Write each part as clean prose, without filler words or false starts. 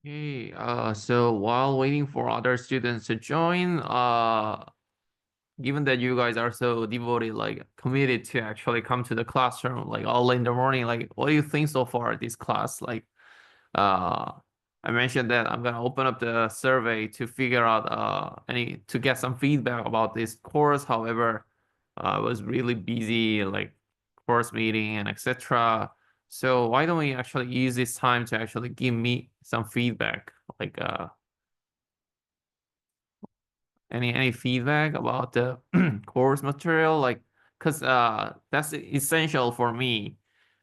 Okay, so while waiting for other students to join, given that you guys are so devoted, like committed to actually come to the classroom, like all in the morning, like what do you think so far this class? Like, uh, I mentioned that I'm gonna open up the survey to figure out to get some feedback about this course. However, I was really busy, like course meeting and etc. So why don't we actually use this time to actually give me some feedback, like any feedback about the course material, like because that's essential for me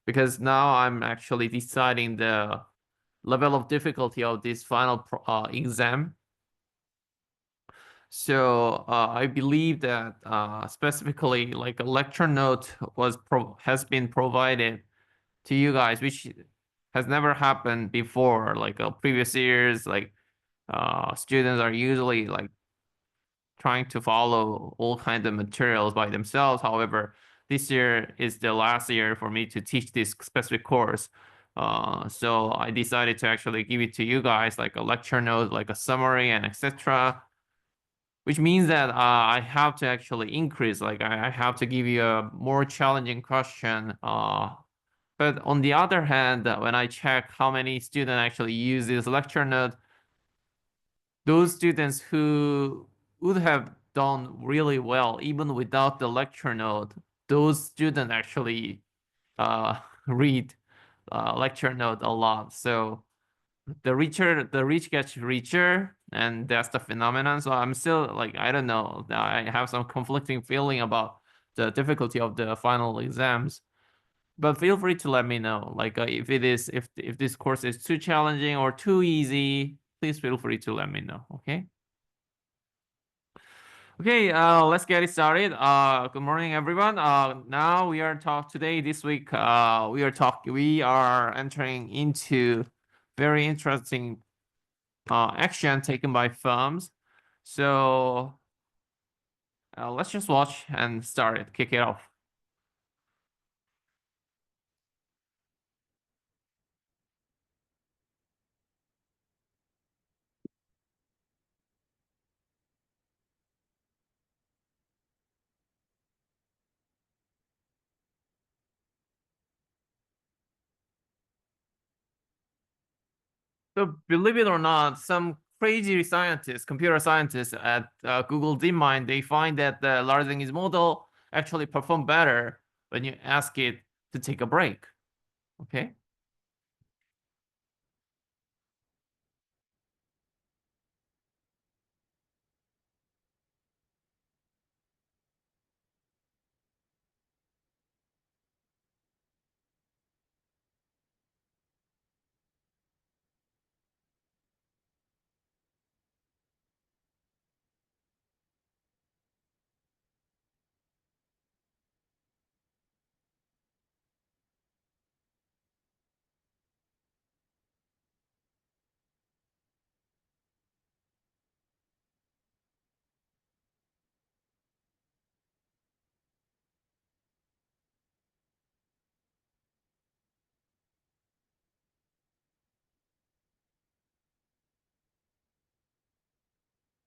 because now I'm actually deciding the level of difficulty of this final exam. So I believe that specifically like a lecture note has been provided to you guys, which has never happened before. Like previous years, like students are usually like trying to follow all kinds of materials by themselves. However, this year is the last year for me to teach this specific course. So I decided to actually give it to you guys like a lecture note, like a summary and etc. Which means that I have to actually increase, like I have to give you a more challenging question. But on the other hand, when I check how many students actually use this lecture note, those students who would have done really well even without the lecture note, those students actually read lecture note a lot. So the rich gets richer, and that's the phenomenon. So I'm still like, I don't know. I have some conflicting feeling about the difficulty of the final exams. But feel free to let me know, like if this course is too challenging or too easy. Please feel free to let me know. Okay. Okay, let's get it started. Good morning, everyone. Now we are this week, we are entering into very interesting action taken by firms. So let's just watch and kick it off. So believe it or not, some crazy scientists, computer scientists at Google DeepMind, they find that the large language model actually perform better when you ask it to take a break. Okay.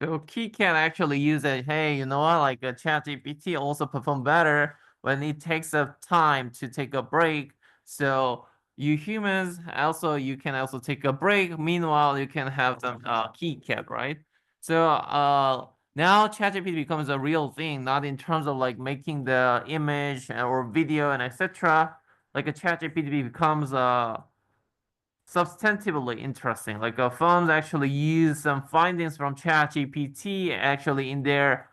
So Key can actually use it. Hey, you know what? Like a ChatGPT also perform better when it takes a time to take a break. So you humans also you can also take a break. Meanwhile, you can have some KiCad, right? So now ChatGPT becomes a real thing, not in terms of like making the image or video and etc. Like a ChatGPT becomes substantively interesting. Like firms actually use some findings from ChatGPT actually in their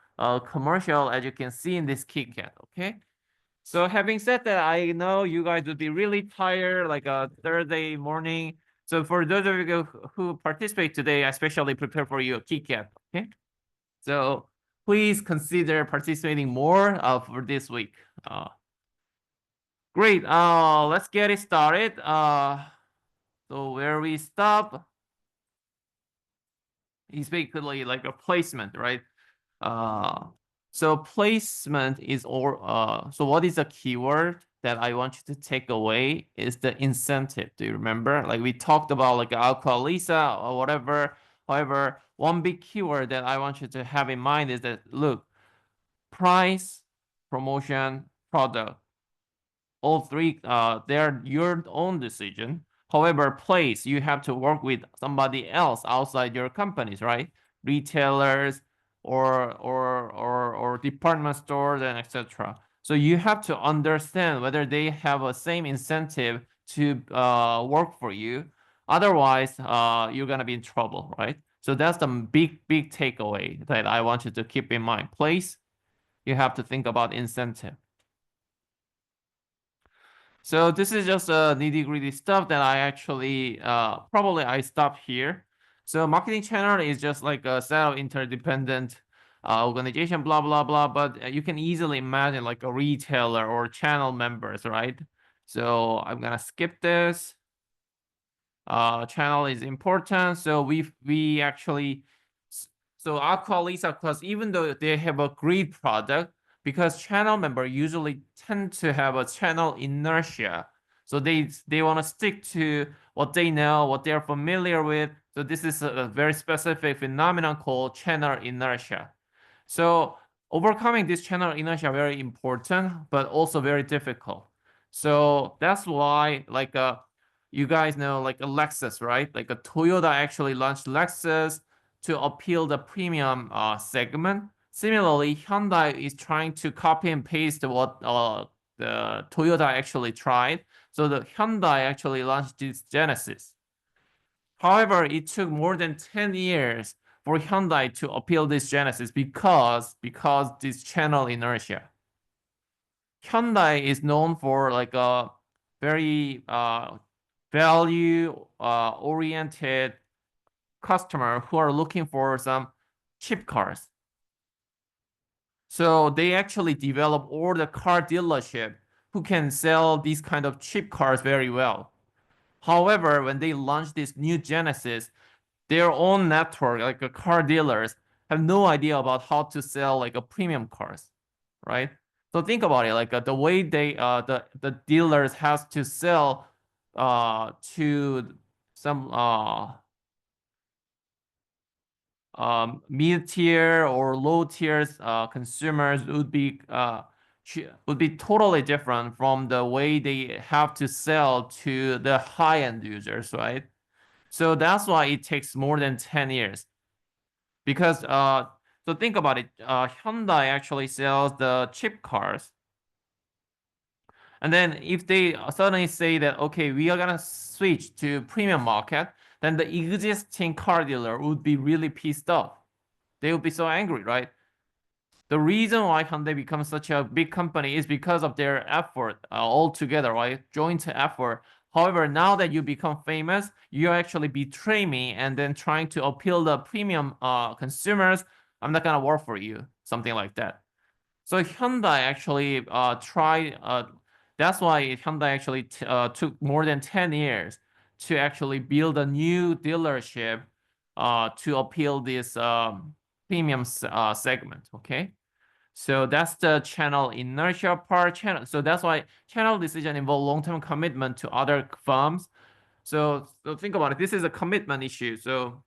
commercial, as you can see in this KitKat. Okay. So having said that, I know you guys would be really tired, like a Thursday morning. So for those of you who participate today, I especially prepare for you a KitKat. Okay. So please consider participating more for this week. Great. Let's get it started. So where we stop is basically like a placement, right? Uh, So placement is so what is a keyword that I want you to take away is the incentive. Do you remember? Like we talked about like Alcalisa or whatever. However, one big keyword that I want you to have in mind is that look, price, promotion, product, all three, they're your own decision. However, place, you have to work with somebody else outside your companies, right? Retailers or department stores and etc. So you have to understand whether they have a same incentive to work for you. Otherwise, you're gonna be in trouble, right? So that's the big takeaway that I want you to keep in mind. Place, you have to think about incentive. So this is just a nitty-gritty stuff that I actually probably I stop here. So marketing channel is just like a set of interdependent organization, blah blah blah. But you can easily imagine like a retailer or channel members, right? So I'm gonna skip this. Channel is important. So we actually so Aqualisa, because even though they have a great product, because channel member usually tend to have a channel inertia. So they want to stick to what they know, what they're familiar with. So this is a very specific phenomenon called channel inertia. So overcoming this channel inertia very important, but also very difficult. So that's why like you guys know like a Lexus, right? Like a Toyota actually launched Lexus to appeal the premium segment. Similarly, Hyundai is trying to copy and paste what the Toyota actually tried. So the Hyundai actually launched this Genesis. However, it took more than 10 years for Hyundai to appeal this Genesis because this channel inertia. Hyundai is known for like a very value oriented customer who are looking for some cheap cars. So they actually develop all the car dealership who can sell these kind of cheap cars very well. However, when they launch this new Genesis, their own network, like a car dealers, have no idea about how to sell like a premium cars, right? So think about it, like the way they the dealers has to sell to some mid tier or low tiers consumers would be totally different from the way they have to sell to the high end users, right? So that's why it takes more than 10 years because so think about it, Hyundai actually sells the cheap cars, and then if they suddenly say that okay, we are gonna switch to premium market, then the existing car dealer would be really pissed off. They would be so angry, right? The reason why Hyundai becomes such a big company is because of their effort all together, right? Joint effort. However, now that you become famous, you actually betray me and then trying to appeal the premium consumers. I'm not gonna work for you, something like that. So Hyundai actually tried. That's why Hyundai actually took more than 10 years to actually build a new dealership to appeal this premium segment. Okay. So that's the channel inertia part. Channel. So that's why channel decision involve long-term commitment to other firms. So think about it. This is a commitment issue. So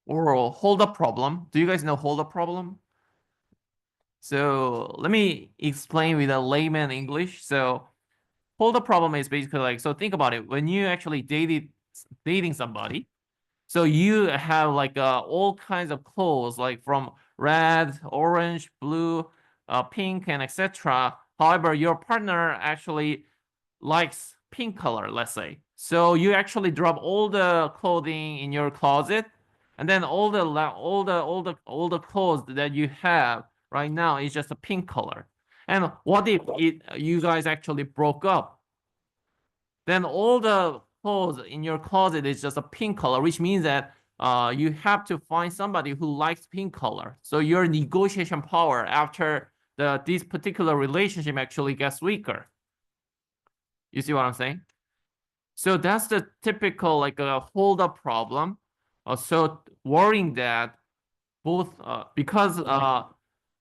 or hold up problem. Do you guys know hold up problem? So let me explain with a layman English. So hold up problem is basically like, so think about it. When you actually dating somebody, so you have like all kinds of clothes, like from red, orange, blue, pink, and etc. However, your partner actually likes pink color, let's say. So you actually drop all the clothing in your closet, and then all the clothes that you have right now is just a pink color. And what if you guys actually broke up? Then all the clothes in your closet is just a pink color, which means that you have to find somebody who likes pink color. So your negotiation power after this particular relationship actually gets weaker. You see what I'm saying? So that's the typical like a hold up problem. So worrying that both because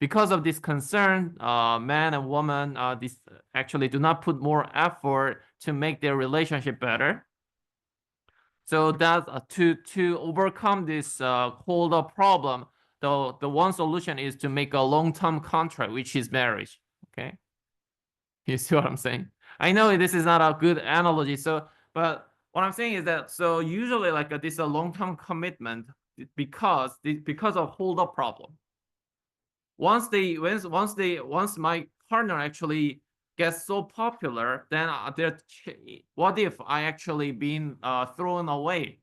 because of this concern, man and woman this actually do not put more effort to make their relationship better. So that to overcome this hold up problem, the one solution is to make a long-term contract, which is marriage. Okay, you see what I'm saying? I know this is not a good analogy. So, but what I'm saying is that so usually like this a long-term commitment because of hold up problem. Once my partner actually gets so popular, then what if I actually been thrown away?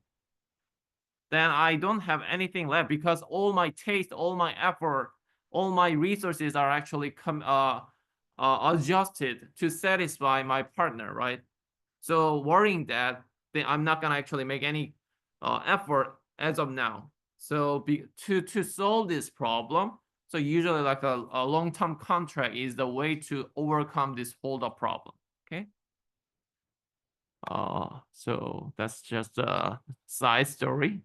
Then I don't have anything left because all my taste, all my effort, all my resources are actually adjusted to satisfy my partner, right? So worrying that then I'm not gonna actually make any effort as of now. So to solve this problem, so usually like a long-term contract is the way to overcome this hold-up problem. Okay. So that's just a side story.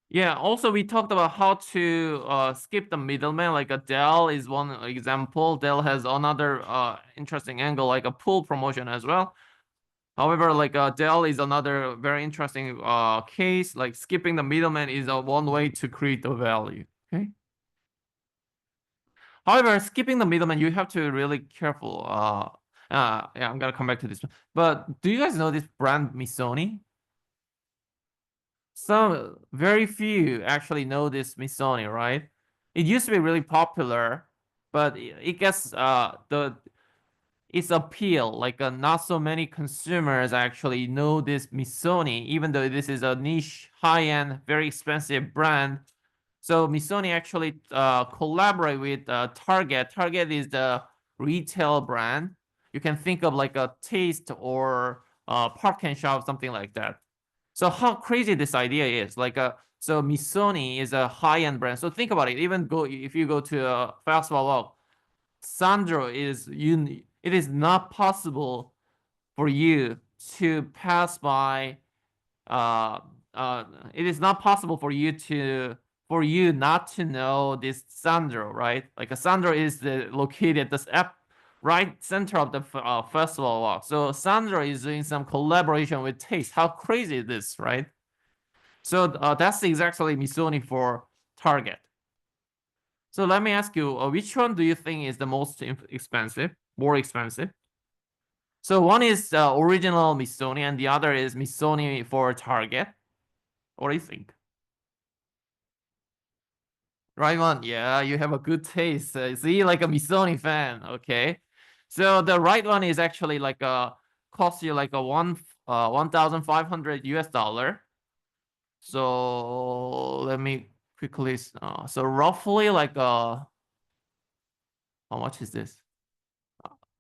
Yeah, also we talked about how to skip the middleman, like a Dell is one example. Dell has another interesting angle, like a pull promotion as well. However, like Dell is another very interesting case. Like skipping the middleman is one way to create the value. Okay. However, skipping the middleman, you have to really careful. Yeah, I'm gonna come back to this. But do you guys know this brand Missoni? Some very few actually know this Missoni, right? It used to be really popular, but it gets its appeal. Like not so many consumers actually know this Missoni, even though this is a niche, high-end, very expensive brand. So Missoni actually collaborate with Target. Target is the retail brand. You can think of like a Taste or Park and Shop, something like that. So how crazy this idea is. Like so Missoni is a high-end brand. So think about it. Even if you go to a festival walk, Sandro is it is not possible for you to pass by uh uh it is not possible for you not to know this Sandro, right? Like a Sandro is located at the right center of the festival walk. So Sandro is doing some collaboration with Taste. How crazy is this, right? So that's exactly Missoni for Target. So let me ask you, which one do you think is the most expensive, more expensive? So one is original Missoni and the other is Missoni for Target. What do you think? Right one, yeah, you have a good taste. See, like a Missoni fan, okay? So the right one is actually like cost you like a 1,500 US dollar. So let me quickly so roughly like how much is this?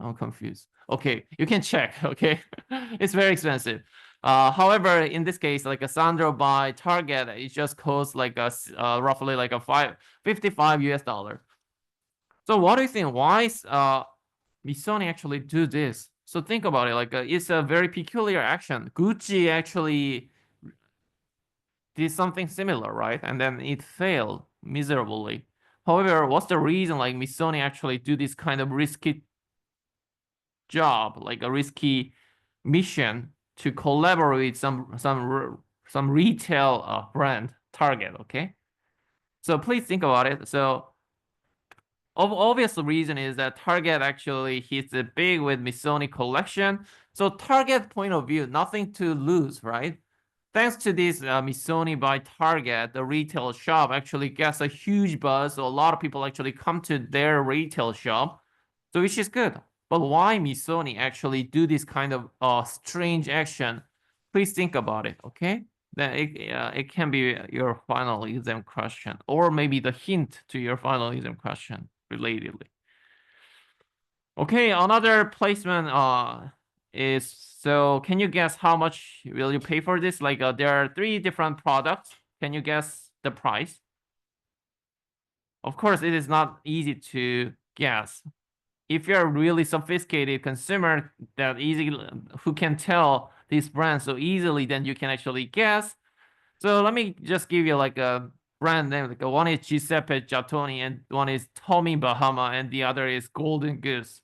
I'm confused. Okay, you can check. Okay, it's very expensive. However, in this case, like a Sandro by Target, it just costs like a roughly like a 55 US dollar. So what do you think? Why is Missoni actually do this? So think about it. Like it's a very peculiar action. Gucci actually did something similar, right? And then it failed miserably. However, what's the reason like Missoni actually do this kind of risky job, like a risky mission to collaborate some retail brand Target? Okay, so please think about it. So obvious reason is that Target actually hits it big with Missoni collection. So Target point of view, nothing to lose, right? Thanks to this Missoni by Target, the retail shop actually gets a huge buzz. So a lot of people actually come to their retail shop, so which is good. But why Missoni actually do this kind of strange action? Please think about it, okay? Then it can be your final exam question, or maybe the hint to your final exam question relatedly. Okay, another placement is so can you guess how much will you pay for this? Like there are three different products. Can you guess the price? Of course, it is not easy to guess. If you're a really sophisticated consumer that easy who can tell these brands so easily, then you can actually guess. So let me just give you like a brand name. Like one is Giuseppe Giattoni and one is Tommy Bahama and the other is Golden Goose.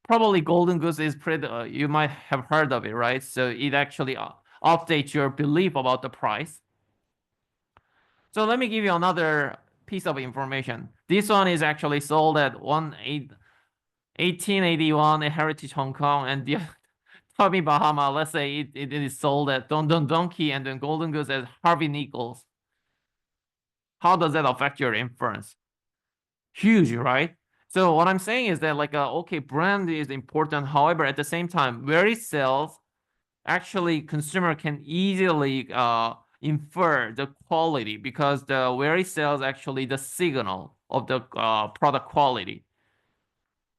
Probably Golden Goose is pretty, you might have heard of it, right? So it actually updates your belief about the price. So let me give you another piece of information. This one is actually sold at 1881 at Heritage Hong Kong, and the Tommy Bahama, let's say it is sold at Don Don Donkey, and then Golden Goose at Harvey Nichols. How does that affect your inference? Huge, right? So what I'm saying is that like, okay, brand is important. However, at the same time, where it sells, actually consumer can easily infer the quality because the where it sells actually the signal of the product quality.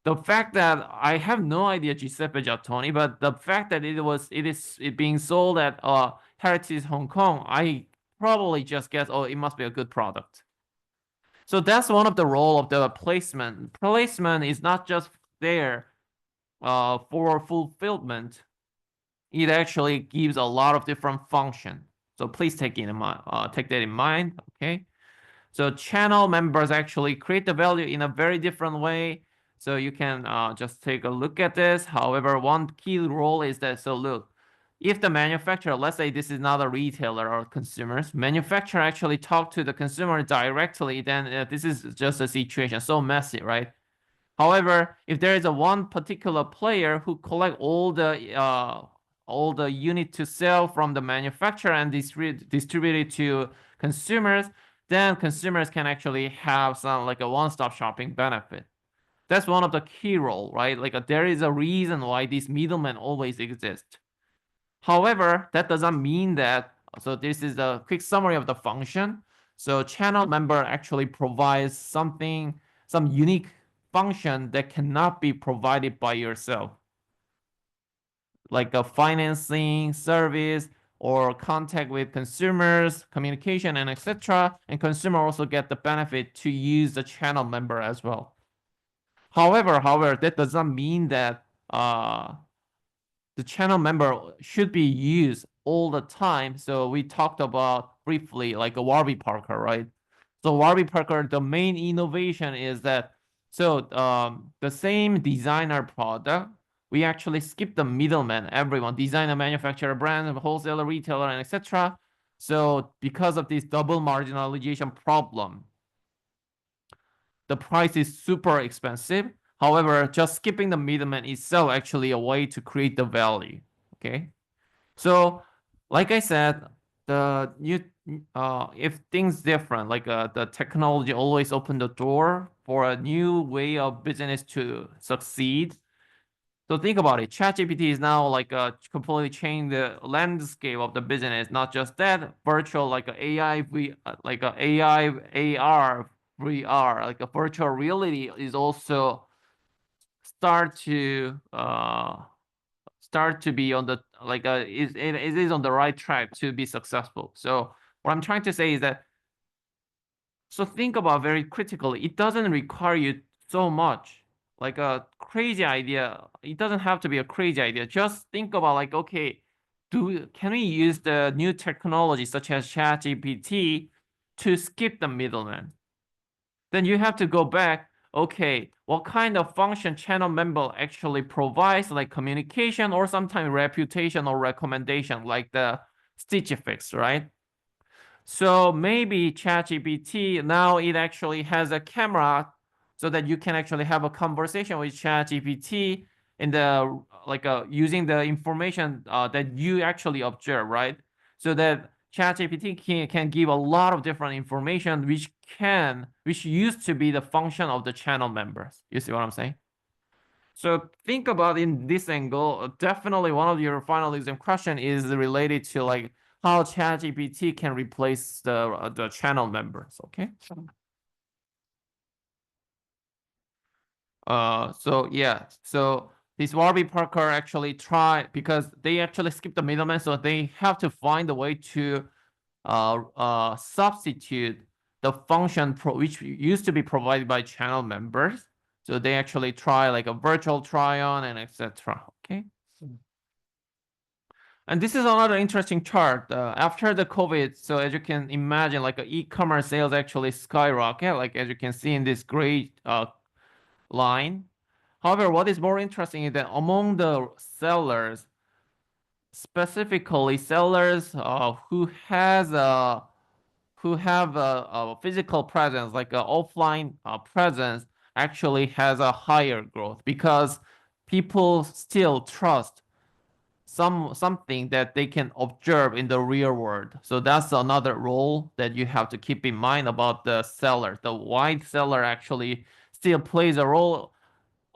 The fact that I have no idea Giuseppe Giattoni, but the fact that it being sold at Heritage Hong Kong, I probably just guess, oh, it must be a good product. So that's one of the role of the placement. Placement is not just there for fulfillment. It actually gives a lot of different function. So please take that in mind. Okay. So channel members actually create the value in a very different way. So you can just take a look at this. However, one key role is that, so look, if the manufacturer, let's say this is not a retailer or consumers, manufacturer actually talk to the consumer directly, then this is just a situation so messy, right? However, if there is a one particular player who collect all the unit to sell from the manufacturer and distribute it to consumers, then consumers can actually have some like a one-stop shopping benefit. That's one of the key role, right? Like there is a reason why these middlemen always exist. However, that doesn't mean that, so this is a quick summary of the function. So channel member actually provides something, some unique function that cannot be provided by yourself, like a financing service or contact with consumers, communication, and etc. And consumer also get the benefit to use the channel member as well. However, that doesn't mean that the channel member should be used all the time. So we talked about briefly like a Warby Parker, right? So Warby Parker, the main innovation is that, so the same designer product, we actually skip the middleman, everyone, designer, manufacturer, brand, wholesaler, retailer, and etc. So because of this double marginalization problem, the price is super expensive. However, just skipping the middleman itself actually a way to create the value. Okay. So, like I said, the new if things different, like the technology always open the door for a new way of business to succeed. So think about it. ChatGPT is now like completely changing the landscape of the business. Not just that, virtual like a AI, like a AI, AR, VR, like a virtual reality is also start to uh start to be on the like it is on the right track to be successful. So what I'm trying to say is that, so think about very critically. It doesn't require you so much like a crazy idea. It doesn't have to be a crazy idea. Just think about like, okay, can we use the new technology such as ChatGPT to skip the middleman? Then you have to go back. Okay, what kind of function channel member actually provides, like communication or sometimes reputation or recommendation, like the Stitch effects, right? So maybe ChatGPT now it actually has a camera so that you can actually have a conversation with ChatGPT in the like using the information that you actually observe, right? So that ChatGPT can give a lot of different information which used to be the function of the channel members. You see what I'm saying? So think about in this angle, definitely one of your final exam question is related to like how ChatGPT can replace the channel members. Okay. So yeah, so this Warby Parker actually try because they actually skip the middleman, so they have to find a way to substitute the function which used to be provided by channel members. So they actually try like a virtual try on and etc. Okay. And this is another interesting chart. After the COVID, so as you can imagine, like e-commerce sales actually skyrocket, like as you can see in this gray line. However, what is more interesting is that among the sellers, specifically sellers who have a physical presence, like an offline presence, actually has a higher growth because people still trust something that they can observe in the real world. So that's another role that you have to keep in mind about the seller. The white seller actually still plays a role.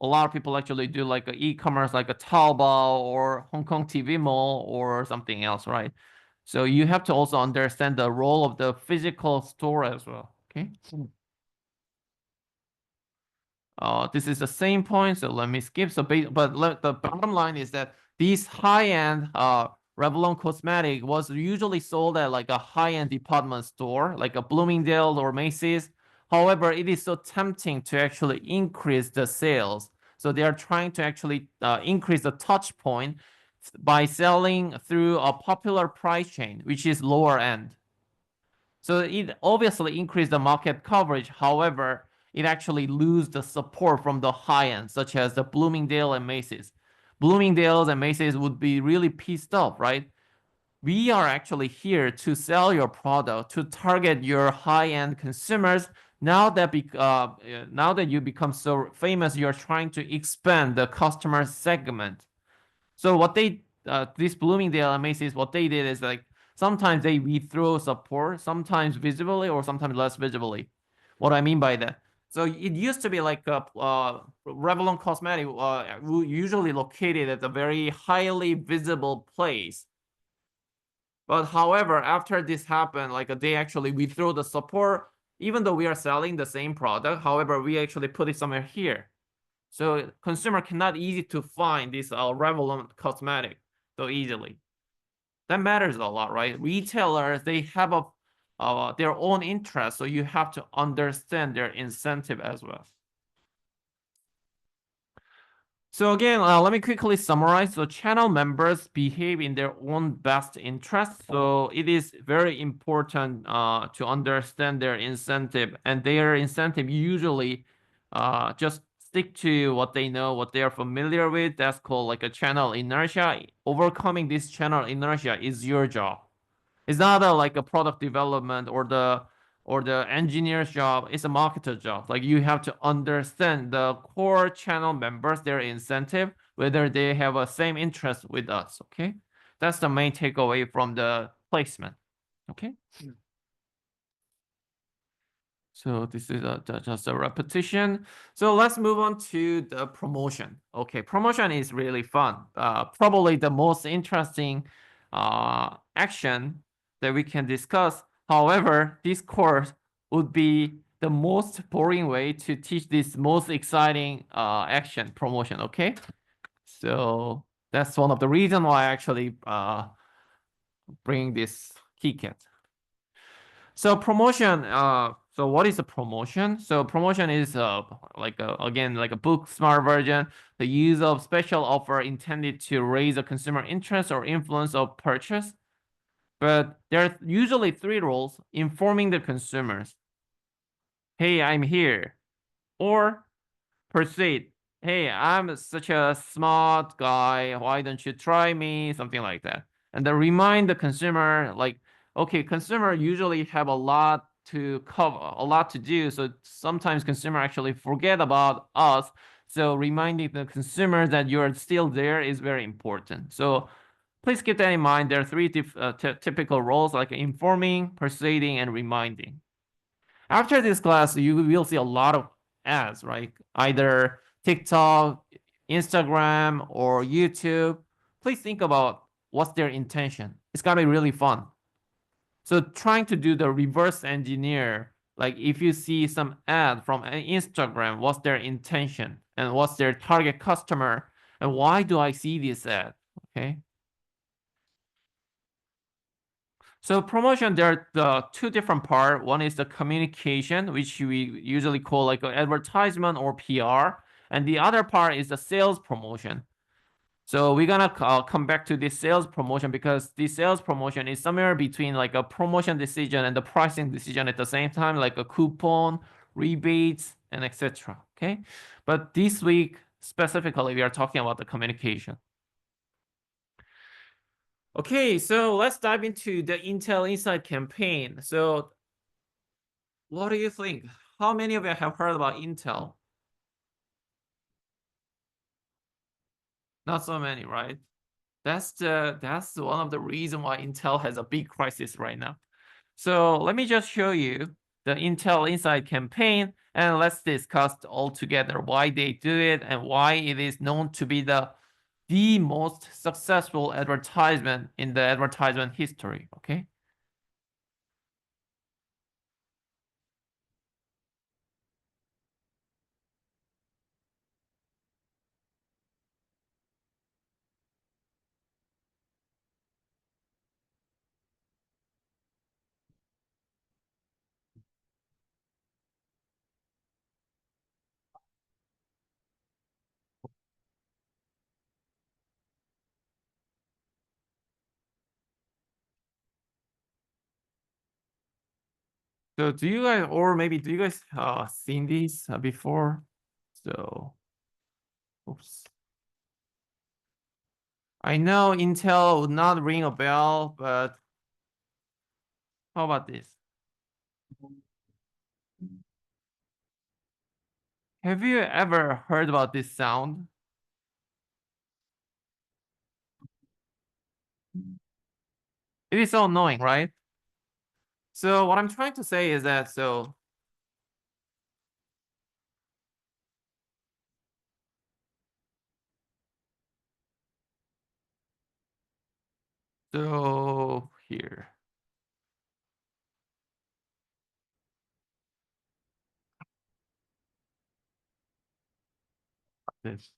A lot of people actually do like a e-commerce, like a Taobao or Hong Kong TV Mall or something else, right? So you have to also understand the role of the physical store as well. Okay. This is the same point, so let me skip. So, the bottom line is that these high-end Revlon cosmetic was usually sold at like a high-end department store, like a Bloomingdale's or Macy's. However, it is so tempting to actually increase the sales. So they are trying to actually increase the touch point by selling through a popular price chain, which is lower end. So it obviously increased the market coverage. However, it actually lose the support from the high end, such as the Bloomingdale and Macy's. Bloomingdale's and Macy's would be really pissed off, right? We are actually here to sell your product to target your high-end consumers. Now that you become so famous, you're trying to expand the customer segment. So this Bloomingdale and Macy's, what they did is like sometimes they withdraw support, sometimes visibly or sometimes less visibly. What I mean by that. So it used to be like Revlon Cosmetic, usually located at a very highly visible place. But however, after this happened, like they actually withdraw the support, even though we are selling the same product. However, we actually put it somewhere here. So consumer cannot easy to find this Revlon cosmetic so easily. That matters a lot, right? Retailers, they have their own interest, so you have to understand their incentive as well. So again, let me quickly summarize. So channel members behave in their own best interest. So it is very important to understand their incentive, and their incentive usually just stick to what they know, what they are familiar with. That's called like a channel inertia. Overcoming this channel inertia is your job. It's not like a product development or the engineer's job. It's a marketer's job. Like you have to understand the core channel members, their incentive, whether they have a same interest with us. Okay, that's the main takeaway from the placement. Okay. So this is just a repetition. So let's move on to the promotion. Okay, promotion is really fun. Probably the most interesting action that we can discuss. However, this course would be the most boring way to teach this most exciting action, promotion. Okay, so that's one of the reasons why I actually bring this key kit. So promotion, so what is a promotion? So promotion is again like a book smart version, the use of special offer intended to raise a consumer interest or influence of purchase. But there are usually three roles: informing the consumers, hey, I'm here, or persuade, hey, I'm such a smart guy, why don't you try me? Something like that. And then remind the consumer, like, okay, consumer usually have a lot to cover, a lot to do. So sometimes consumer actually forget about us. So reminding the consumer that you're still there is very important. So please keep that in mind. There are three typical roles like informing, persuading, and reminding. After this class, you will see a lot of ads, right? Either TikTok, Instagram, or YouTube. Please think about what's their intention. It's gonna be really fun. So trying to do the reverse engineer, like if you see some ad from Instagram, what's their intention and what's their target customer and why do I see this ad? Okay. So promotion, there are the two different part. One is the communication, which we usually call like an advertisement or PR, and the other part is the sales promotion. So we're gonna come back to this sales promotion because the sales promotion is somewhere between like a promotion decision and the pricing decision at the same time, like a coupon, rebates, and etc. Okay, but this week specifically, we are talking about the communication. Okay, so let's dive into the Intel Inside campaign. So what do you think? How many of you have heard about Intel? Not so many, right? That's one of the reason why Intel has a big crisis right now. So let me just show you the Intel Inside campaign and let's discuss all together why they do it and why it is known to be the most successful advertisement in the advertisement history. Okay. So do you guys, or maybe do you guys seen these before? So, oops. I know Intel would not ring a bell, but how about this? Have you ever heard about this sound? It is so annoying, right? So what I'm trying to say is that so here. This.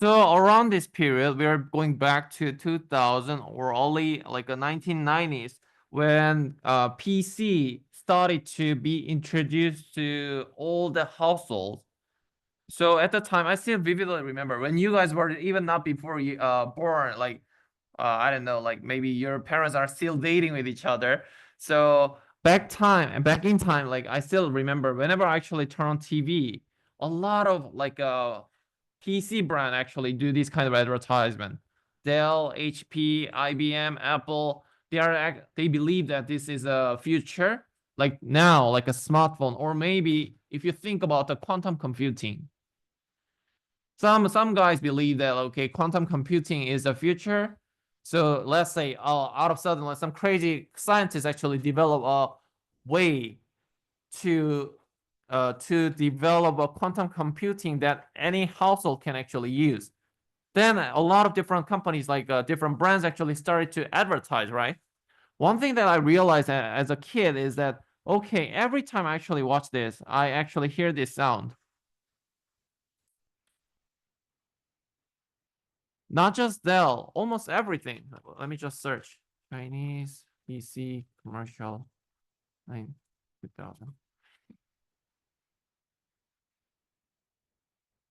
So around this period, we are going back to 2000 or early like the 1990s when PC started to be introduced to all the households. So at the time, I still vividly remember when you guys were even not before you born, like I don't know, like maybe your parents are still dating with each other. So back in time, like I still remember whenever I actually turn on TV, a lot of like PC brand actually do this kind of advertisement. Dell, HP, IBM, Apple, they believe that this is a future, like now, like a smartphone, or maybe if you think about the quantum computing. Some guys believe that okay, quantum computing is the future. So let's say out of sudden, like some crazy scientists actually develop a way to develop a quantum computing that any household can actually use. Then a lot of different companies, like different brands, actually started to advertise. Right. One thing that I realized as a kid is that okay, every time I actually watch this, I actually hear this sound. Not just Dell, almost everything. Let me just search. Chinese PC commercial 2000.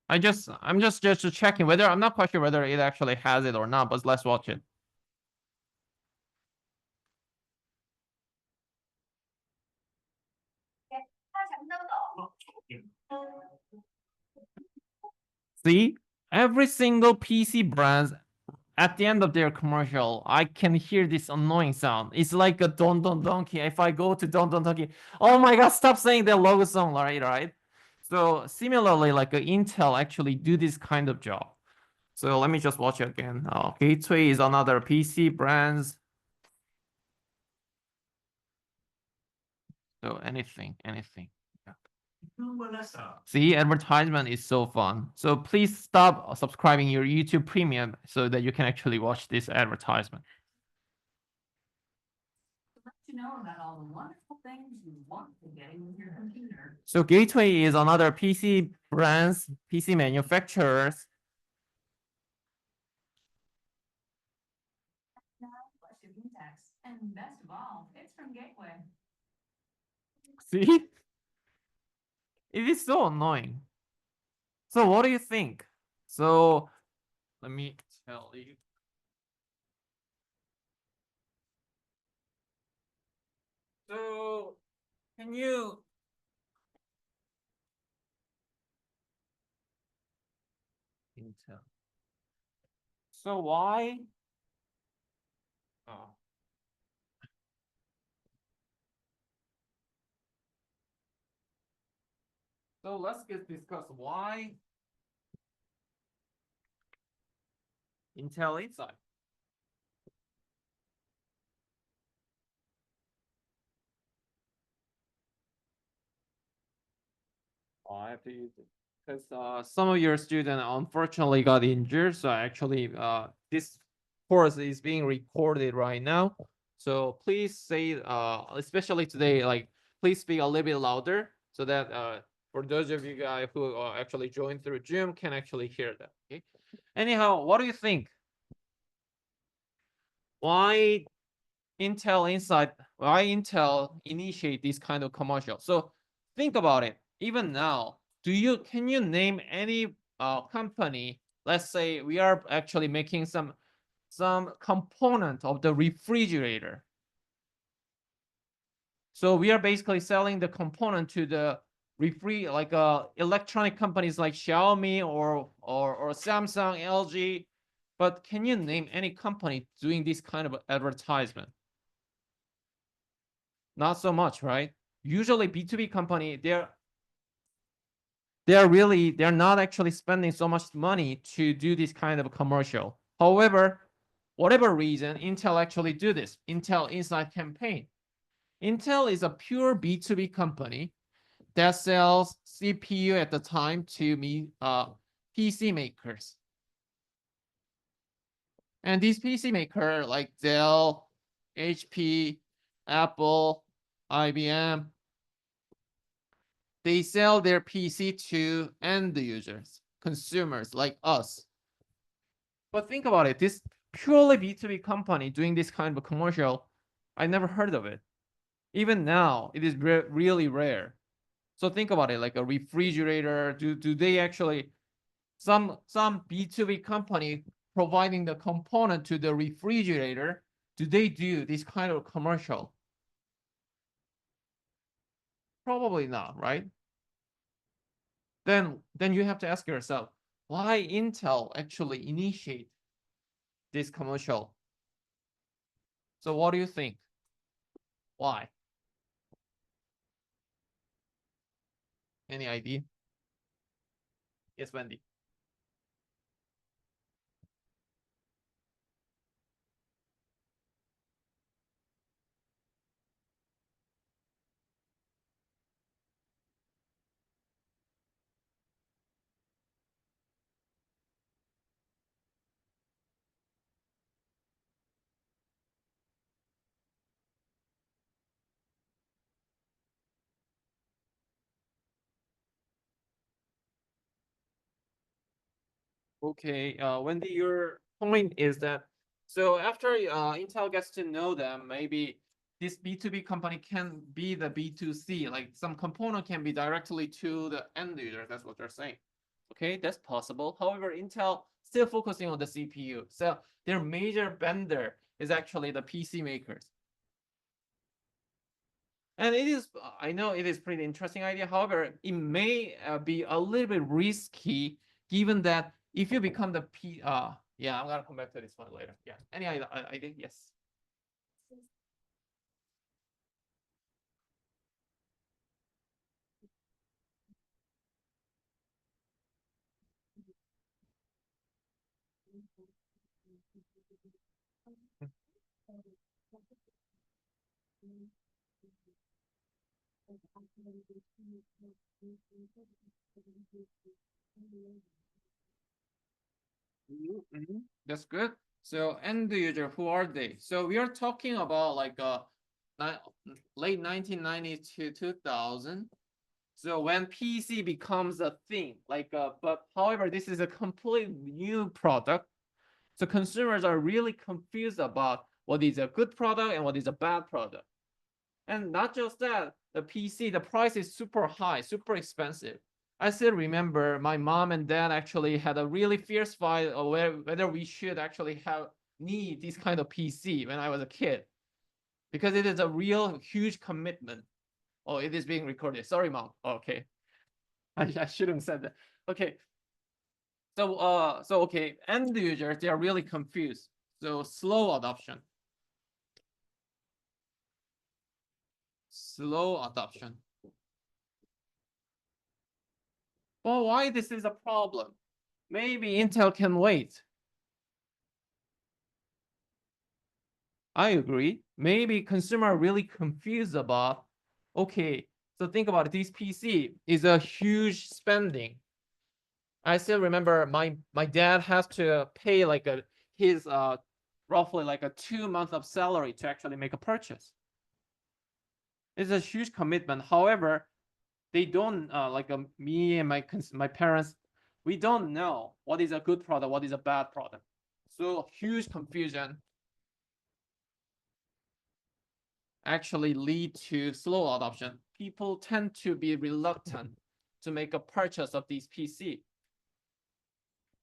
I'm just checking whether I'm not quite sure whether it actually has it or not, but let's watch it. See, every single PC brand at the end of their commercial, I can hear this annoying sound. It's like a Don Don Donkey. If I go to Don Don Donkey, oh my God, stop saying the logo song, right? So similarly, like Intel actually do this kind of job. So let me just watch it again. Gateway is another PC brands. So anything. Yeah. See, advertisement is so fun. So please stop subscribing your YouTube Premium so that you can actually watch this advertisement. So Gateway is another PC brands, PC manufacturers. See, it is so annoying. So what do you think? So let me tell you. So can you Intel? So why? Oh. So let's get discuss why Intel Inside. Oh, I have to use it because some of your students unfortunately got injured. So actually, this course is being recorded right now. So please say, especially today, like please speak a little bit louder so that for those of you guys who actually joined through Zoom can actually hear that. Okay. Anyhow, what do you think? Why why Intel initiate this kind of commercial? So think about it. Even now, can you name any company? Let's say we are actually making some component of the refrigerator. So we are basically selling the component to the like electronic companies like Xiaomi or Samsung, LG. But can you name any company doing this kind of advertisement? Not so much, right? Usually B2B company, they're not actually spending so much money to do this kind of commercial. However, whatever reason, Intel actually do this. Intel Inside campaign. Intel is a pure B2B company that sells CPU at the time to PC makers. And these PC maker like Dell, HP, Apple, IBM, they sell their PC to end users, consumers like us. But think about it, this purely B2B company doing this kind of a commercial, I never heard of it. Even now, it is really rare. So think about it, like a refrigerator. Do they actually some B2B company providing the component to the refrigerator? Do they do this kind of commercial? Probably not, right? Then you have to ask yourself, why Intel actually initiate this commercial? So what do you think? Why? Any idea? Yes, Wendy. Okay, Wendy, your point is that so after Intel gets to know them, maybe this B2B company can be the B2C, like some component can be directly to the end user. That's what they're saying. Okay, that's possible. However, Intel still focusing on the CPU. So their major vendor is actually the PC makers. And it is, I know it is pretty interesting idea. However, it may be a little bit risky given that if you become the yeah, I'm gonna come back to this one later. Yeah, any idea? Yes. Mhm. That's good. So end user, who are they? So we are talking about like late 1990s to 2000. So when PC becomes a thing, but however, this is a completely new product. So consumers are really confused about what is a good product and what is a bad product. And not just that, the PC, the price is super high, super expensive. I still remember my mom and dad actually had a really fierce fight over whether we should actually need this kind of PC when I was a kid, because it is a real huge commitment. Oh, it is being recorded. Sorry, mom. Okay, I shouldn't have said that. Okay, so okay, end users, they are really confused. So slow adoption, slow adoption. Well, why this is a problem? Maybe Intel can wait. I agree. Maybe consumer are really confused about, okay, so think about it, this PC is a huge spending. I still remember my dad has to pay like his roughly like a 2 month of salary to actually make a purchase. It's a huge commitment. However, they don't me and my parents, we don't know what is a good product, what is a bad product. So huge confusion actually lead to slow adoption. People tend to be reluctant to make a purchase of these PC.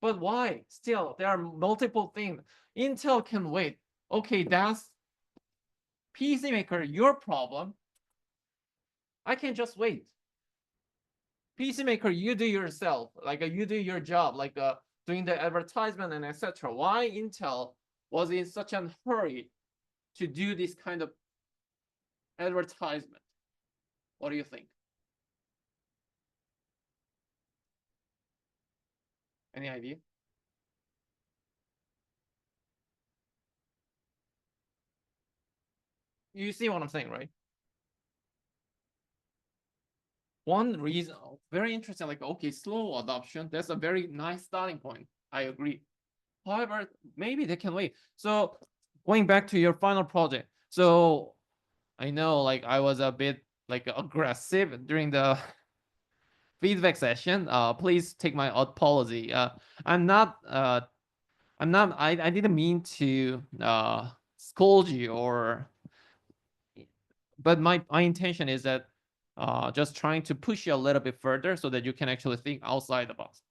But why? Still, there are multiple things. Intel can wait. Okay, that's PC maker, your problem. I can just wait. PC maker, you do yourself, you do your job, doing the advertisement and etc. Why Intel was in such a hurry to do this kind of advertisement? What do you think? Any idea? You see what I'm saying, right? One reason, very interesting, okay, slow adoption, that's a very nice starting point. I agree. However, maybe they can wait. So going back to your final project. So I know I was a bit aggressive during the feedback session. Please take my apology. I'm not I didn't mean to scold you, or but my intention is that just trying to push you a little bit further so that you can actually think outside the box.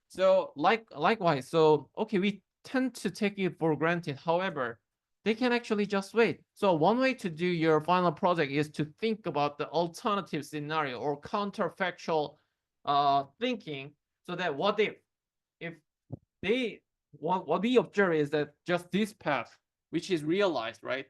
So likewise, so okay, we tend to take it for granted. However, they can actually just wait. So one way to do your final project is to think about the alternative scenario or counterfactual thinking, so that if they what we observe is that just this path, which is realized, right?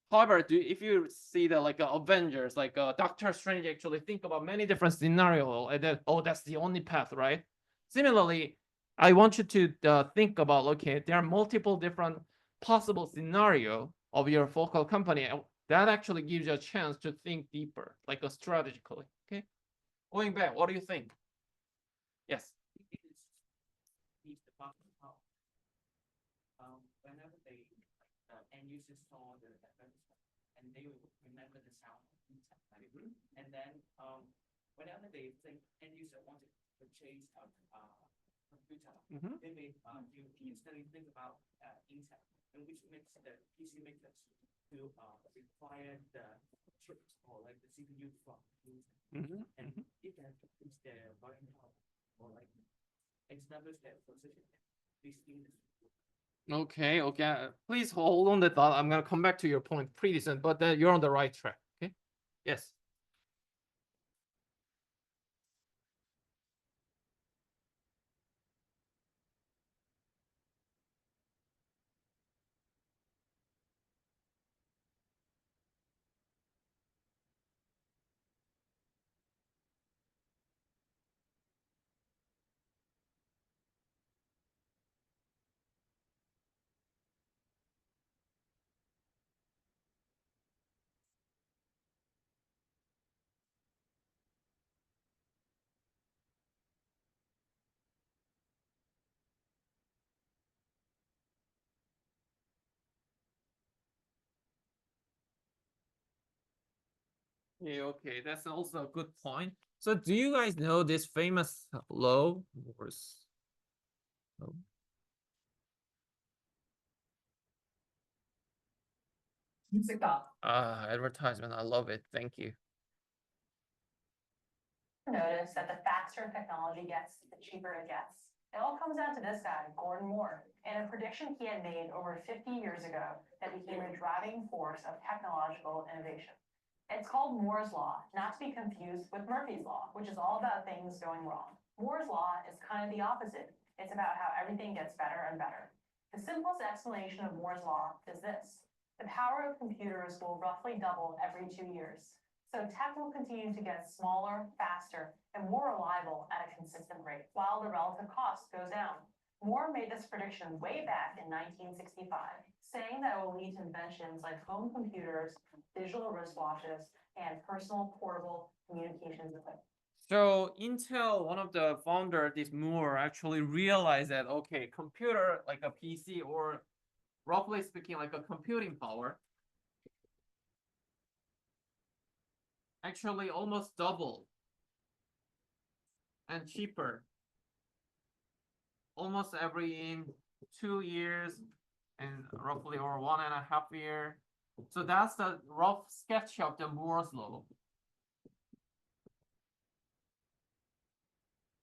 However, if you see the Avengers, Doctor Strange actually think about many different scenarios, and then that's the only path, right? Similarly, I want you to think about, okay, there are multiple different possible scenario of your focal company. That actually gives you a chance to think deeper, strategically. Okay, going back, what do you think? Yes. Whenever they end users saw the and they will remember the sound of insect, right? And then whenever they think end user wanted to purchase a computer, they may you instantly think about Intel, and which makes the PC makers to require the chips or the CPU from Intel. And if that is their buying power or establish their position in this industry. Okay, okay. Please hold on the thought. I'm gonna come back to your point pretty soon, but you're on the right track. Okay. Yes. Okay, okay, that's also a good point. So do you guys know this famous law? Moore's law? Advertisement, I love it. Thank you. Notice that the faster technology gets, the cheaper it gets. It all comes down to this guy, Gordon Moore, and a prediction he had made over 50 years ago that became a driving force of technological innovation. It's called Moore's Law, not to be confused with Murphy's Law, which is all about things going wrong. Moore's Law is kind of the opposite. It's about how everything gets better and better. The simplest explanation of Moore's Law is this. The power of computers will roughly double every 2 years. So tech will continue to get smaller, faster, and more reliable at a consistent rate, while the relative cost goes down. Moore made this prediction way back in 1965, saying that it will lead to inventions like home computers, digital wristwatches, and personal portable communications equipment. So Intel, one of the founder, this Moore, actually realized that okay, computer like a PC or roughly speaking like a computing power actually almost double and cheaper almost every 2 years and roughly or 1.5 year. So that's the rough sketch of the Moore's law.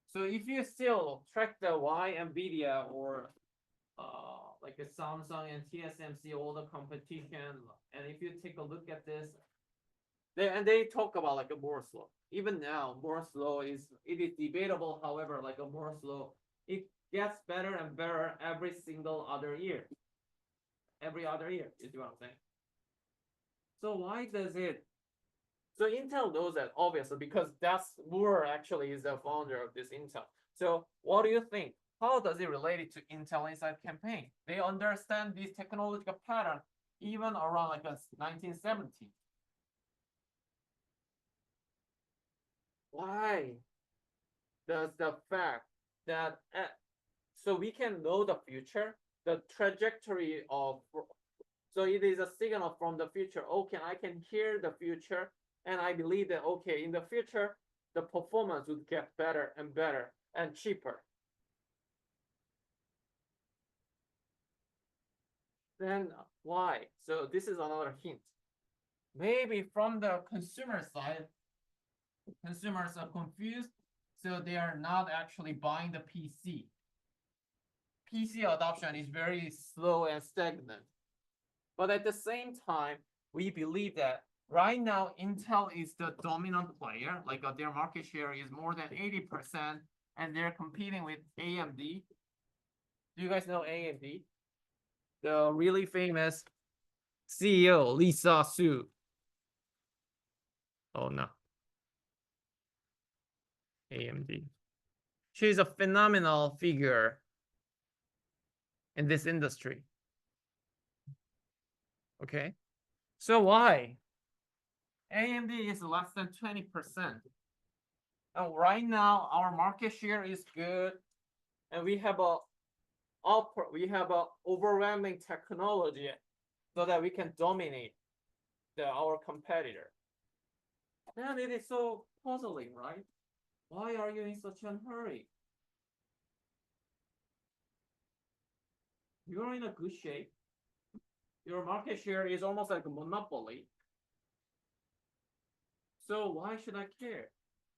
So if you still track the why NVIDIA or like a Samsung and TSMC, all the competition, and if you take a look at this, they talk about like a Moore's law. Even now, Moore's law it is debatable. However, like a Moore's law, it gets better and better every single other year. Every other year is what I'm saying. So why does it? So Intel knows that obviously because that's Moore actually is the founder of this Intel. So what do you think? How does it relate it to Intel Inside Campaign? They understand this technological pattern even around like 1970. Why does the fact that so we can know the future, the trajectory of, so it is a signal from the future. Okay, I can hear the future, and I believe that okay, in the future, the performance would get better and better and cheaper. Then why? So this is another hint. Maybe from the consumer side, consumers are confused, so they are not actually buying the PC. PC adoption is very slow and stagnant. But at the same time, we believe that right now Intel is the dominant player, like their market share is more than 80%, and they're competing with AMD. Do you guys know AMD? The really famous CEO, Lisa Su. Oh no. AMD. She's a phenomenal figure in this industry. Okay. So why? AMD is less than 20%. And right now, our market share is good, and we have a overwhelming technology so that we can dominate our competitor. And it is so puzzling, right? Why are you in such a hurry? You're in a good shape. Your market share is almost like a monopoly. So why should I care?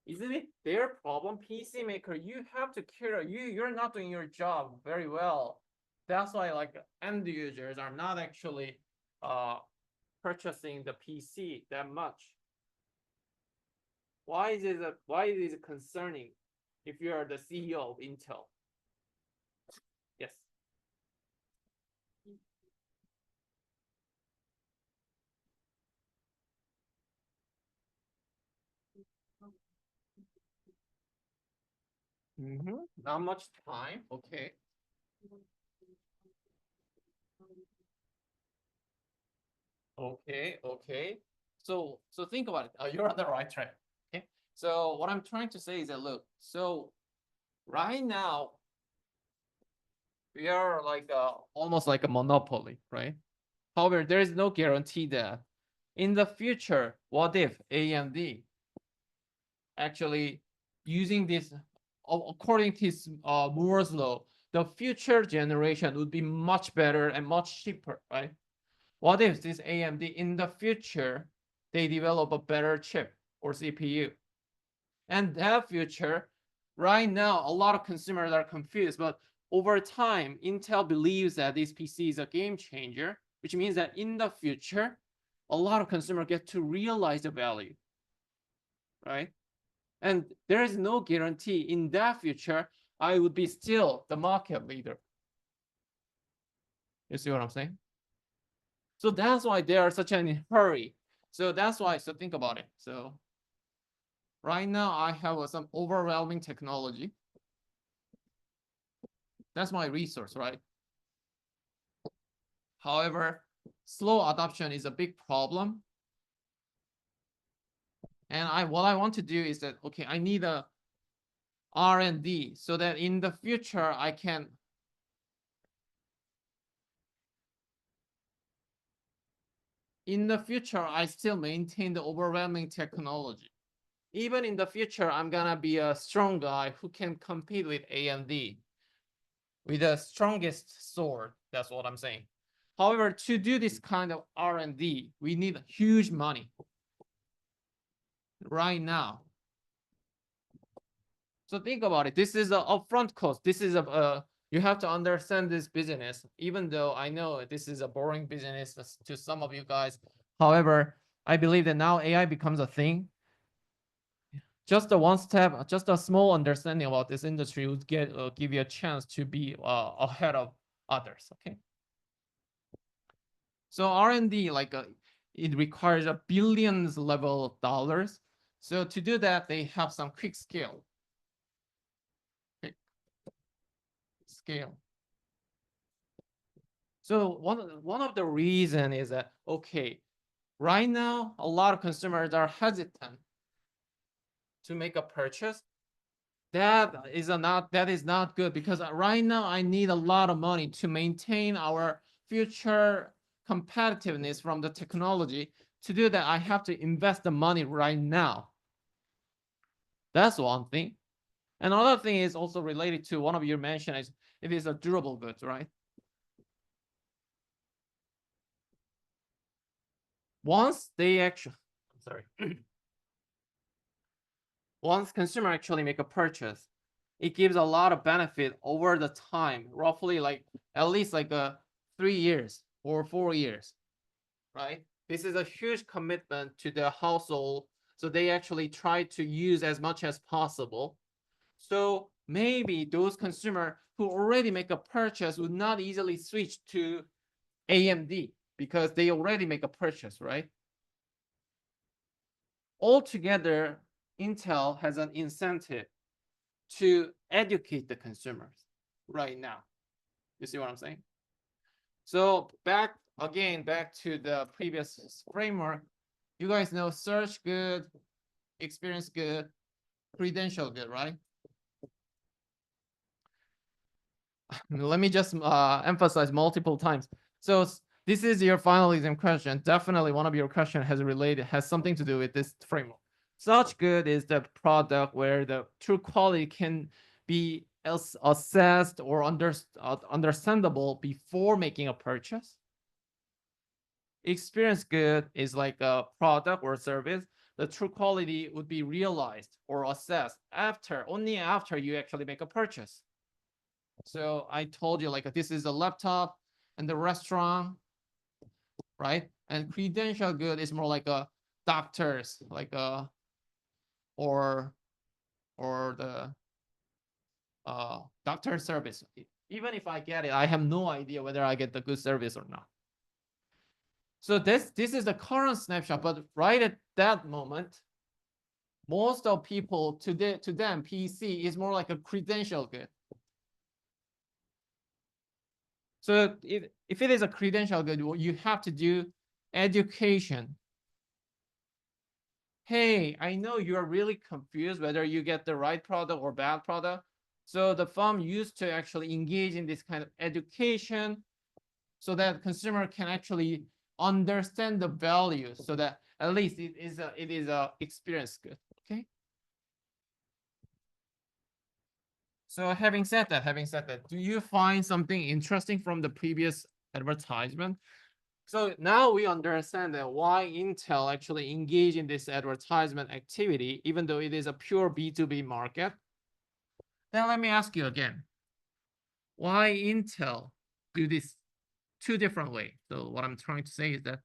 Isn't it their problem? PC maker, you have to care. You're not doing your job very well. That's why like end users are not actually purchasing the PC that much. Why is it concerning if you are the CEO of Intel? Yes. Not much time. Okay. Okay. Okay. So think about it. You're on the right track. Okay. So what I'm trying to say is that look. So right now we are like almost like a monopoly, right? However, there is no guarantee that In the future, what if AMD actually using this, according to Moore's law, the future generation would be much better and much cheaper, right? What if this AMD in the future, they develop a better chip or CPU? And that future, right now, a lot of consumers are confused, but over time, Intel believes that this PC is a game changer, which means that in the future, a lot of consumers get to realize the value, right? And there is no guarantee in that future I would be still the market leader. You see what I'm saying? So that's why they are such a hurry. So that's why, so think about it. So right now I have some overwhelming technology. That's my resource, right? However, slow adoption is a big problem. And what I want to do is that, okay, I need a R&D so that in the future I can I still maintain the overwhelming technology. Even in the future, I'm gonna be a strong guy who can compete with AMD with the strongest sword. That's what I'm saying. However, to do this kind of R&D, we need huge money right now. So think about it. This is an upfront cost. This is you have to understand this business, even though I know this is a boring business to some of you guys. However, I believe that now AI becomes a thing. Just a one step, just a small understanding about this industry would give you a chance to be ahead of others. Okay. So R&D, like it requires a billions level of dollars. So to do that, they have some quick scale. Quick scale. So one of the reason is that, okay, right now a lot of consumers are hesitant to make a purchase. That is not good, because right now I need a lot of money to maintain our future competitiveness from the technology. To do that, I have to invest the money right now. That's one thing. Another thing is also related to one of your mentioned is it is a durable goods, right? Once they actually, I'm sorry, once consumer actually make a purchase, it gives a lot of benefit over the time, roughly like at least like 3 years or 4 years, right? This is a huge commitment to the household, so they actually try to use as much as possible. So maybe those consumer who already make a purchase would not easily switch to AMD because they already make a purchase, right? Altogether, Intel has an incentive to educate the consumers right now. You see what I'm saying? So back to the previous framework. You guys know search good, experience good, credential good, right? Let me just emphasize multiple times. So this is your final exam question. Definitely one of your questions has something to do with this framework. Such good is the product where the true quality can be assessed or understandable before making a purchase. Experience good is like a product or service. The true quality would be realized or assessed only after you actually make a purchase. So I told you like this is a laptop and the restaurant, right? And credential good is more like a doctors, like or the doctor service. Even if I get it, I have no idea whether I get the good service or not. So this is the current snapshot, but right at that moment, most of people to them PC is more like a credential good. So if it is a credential good, you have to do education. Hey, I know you're really confused whether you get the right product or bad product. So the firm used to actually engage in this kind of education so that consumer can actually understand the value so that at least it is a experience good. Okay. So having said that, do you find something interesting from the previous advertisement? So now we understand that why Intel actually engage in this advertisement activity, even though it is a pure B2B market. Then let me ask you again, why Intel do this two different ways? So what I'm trying to say is that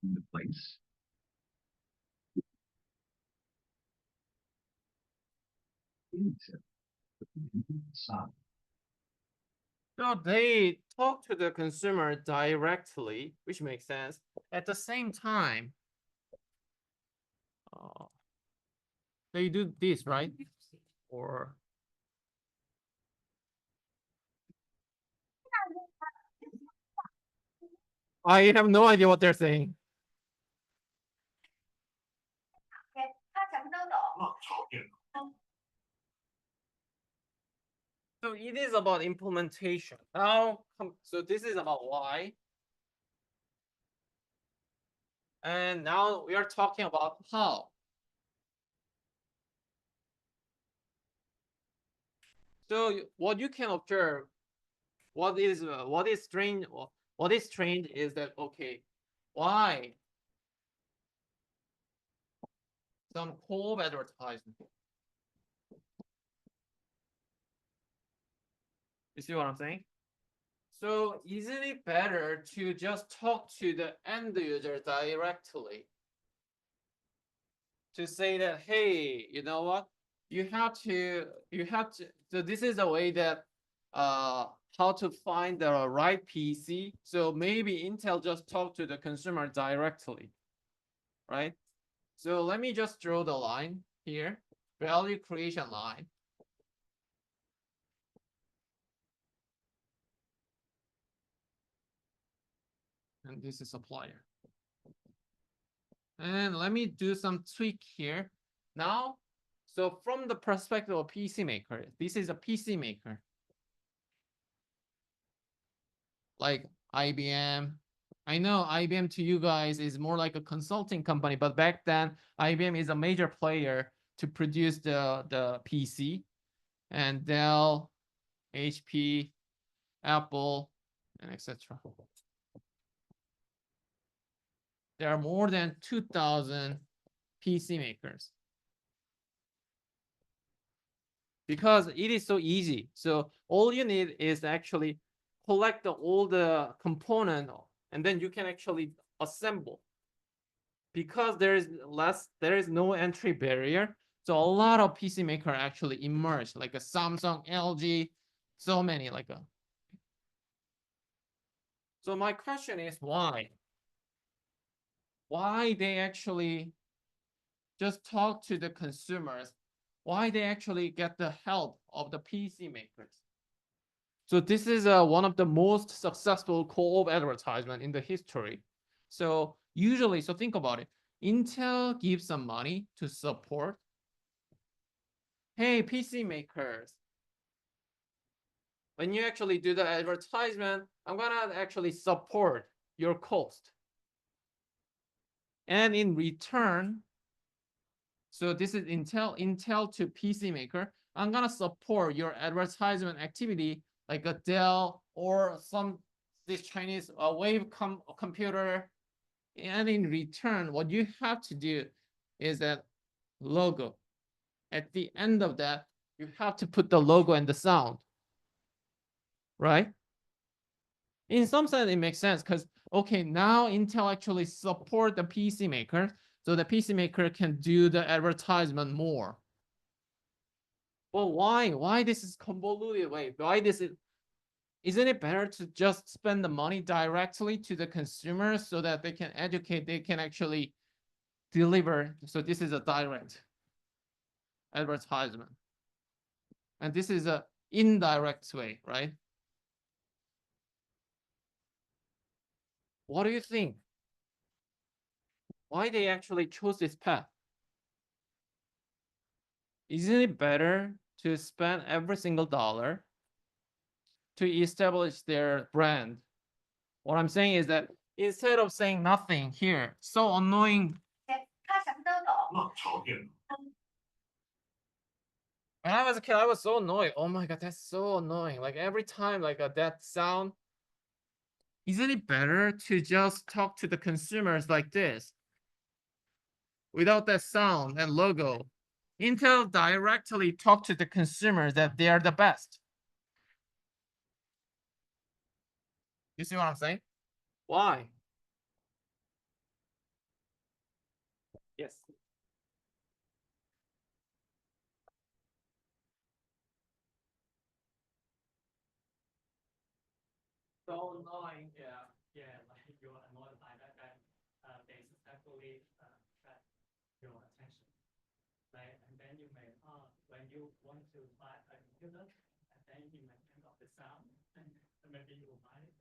the place. so they talk to the consumer directly, which makes sense. At the same time, they do this, right? Or I have no idea what they're saying. So it is about implementation. So this is about why. And now we are talking about how. So what you can observe, what is strange, what is strange is that, okay, why some co-op advertisement? You see what I'm saying? So isn't it better to just talk to the end user directly to say that, hey, you know what? So this is a way that how to find the right PC. So maybe Intel just talk to the consumer directly, right? So let me just draw the line here, value creation line. And this is supplier. And let me do some tweak here. Now, so from the perspective of PC maker, this is a PC maker. Like IBM. I know IBM to you guys is more like a consulting company, but back then IBM is a major player to produce the PC, and Dell, HP, Apple, and etc. There are more than 2,000 PC makers because it is so easy. So all you need is actually collect all the component, and then you can actually assemble. Because there is no entry barrier. So a lot of PC maker actually emerged, like a Samsung, LG, so many like a. So my question is why? Why they actually just talk to the consumers? Why they actually get the help of the PC makers? So this is one of the most successful co-op advertisement in the history. So usually, so think about it. Intel gives some money to support. Hey, PC makers, when you actually do the advertisement, I'm gonna actually support your cost. And in return, so this is Intel to PC maker, I'm gonna support your advertisement activity like a Dell or this Chinese wave computer. And in return, what you have to do is that logo. At the end of that, you have to put the logo and the sound, right? In some sense, it makes sense because, okay, now Intel actually support the PC maker, so the PC maker can do the advertisement more. Well, why? Why this is convoluted way? Why this is? Isn't it better to just spend the money directly to the consumer so that they can educate, they can actually deliver? So this is a direct advertisement. And this is a indirect way, right? What do you think? Why they actually chose this path? Isn't it better to spend every single dollar to establish their brand? What I'm saying is that instead of saying nothing here, so annoying. When I was a kid, I was so annoyed. Oh my god, that's so annoying. Like every time, like that sound. Isn't it better to just talk to the consumers like this without that sound and logo? Intel directly talk to the consumers that they are the best. You see what I'm saying? Why? Yes. So annoying, yeah, like you're annoyed by that, they successfully get your attention, right? And then you may, when you want to buy a computer, and then you may think of the sound, and maybe you will buy it.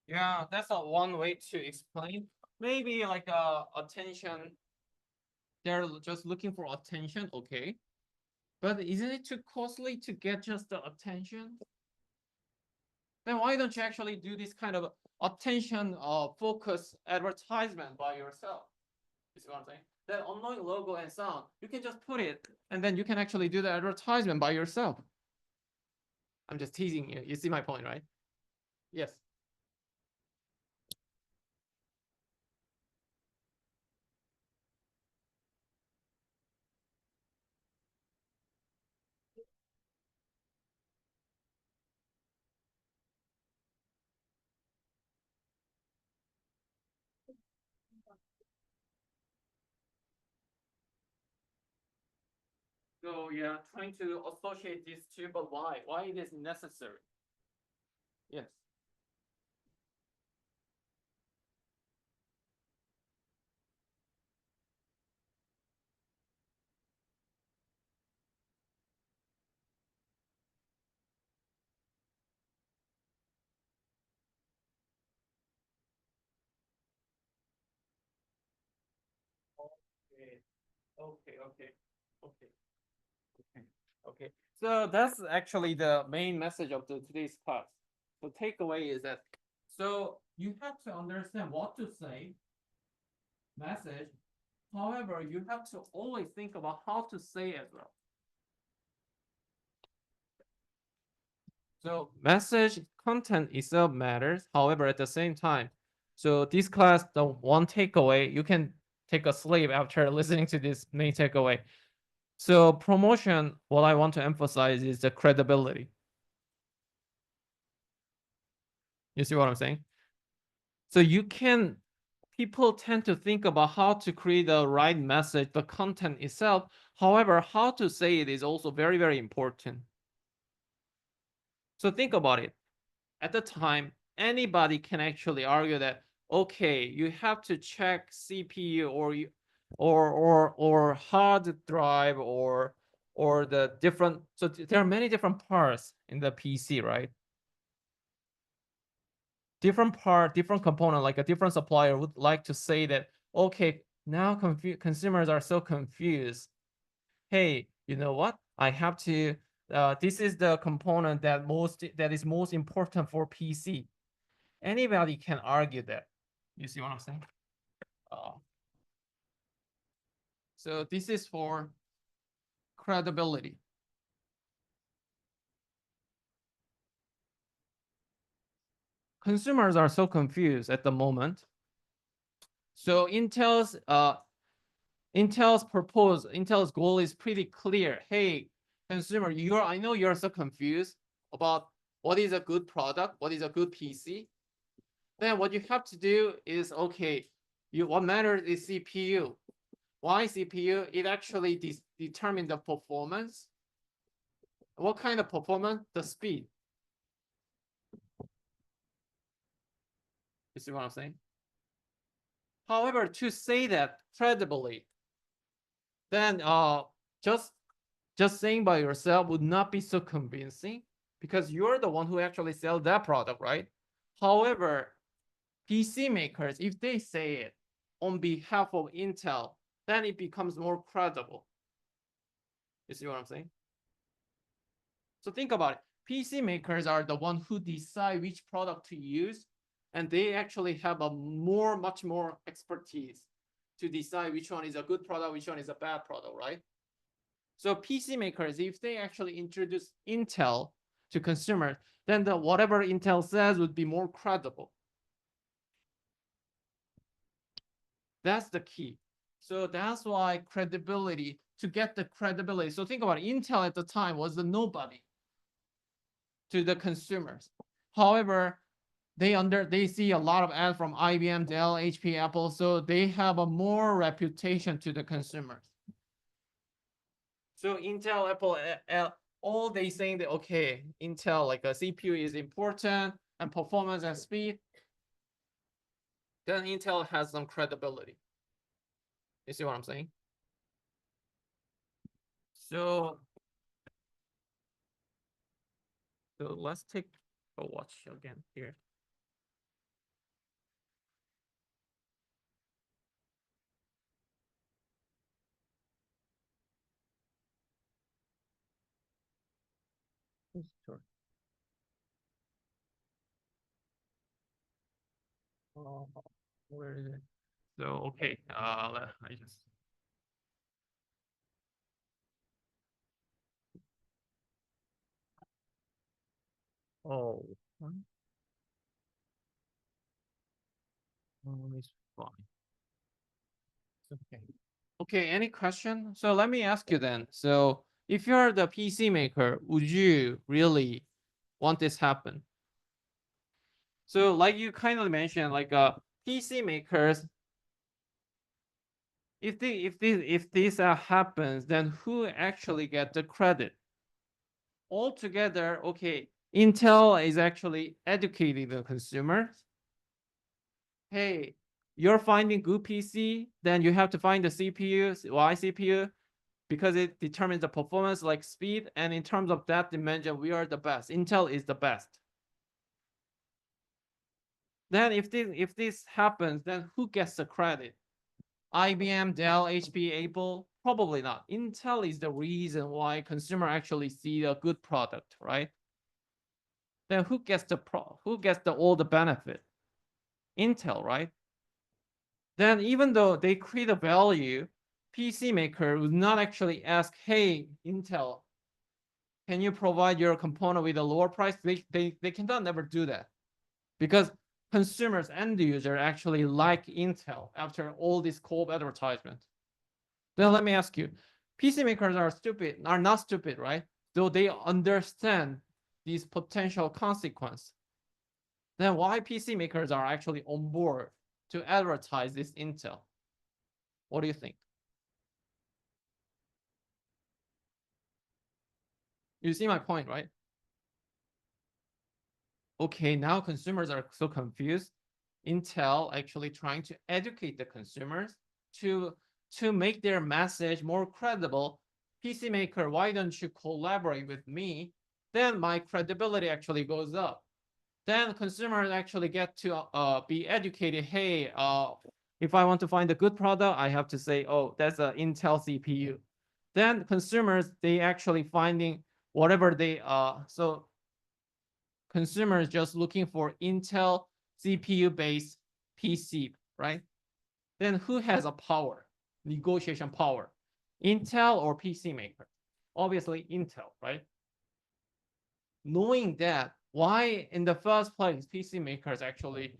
Yeah, that's not one way to explain. Maybe like attention. They're just looking for attention, okay? But isn't it too costly to get just the attention? Then why don't you actually do this kind of attention focus advertisement by yourself? You see what I'm saying? That annoying logo and sound, you can just put it and then you can actually do the advertisement by yourself. I'm just teasing you. You see my point, right? Yes. So yeah, trying to associate these two, but why? Why it is necessary? Yes. Okay. Okay. Okay. Okay. Okay. Okay. So that's actually the main message of today's class. The takeaway is that so you have to understand what to say, message. However, you have to always think about how to say as well. So message content itself matters. However, at the same time, so this class, the one takeaway, you can take a sleep after listening to this main takeaway. So promotion, what I want to emphasize is the credibility. You see what I'm saying? So you can, people tend to think about how to create the right message, the content itself. However, how to say it is also very, very important. So think about it. At the time, anybody can actually argue that, okay, you have to check CPU or hard drive or the different, so there are many different parts in the PC, right? Different part, different component, like a different supplier would like to say that, okay, now consumers are so confused. Hey, you know what? I have to, this is the component that is most important for PC. Anybody can argue that. You see what I'm saying? Uh, so this is for credibility. Consumers are so confused at the moment. So Intel's goal is pretty clear. Hey, consumer, I know you're so confused about what is a good product, what is a good PC. Then what you have to do is, okay, what matters is CPU. Why CPU? It actually determines the performance. What kind of performance? The speed. You see what I'm saying? However, to say that credibly, then just saying by yourself would not be so convincing because you're the one who actually sell that product, right? However, PC makers, if they say it on behalf of Intel, then it becomes more credible. You see what I'm saying? So think about it. PC makers are the one who decide which product to use, and they actually have a much more expertise to decide which one is a good product, which one is a bad product, right? So PC makers, if they actually introduce Intel to consumers, then whatever Intel says would be more credible. That's the key. So that's why credibility, to get the credibility. So think about it, Intel at the time was the nobody to the consumers. However, they see a lot of ads from IBM, Dell, HP, Apple, so they have a more reputation to the consumers. So Intel, Apple, all they saying that okay, Intel like a CPU is important and performance and speed, then Intel has some credibility. You see what I'm saying? So let's take a watch again here. Sure. Oh, where is it? So okay, I just oh, it's fine. Okay. Okay, any question? So let me ask you then. So if you're the PC maker, would you really want this happen? So like you kind of mentioned, like PC makers, if this happens, then who actually get the credit? Altogether, okay, Intel is actually educating the consumers. Hey, you're finding good PC, then you have to find the CPU, why CPU? Because it determines the performance like speed, and in terms of that dimension, we are the best. Intel is the best. Then if this happens, then who gets the credit? IBM, Dell, HP, Apple? Probably not. Intel is the reason why consumer actually see a good product, right? Then who gets all the benefit? Intel, right? Then even though they create a value, PC maker would not actually ask, hey, Intel, can you provide your component with a lower price? They cannot never do that because consumers, end user actually like Intel after all this cold advertisement. Then let me ask you, PC makers are not stupid, right? Though they understand these potential consequences. Then why PC makers are actually on board to advertise this Intel? What do you think? You see my point, right? Okay, now consumers are so confused. Intel actually trying to educate the consumers to make their message more credible. PC maker, why don't you collaborate with me? Then my credibility actually goes up. Then consumers actually get to be educated. Hey, if I want to find a good product, I have to say, oh, that's an Intel CPU. Then consumers, they actually finding whatever they so consumers just looking for Intel CPU based PC, right? Then who has a power, negotiation power? Intel or PC maker? Obviously Intel, right? Knowing that, why in the first place PC makers actually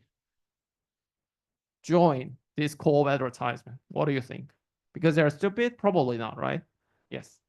join this cold advertisement? What do you think? Because they're stupid? Probably not, right? Yes.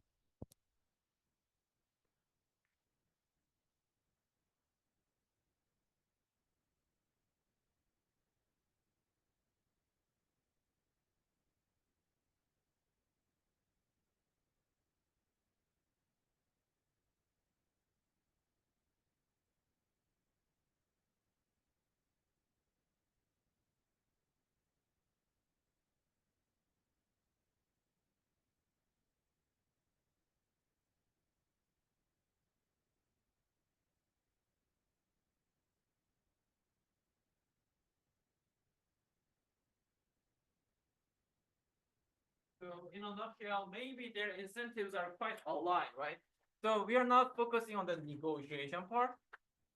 in a nutshell, maybe their incentives are quite aligned, right? So we are not focusing on the negotiation part.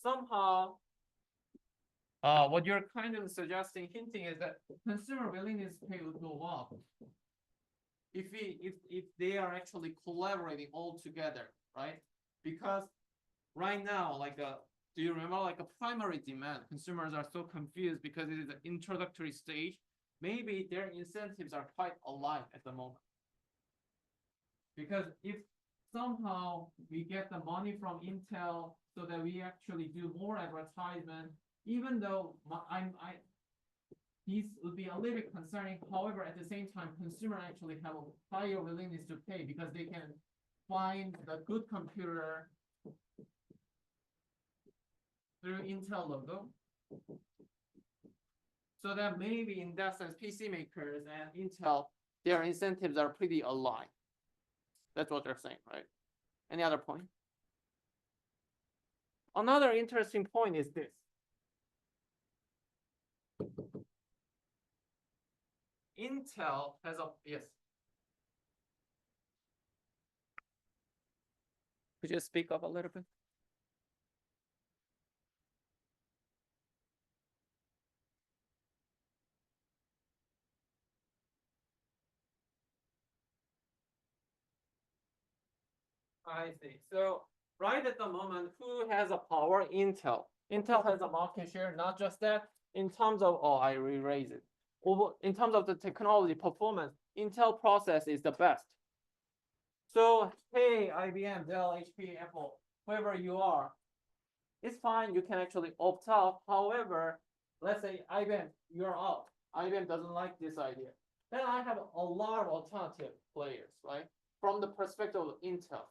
Somehow, what you're kind of suggesting, hinting is that consumer willingness to pay will go up if they are actually collaborating all together, right? Because right now, do you remember like a primary demand? Consumers are so confused because it is an introductory stage. Maybe their incentives are quite aligned at the moment. Because if somehow we get the money from Intel so that we actually do more advertisement, even though these would be a little bit concerning. However, at the same time, consumers actually have a higher willingness to pay because they can find the good computer through Intel logo. So that maybe in that sense, PC makers and Intel, their incentives are pretty aligned. That's what they're saying, right? Any other point? Another interesting point is this. Intel has a, yes. Could you speak up a little bit? I see. So right at the moment, who has a power? Intel. Intel has a market share, not just that. In terms of, oh, I re-raise it. In terms of the technology performance, Intel process is the best. So, hey, IBM, Dell, HP, Apple, whoever you are, it's fine. You can actually opt out. However, let's say IBM, you're out. IBM doesn't like this idea. Then I have a lot of alternative players, right? From the perspective of Intel.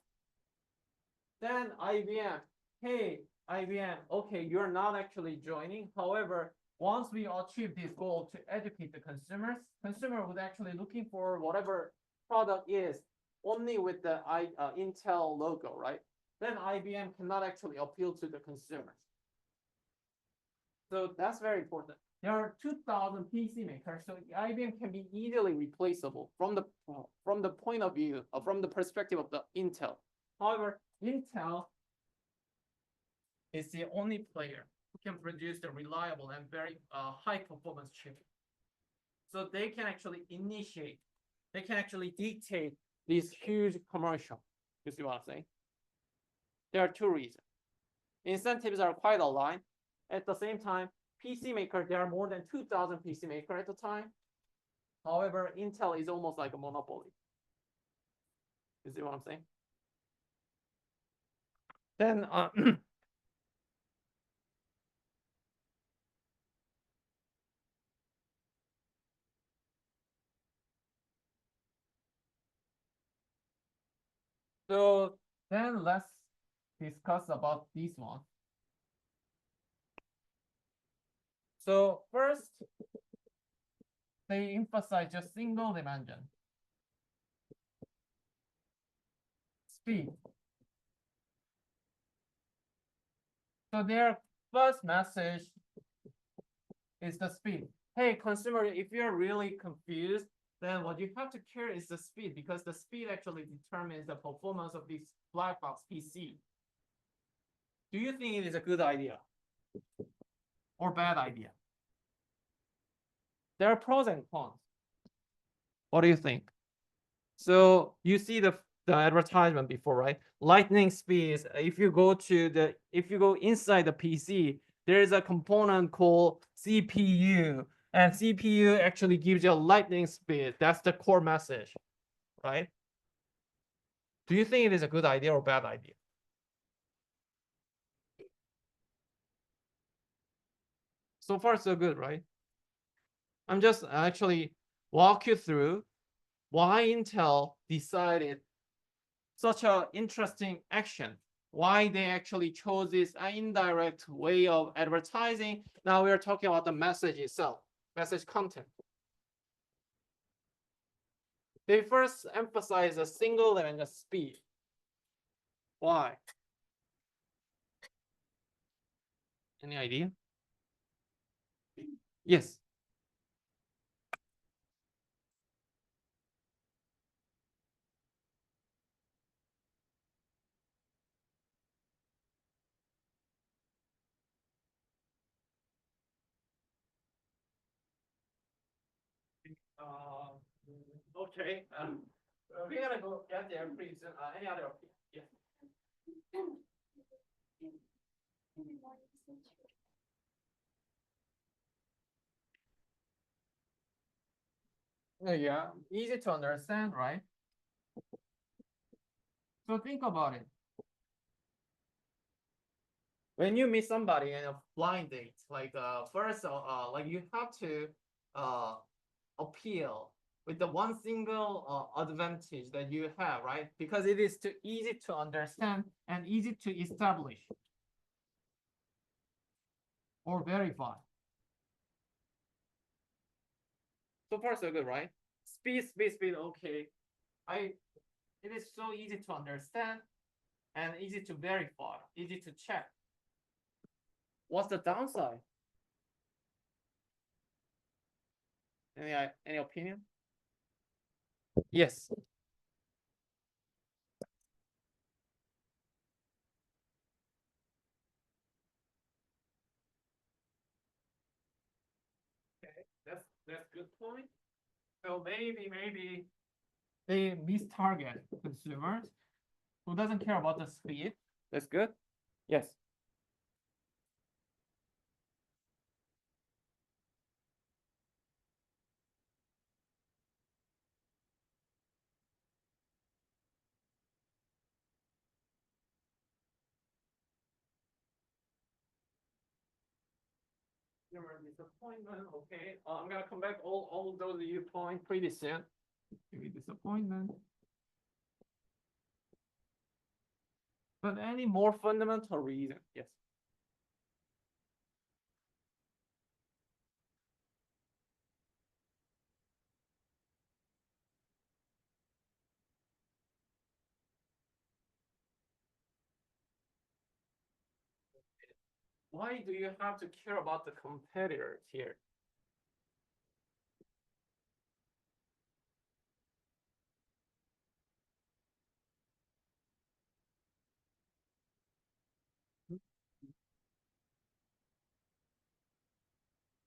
Then IBM, hey, IBM, okay, you're not actually joining. However, once we achieve this goal to educate the consumers, consumer would actually looking for whatever product is only with the Intel logo, right? Then IBM cannot actually appeal to the consumers. So that's very important. There are 2,000 PC makers, so IBM can be easily replaceable from the point of view, from the perspective of the Intel. However, Intel is the only player who can produce the reliable and very high performance chip. So they can actually initiate, they can actually dictate this huge commercial. You see what I'm saying? There are two reasons. Incentives are quite aligned. At the same time, PC maker, there are more than 2,000 PC makers at the time. However, Intel is almost like a monopoly. You see what I'm saying? Then so then let's discuss about this one. So first, they emphasize just single dimension. Speed. So their first message is the speed. Hey, consumer, if you're really confused, then what you have to care is the speed because the speed actually determines the performance of this black box PC. Do you think it is a good idea or bad idea? There are pros and cons. What do you think? So you see the advertisement before, right? Lightning speeds. If you go inside the PC, there is a component called CPU, and CPU actually gives you a lightning speed. That's the core message, right? Do you think it is a good idea or bad idea? So far, so good, right? I'm just actually walk you through why Intel decided such an interesting action, why they actually chose this indirect way of advertising. Now we are talking about the message itself, message content. They first emphasize a single dimension speed. Why? Any idea? Yes. Okay. We're gonna go get there pretty soon. Any other opinion? Yes. Yeah, easy to understand, right? So think about it. When you meet somebody in a blind date, like first, like you have to uh appeal with the one single advantage that you have, right? Because it is too easy to understand and easy to establish or verify. So far, so good, right? Speed, speed, speed. Okay, it is so easy to understand and easy to verify, easy to check. What's the downside? Any opinion? Yes. Okay, that's good point. So maybe they mistarget consumers who doesn't care about the speed. That's good. Yes. Disappointment. Okay. I'm gonna come back all of those viewpoints pretty soon. Maybe disappointment. But any more fundamental reason? Yes. Why do you have to care about the competitors here?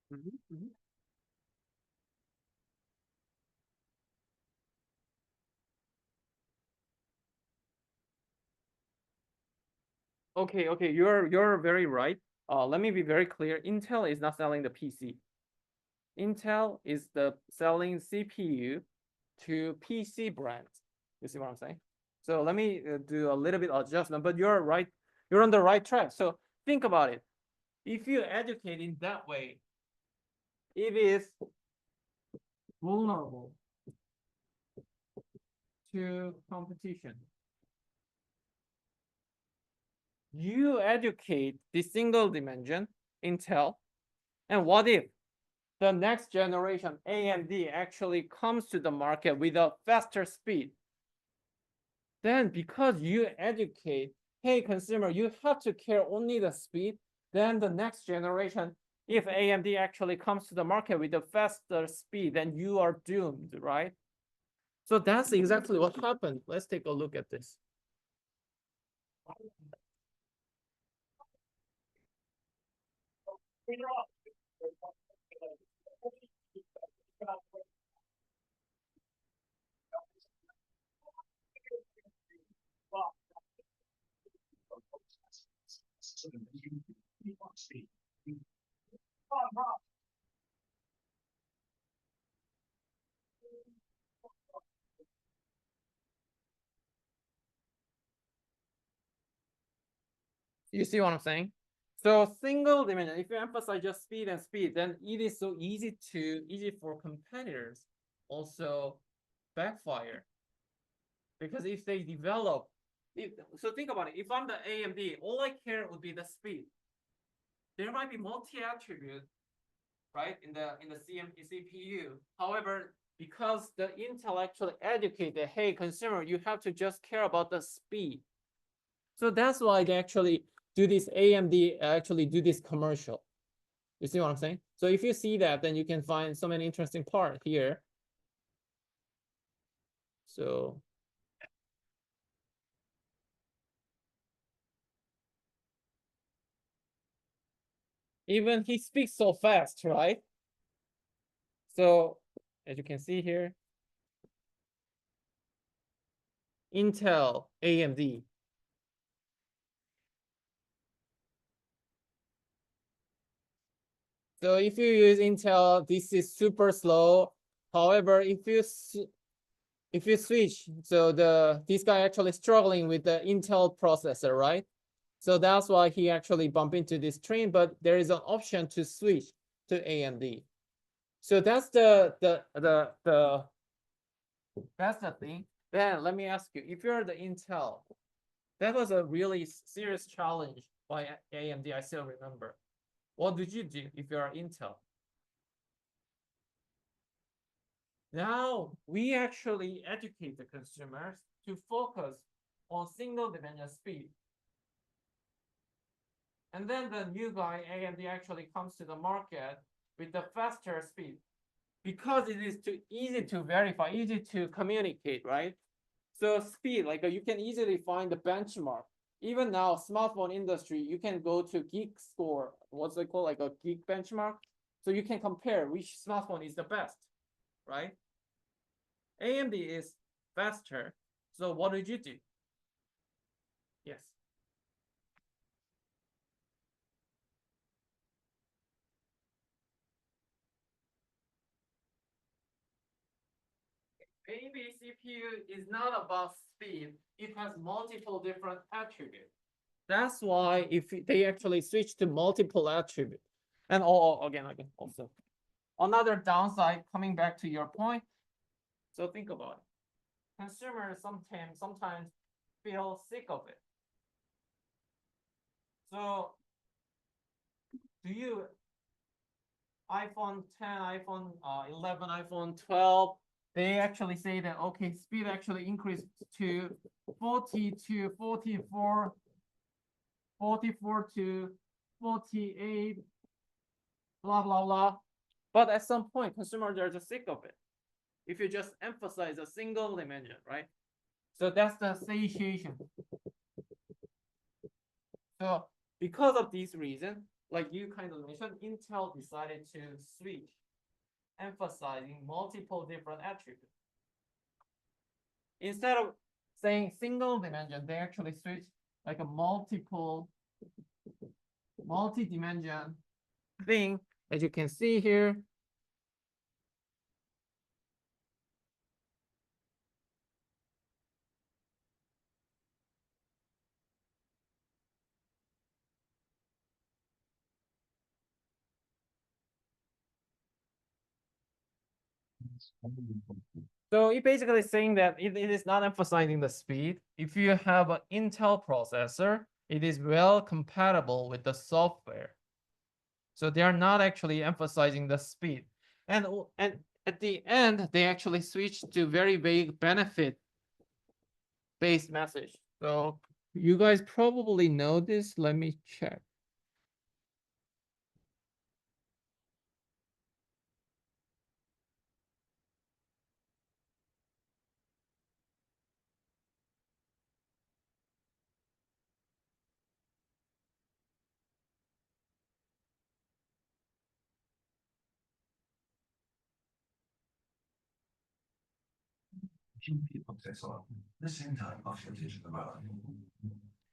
Mhm, mhm. Okay, you're very right. Let me be very clear. Intel is not selling the PC. Intel is the selling CPU to PC brands. You see what I'm saying? So let me do a little bit adjustment, but you're right. You're on the right track. So think about it. If you educate in that way, it is vulnerable to competition. You educate the single dimension Intel, and what if the next generation AMD actually comes to the market with a faster speed? Then because you educate, hey consumer, you have to care only the speed, then the next generation, if AMD actually comes to the market with a faster speed, then you are doomed, right? So that's exactly what happened. Let's take a look at this. You see what I'm saying? So single dimension, if you emphasize just speed and speed, then it is so easy for competitors also backfire. Because if they develop, so think about it, if I'm the AMD, all I care would be the speed. There might be multi-attribute, right, in the CPU. However, because the Intel actually educated, hey, consumer, you have to just care about the speed. So that's why they actually do this AMD actually do this commercial. You see what I'm saying? So if you see that, then you can find so many interesting part here. So even he speaks so fast, right? So as you can see here, Intel, AMD. So if you use Intel, this is super slow. However, if you switch, so this guy actually struggling with the Intel processor, right? So that's why he actually bumped into this train, but there is an option to switch to AMD. So that's that's the thing. Then let me ask you, if you're the Intel, that was a really serious challenge by AMD, I still remember. What did you do if you're Intel? Now we actually educate the consumers to focus on single dimension speed. And then the new guy, AMD, actually comes to the market with the faster speed because it is too easy to verify, easy to communicate, right? So speed, like you can easily find the benchmark. Even now, smartphone industry, you can go to Geek Score, what's it called, like a Geek benchmark. So you can compare which smartphone is the best, right? AMD is faster. So what did you do? Yes. Maybe CPU is not about speed. It has multiple different attributes. That's why if they actually switch to multiple attributes. And again, also. Another downside, coming back to your point. So think about it. Consumers sometimes feel sick of it. So do you iPhone 10, iPhone 11, iPhone 12, they actually say that, okay, speed actually increased to 40 to 44, 44 to 48, blah, blah, blah. But at some point, consumers are just sick of it. If you just emphasize a single dimension, right? So that's the satiation. So because of this reason, like you kind of mentioned, Intel decided to switch, emphasizing multiple different attributes. Instead of saying single dimension, they actually switch like a multi-dimension thing, as you can see here. So it basically saying that it is not emphasizing the speed. If you have an Intel processor, it is well compatible with the software. So they are not actually emphasizing the speed. And at the end, they actually switched to very vague benefit based message. So you guys probably know this. Let me check.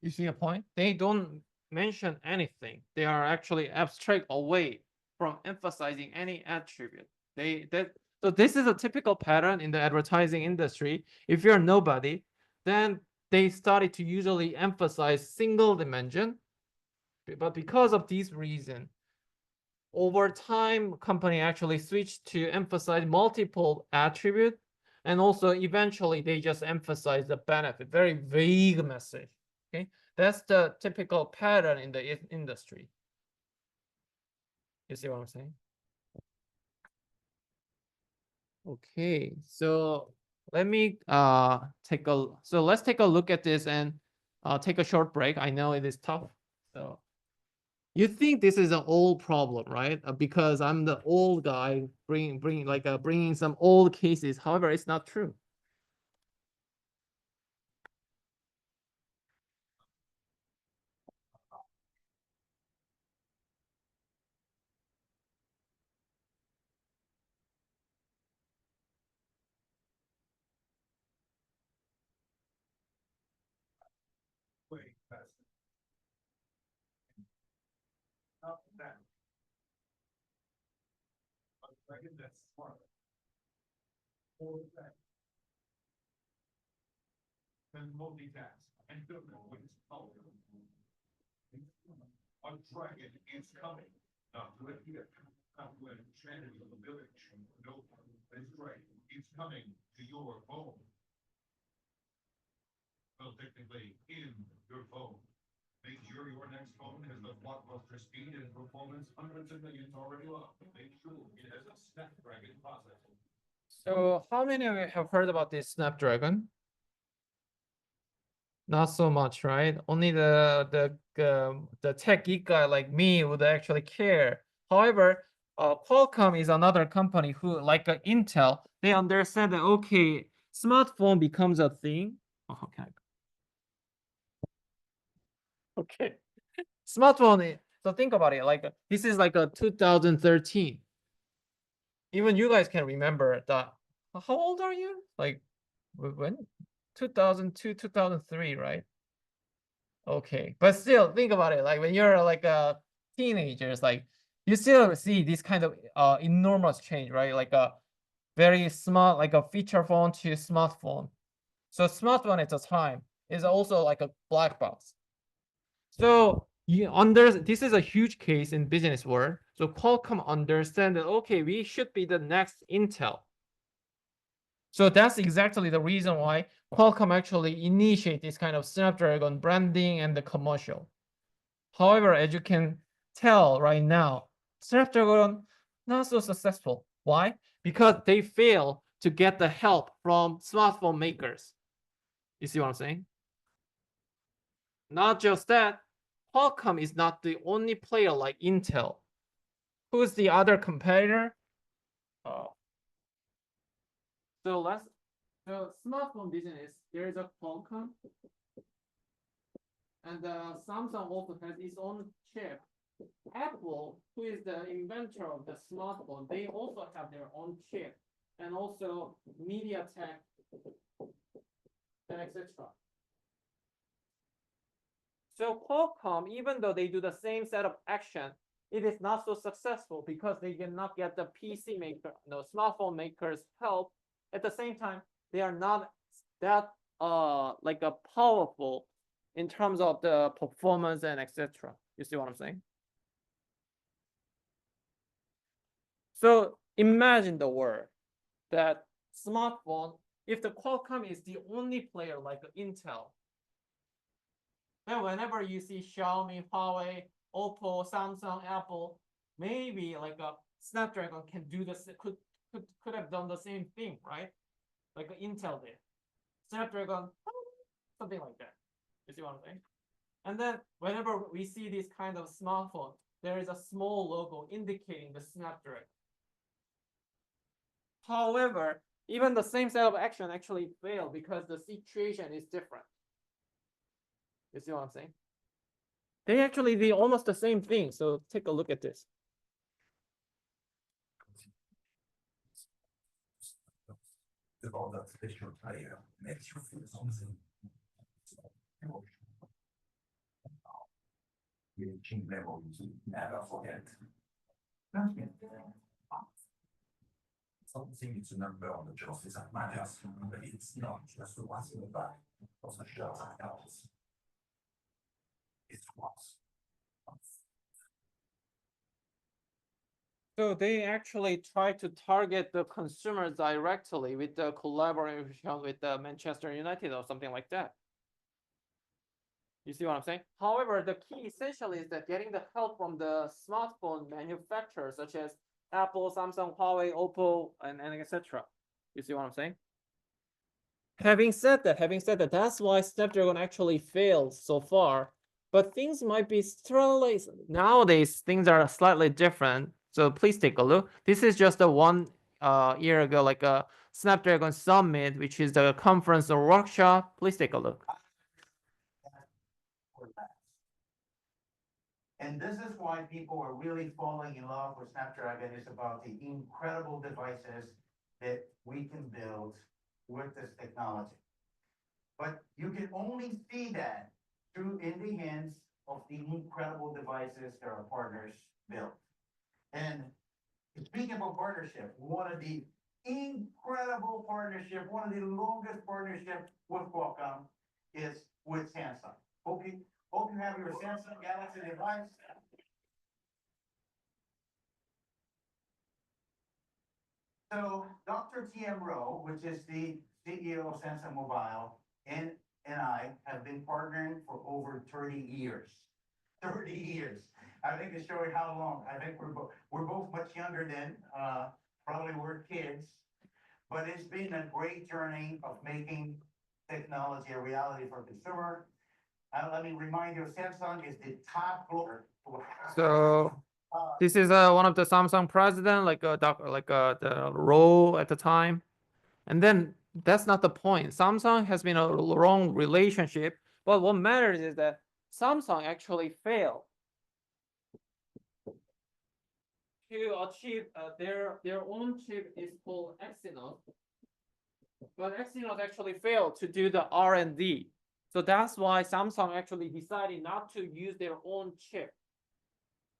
You see a point? They don't mention anything. They are actually abstract away from emphasizing any attribute. So this is a typical pattern in the advertising industry. If you're nobody, then they started to usually emphasize single dimension. But because of this reason, over time, company actually switched to emphasize multiple attribute, and also eventually they just emphasize the benefit, very vague message. Okay, that's the typical pattern in the industry. You see what I'm saying? Okay, so let me let's take a look at this and take a short break. I know it is tough. So you think this is an old problem, right? Because I'm the old guy bringing some old cases. However, it's not true. way faster. Not that. I get that's smart. Or that. Then multitask and don't know what it's called. A dragon is coming. Not to it yet. Not to an enchanted of the village. No, this dragon is coming to your home. Well, technically, in your phone. Make sure your next phone has the blockbuster speed and performance hundreds of millions already locked. Make sure it has a Snapdragon processor. So how many of you have heard about this Snapdragon? Not so much, right? Only the tech geek guy like me would actually care. However, Qualcomm is another company who, like Intel, they understand that okay, smartphone becomes a thing. Oh, okay. Okay. Smartphone. So think about it. Like this is like a 2013. Even you guys can remember that. How old are you? Like when? 2002, 2003, right? Okay, but still think about it. Like when you're like a teenagers, like you still see this kind of enormous change, right? Like a very small, like a feature phone to smartphone. So smartphone at the time is also like a black box. So you under this is a huge case in business world. So Qualcomm understand that okay, we should be the next Intel. So that's exactly the reason why Qualcomm actually initiate this kind of Snapdragon branding and the commercial. However, as you can tell right now, Snapdragon not so successful. Why? Because they fail to get the help from smartphone makers. You see what I'm saying? Not just that, Qualcomm is not the only player like Intel. Who's the other competitor? Oh. So smartphone business, there is a Qualcomm, and Samsung also has its own chip. Apple, who is the inventor of the smartphone, they also have their own chip, and also MediaTek, and etc. So Qualcomm, even though they do the same set of action, it is not so successful because they did not get the PC maker, no smartphone makers help. At the same time, they are not that like a powerful in terms of the performance and etc. You see what I'm saying? So imagine the world that smartphone, if the Qualcomm is the only player like Intel, then whenever you see Xiaomi, Huawei, Oppo, Samsung, Apple, maybe like a Snapdragon can do this, could have done the same thing, right? Like Intel did. Snapdragon, something like that. You see what I'm saying? And then whenever we see this kind of smartphone, there is a small logo indicating the Snapdragon. However, even the same set of action actually fail because the situation is different. You see what I'm saying? They actually do almost the same thing. So take a look at this. About that special player makes you feel something. Reaching levels you never forget. Something is a number on the justice that matters, but it's not just what's in the back of the shirt that counts. It's what's. So they actually try to target the consumers directly with the collaboration with the Manchester United or something like that. You see what I'm saying? However, the key essentially is that getting the help from the smartphone manufacturers such as Apple, Samsung, Huawei, Oppo, and etc. You see what I'm saying? Having said that, that's why Snapdragon actually failed so far. But things might be slightly nowadays. Things are slightly different. So please take a look. This is just a 1 year ago, like a Snapdragon Summit, which is the conference or workshop. Please take a look. And this is why people are really falling in love with Snapdragon is about the incredible devices that we can build with this technology. But you can only see that through in the hands of the incredible devices that our partners built. And speaking of partnership, one of the incredible partnership, one of the longest partnership with Qualcomm is with Samsung. Hope you have your Samsung Galaxy device. So Dr. T.M. Rowe, which is the CEO of Samsung Mobile, and I have been partnering for over 30 years. 30 years. I think it's showing how long. I think we're both much younger than probably we're kids, but it's been a great journey of making technology a reality for consumer. Let me remind you, Samsung is the top global. So this is one of the Samsung president, like the role at the time. And then that's not the point. Samsung has been a long relationship, but what matters is that Samsung actually failed to achieve their own chip is called Exynos, but Exynos actually failed to do the R&D. So that's why Samsung actually decided not to use their own chip.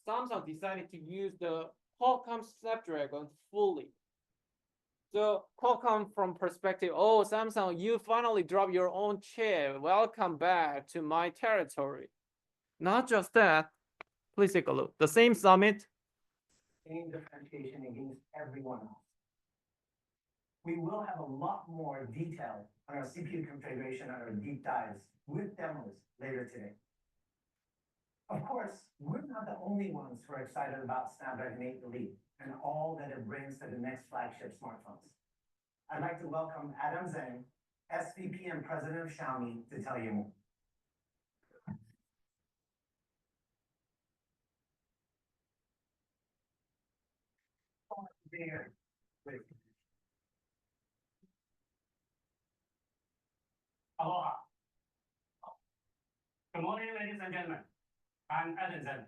Samsung decided to use the Qualcomm Snapdragon fully. So Qualcomm from perspective, oh, Samsung, you finally dropped your own chip. Welcome back to my territory. Not just that, please take a look. The same summit. Same differentiation against everyone else. We will have a lot more detail on our CPU configuration and our deep dives with demos later today. Of course, we're not the only ones who are excited about Snapdragon 8 Elite and all that it brings to the next flagship smartphones. I'd like to welcome Adam Zhang, SVP and President of Xiaomi, to tell you more. There. Wait. Aloha. Good morning, ladies and gentlemen. I'm Adam Zhang.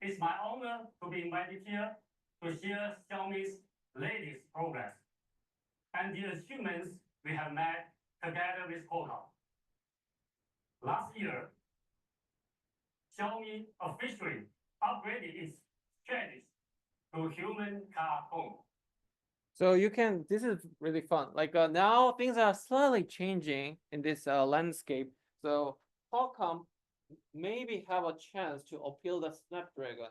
It's my honor to be invited here to share Xiaomi's latest progress and the achievements we have made together with Qualcomm. Last year, Xiaomi officially upgraded its strategy to human car home. So you can, this is really fun. Like now things are slightly changing in this landscape. So Qualcomm maybe have a chance to appeal the Snapdragon.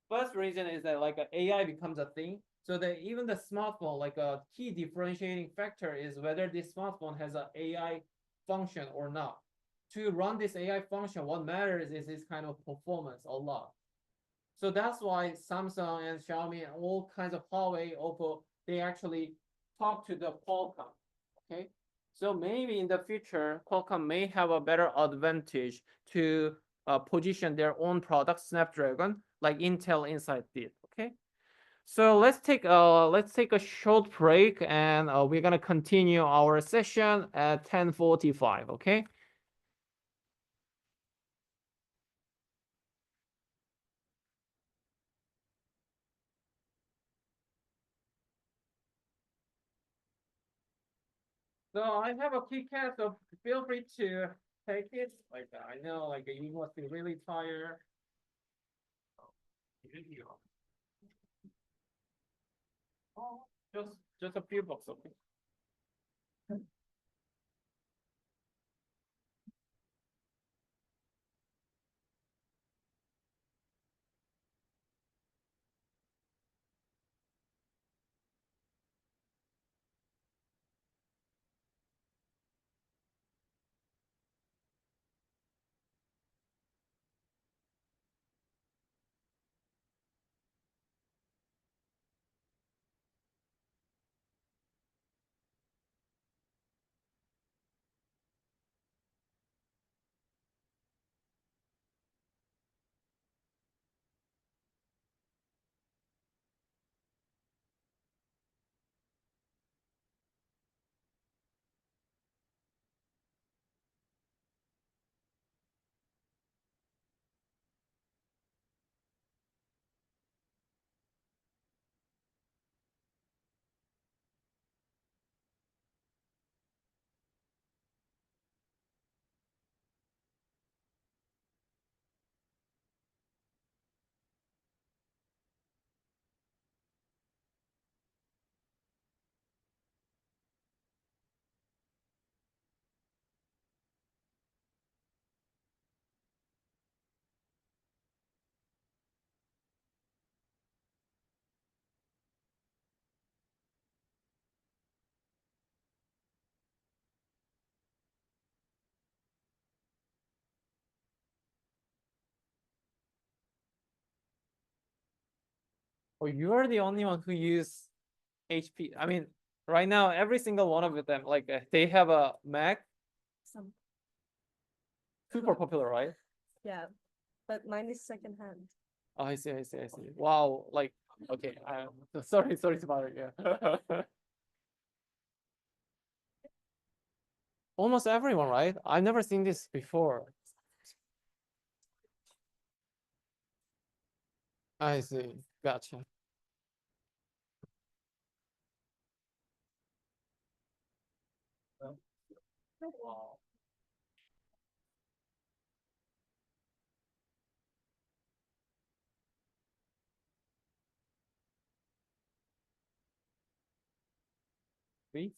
First reason is that like AI becomes a thing. So that even the smartphone, like a key differentiating factor is whether this smartphone has an AI function or not. To run this AI function, what matters is this kind of performance a lot. So that's why Samsung and Xiaomi and all kinds of Huawei, Oppo, they actually talk to the Qualcomm. Okay, so maybe in the future, Qualcomm may have a better advantage to position their own product Snapdragon, like Intel Inside did. Okay, so let's take a short break, and we're gonna continue our session at 10:45. Okay. So I have a KitKat, so feel free to take it. Like I know, like you must be really tired. Oh, just a few bucks, okay. Oh, you're the only one who use HP. I mean, right now, every single one of them, like they have a Mac, Some, super popular, right? yeah, but mine is secondhand. Oh, I see, I see, I see. Wow, like, okay, sorry to bother you. Almost everyone, right? I've never seen this before. I see, gotcha. Wow. Please.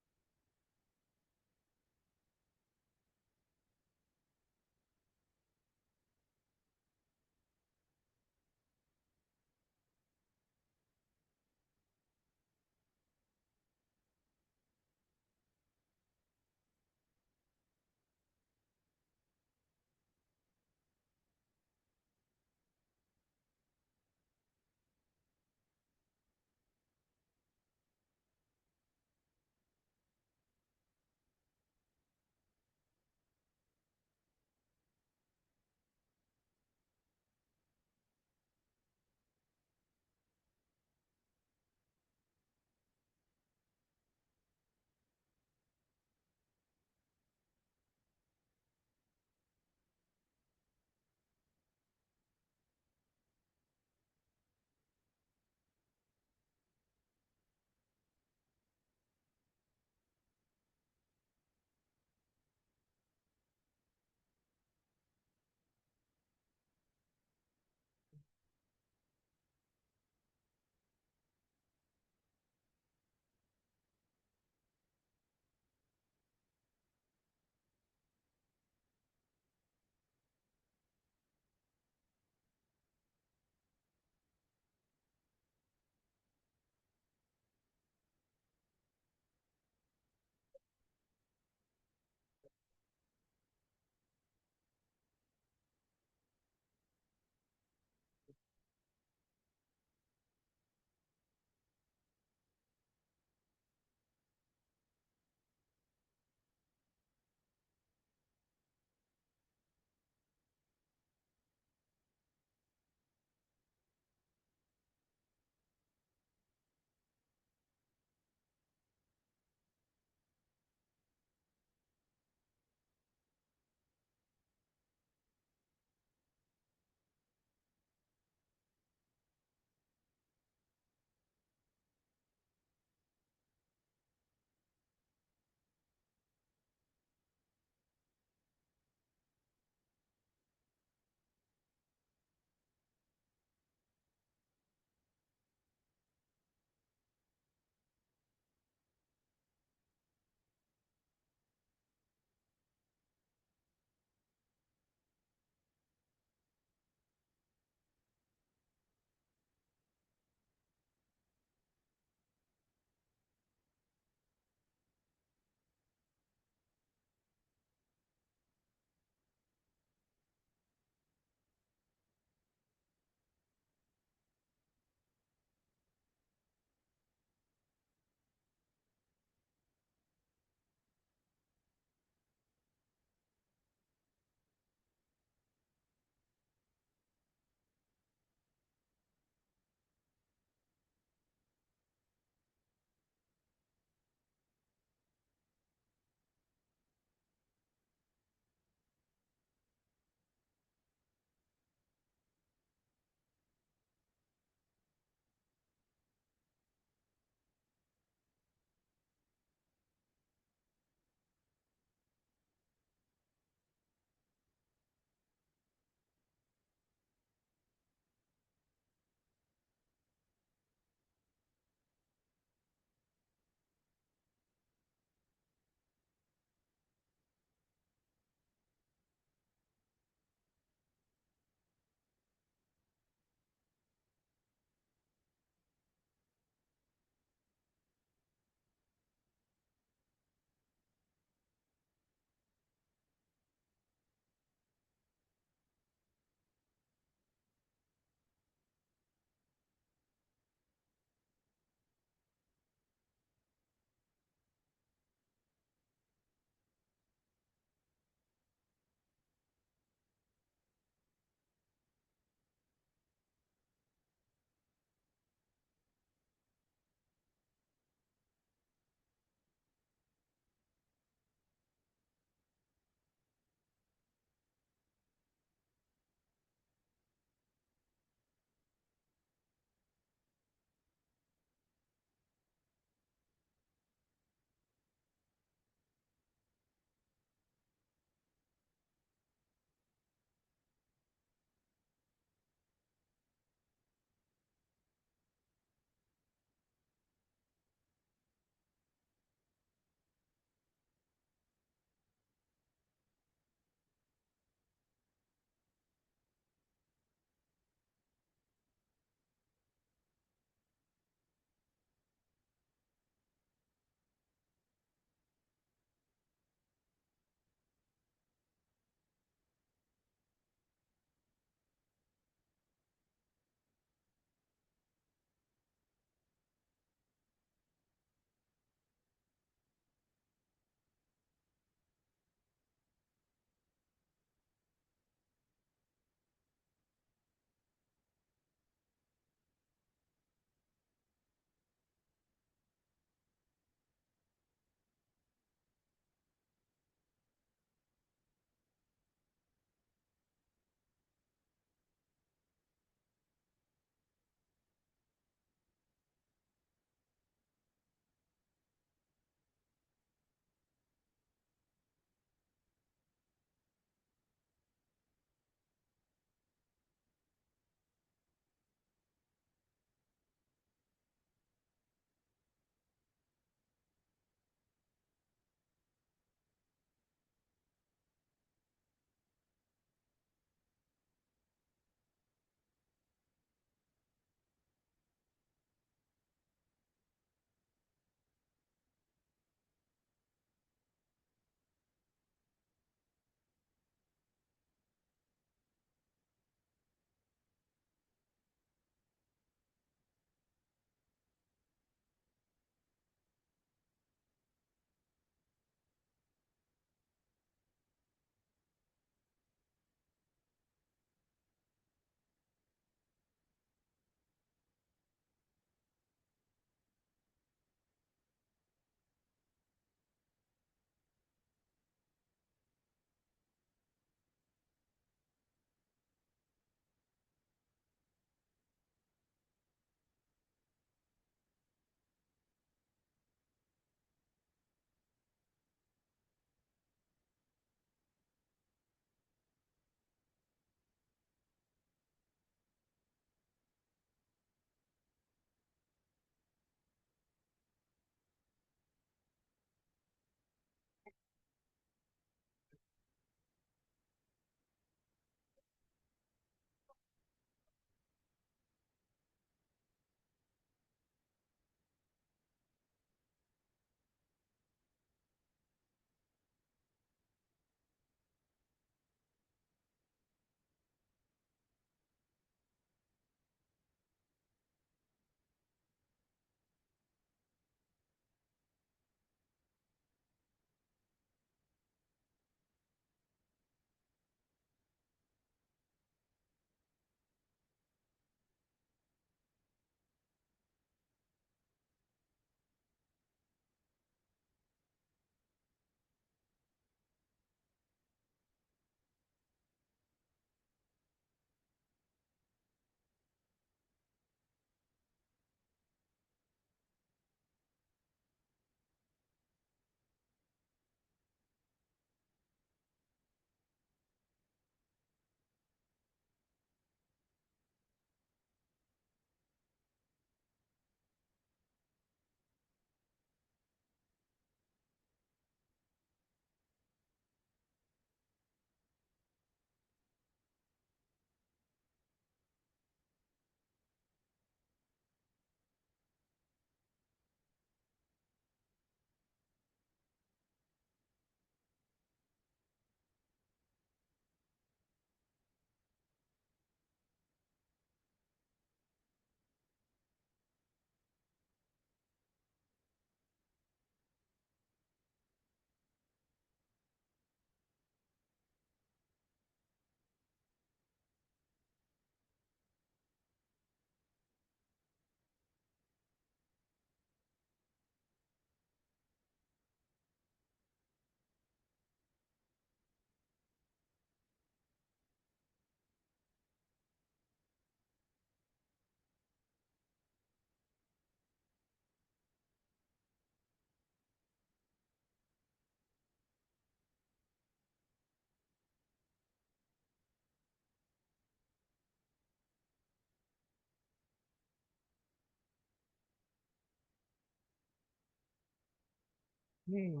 Okay,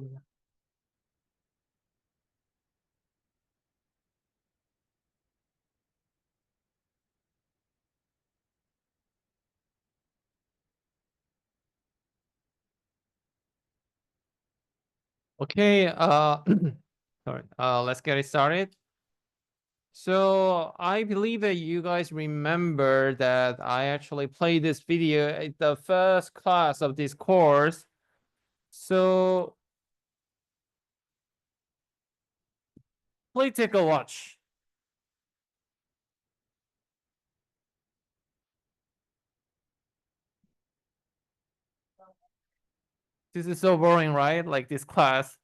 sorry, let's get it started. So I believe that you guys remember that I actually played this video at the first class of this course. So please take a watch. This is so boring, right? Like this class.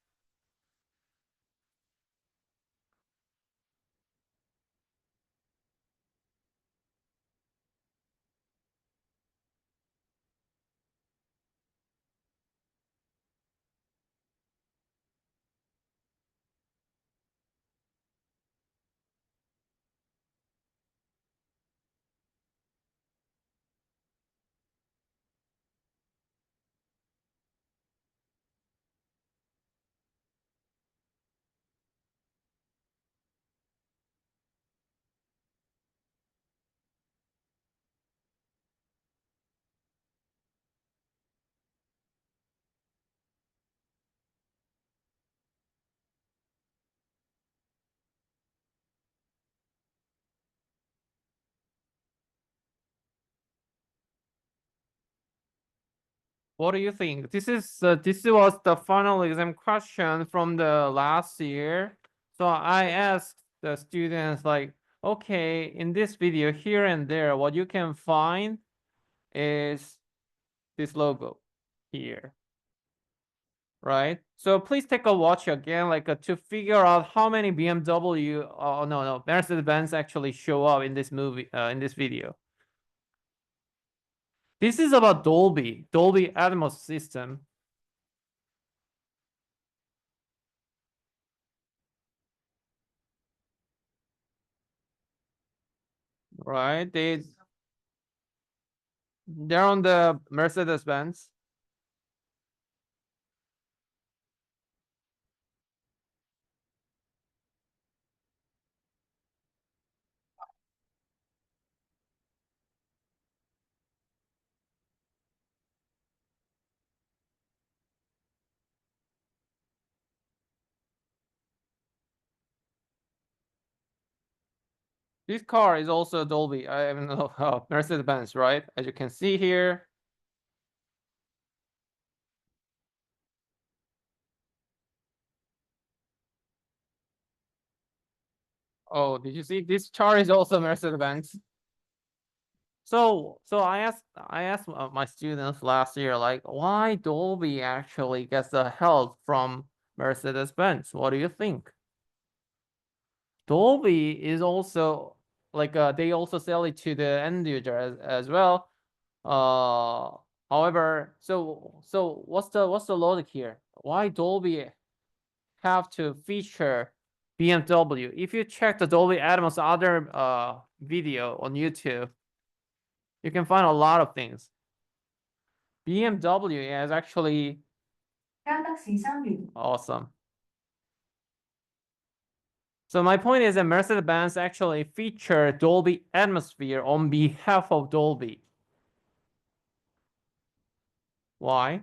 What do you think? This was the final exam question from the last year. So I asked the students like, okay, in this video here and there, what you can find is this logo here, right? So please take a watch again, like to figure out how many BMW, oh no, Mercedes-Benz actually show up in this movie, in this video. This is about Dolby Atmos system. Right? They're on the Mercedes-Benz. This car is also Dolby. I don't know, Mercedes-Benz, right? As you can see here. Oh, did you see this car is also Mercedes-Benz? So I asked my students last year, like, why Dolby actually gets the help from Mercedes-Benz? What do you think? Dolby is also like they also sell it to the end user as well. However, so what's the logic here? Why Dolby have to feature BMW? If you check the Dolby Atmos other video on YouTube, you can find a lot of things. BMW is actually awesome. So my point is that Mercedes-Benz actually feature Dolby Atmosphere on behalf of Dolby. Why?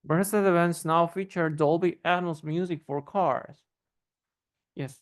Mercedes-Benz now feature Dolby Atmos music for cars. Yes.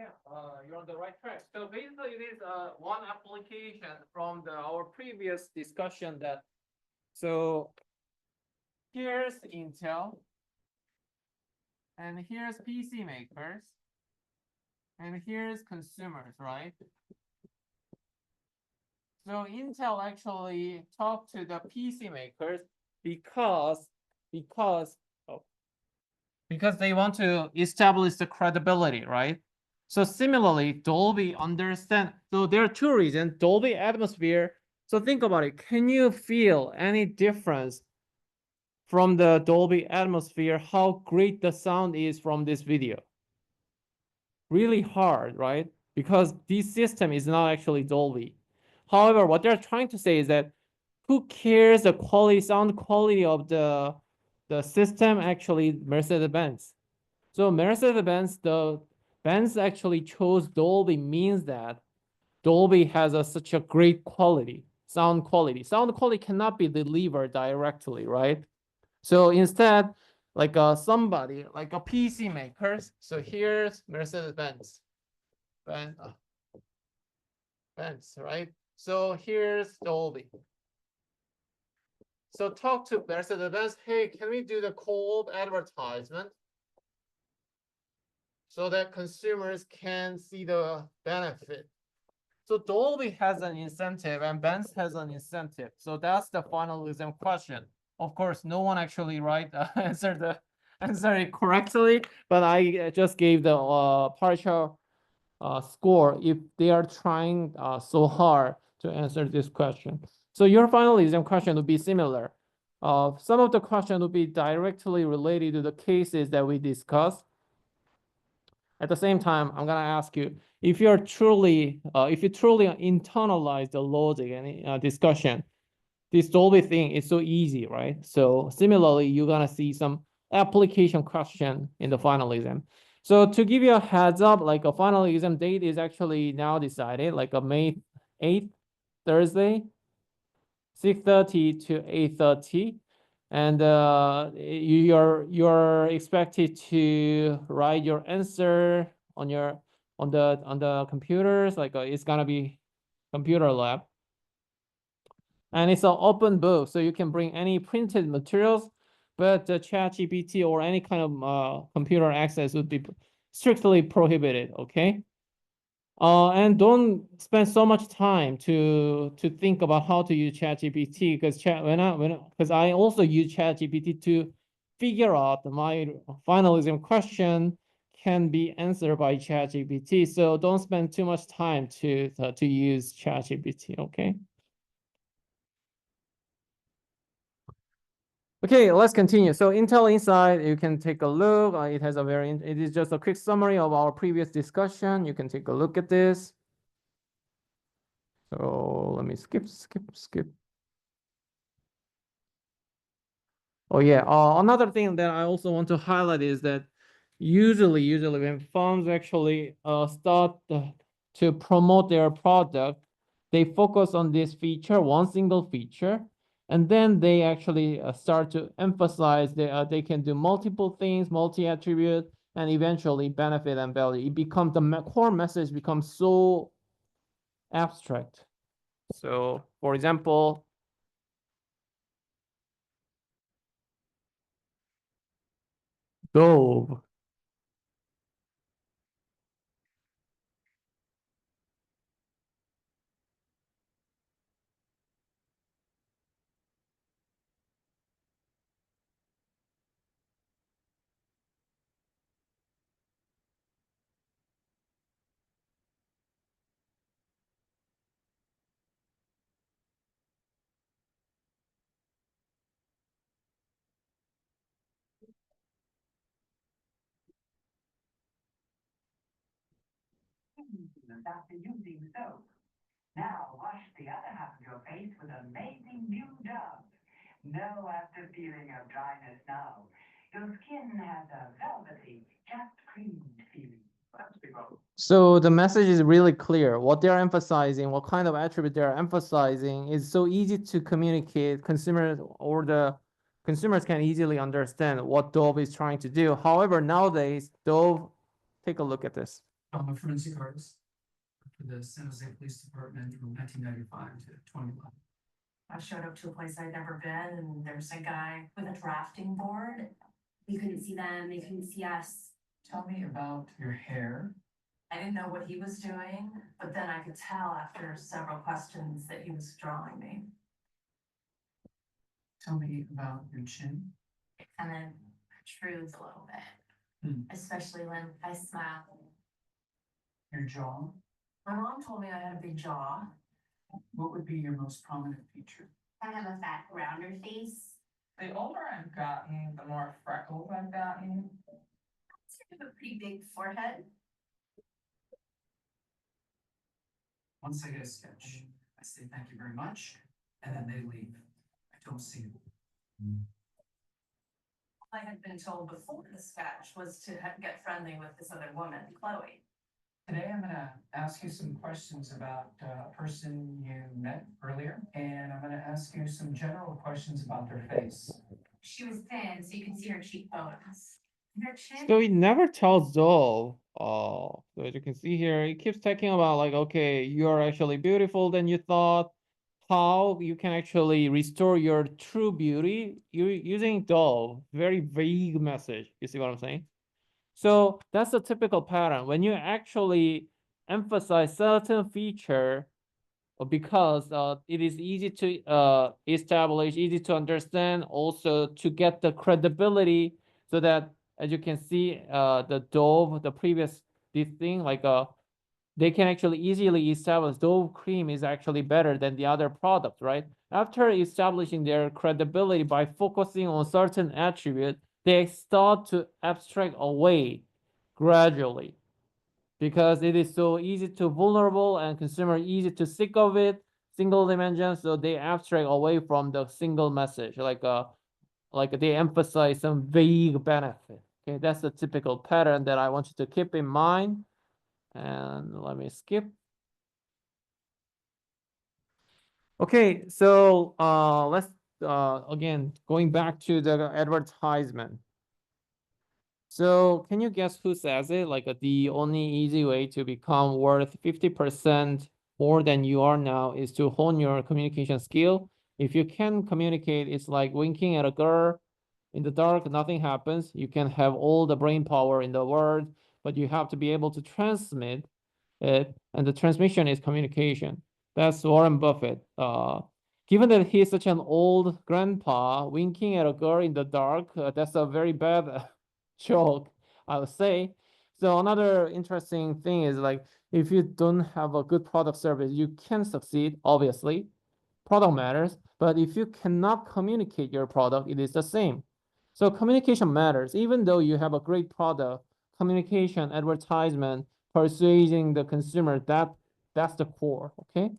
Yeah, you're on the right track. So basically, it is one application from our previous discussion that. So here's Intel, and here's PC makers, and here's consumers, right? So Intel actually talked to the PC makers because oh, because they want to establish the credibility, right? So similarly, Dolby understand. So there are two reasons. Dolby atmosphere. So think about it. Can you feel any difference from the Dolby atmosphere? How great the sound is from this video? Really hard, right? Because this system is not actually Dolby. However, what they're trying to say is that who cares the quality, sound quality of the system? Actually, Mercedes-Benz. So Mercedes-Benz, the Benz actually chose Dolby means that Dolby has such a great quality, sound quality. Sound quality cannot be delivered directly, right? So instead, like somebody, like a PC makers. So here's Mercedes-Benz, Benz, right? So here's Dolby. So talk to Mercedes-Benz. Hey, can we do the cold advertisement so that consumers can see the benefit? So Dolby has an incentive and Benz has an incentive. So that's the final exam question. Of course, no one actually answered it correctly, but I just gave the partial score if they are trying so hard to answer this question. So your final exam question would be similar. Some of the question would be directly related to the cases that we discussed. At the same time, I'm gonna ask you if you truly internalize the logic and discussion. This Dolby thing is so easy, right? So similarly, you're gonna see some application question in the final exam. So to give you a heads up, like a final exam date is actually now decided, like a May 8th, Thursday, 6:30 to 8:30. And you're expected to write your answer on the computers, like it's gonna be computer lab. And it's an open book, so you can bring any printed materials, but the ChatGPT or any kind of computer access would be strictly prohibited, okay? And don't spend so much time to think about how to use ChatGPT because I also use ChatGPT to figure out my final exam question can be answered by ChatGPT. So don't spend too much time to use ChatGPT, okay? Okay, let's continue. So Intel Inside, you can take a look. It is just a quick summary of our previous discussion. You can take a look at this. So let me skip. Oh yeah, another thing that I also want to highlight is that usually when firms actually start to promote their product, they focus on this feature, one single feature, and then they actually start to emphasize they can do multiple things, multi-attribute, and eventually benefit and value. It becomes the core message becomes so abstract. So, for example, Dove. After using soap. Now wash the other half of your face with amazing new Dove. No after feeling of dryness now. Your skin has a velvety, just cleaned feeling. So the message is really clear. What they're emphasizing, what kind of attribute they're emphasizing is so easy to communicate. The consumers can easily understand what Dove is trying to do. However, nowadays, Dove, take a look at this. I'm a forensic artist for the San Jose Police Department from 1995 to 2011. I showed up to a place I'd never been and there's a guy with a drafting board. We couldn't see them, they couldn't see us. Tell me about your hair. I didn't know what he was doing, but then I could tell after several questions that he was drawing me. Tell me about your chin. It kind of protrudes a little bit, Hmm. especially when I smile. Your jaw. My mom told me I had a big jaw. What would be your most prominent feature? I have a fat, rounder face. The older I've gotten, the more freckles I've gotten. I have a pretty big forehead. Once I get a sketch, I say thank you very much, and then they leave. I don't see them. I had been told before the sketch was to get friendly with this other woman, Chloe. Today, I'm gonna ask you some questions about a person you met earlier, and I'm gonna ask you some general questions about their face. She was thin, so you can see her cheekbones. And her chin. So it never tells Dove. Oh, so as you can see here, it keeps talking about like, okay, you're actually beautiful than you thought. How you can actually restore your true beauty. You're using Dove, very vague message. You see what I'm saying? So that's a typical pattern. When you actually emphasize certain feature, because it is easy to establish, easy to understand, also to get the credibility, so that as you can see, the Dove, the previous this thing, like they can actually easily establish Dove cream is actually better than the other products, right? After establishing their credibility by focusing on certain attribute, they start to abstract away gradually, because it is so easy to vulnerable and consumer easy to sick of it, single dimension, so they abstract away from the single message, like they emphasize some vague benefit. Okay, that's the typical pattern that I want you to keep in mind. And let me skip. Okay, so let's again going back to the advertisement. So can you guess who says it? Like the only easy way to become worth 50% more than you are now is to hone your communication skill. If you can communicate, it's like winking at a girl in the dark, nothing happens. You can have all the brain power in the world, but you have to be able to transmit it, and the transmission is communication. That's Warren Buffett. Given that he's such an old grandpa, winking at a girl in the dark, that's a very bad joke, I would say. So another interesting thing is like, if you don't have a good product service, you can succeed, obviously. Product matters, but if you cannot communicate your product, it is the same. So communication matters. Even though you have a great product, communication, advertisement, persuading the consumer, that's the core, okay?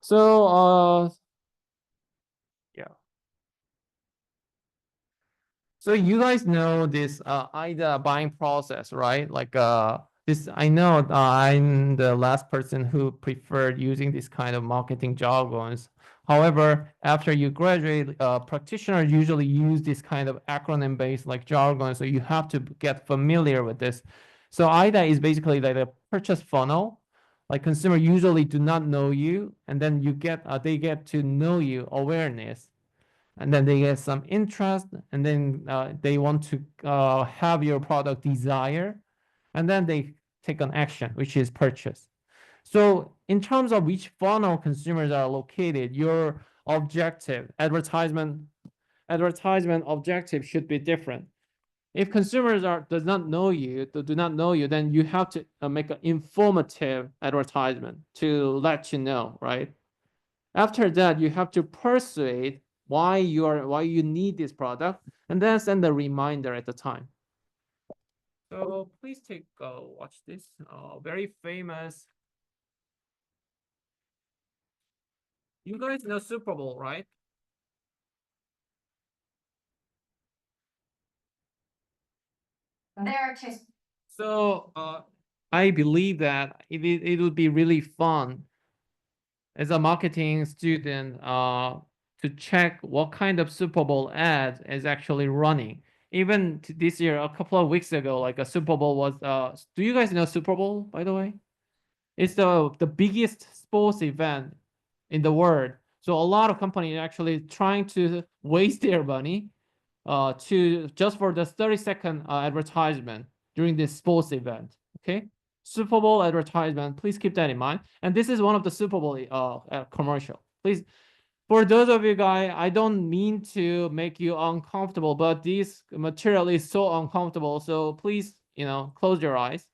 So yeah. So you guys know this IDA buying process, right? Like this, I know I'm the last person who preferred using this kind of marketing jargons. However, after you graduate, practitioners usually use this kind of acronym-based like jargon, so you have to get familiar with this. So IDA is basically like a purchase funnel. Like consumer usually do not know you, and then you get they get to know you, awareness, and then they get some interest, and then they want to have your product desire, and then they take an action, which is purchase. So in terms of which funnel consumers are located, your objective, advertisement objective should be different. If consumers do not know you, then you have to make an informative advertisement to let you know, right? After that, you have to persuade why you need this product, and then send a reminder at the time. So please take watch this very famous. You guys know Super Bowl, right? There are two. So I believe that it would be really fun as a marketing student to check what kind of Super Bowl ads is actually running. even this year, a couple of weeks ago, like a Super Bowl was. Do you guys know Super Bowl, by the way? It's the biggest sports event in the world. So a lot of companies actually trying to waste their money to just for the 30-second advertisement during this sports event. Okay, Super Bowl advertisement. Please keep that in mind. And this is one of the Super Bowl commercial. Please, for those of you guys, I don't mean to make you uncomfortable, but this material is so uncomfortable. So please, close your eyes.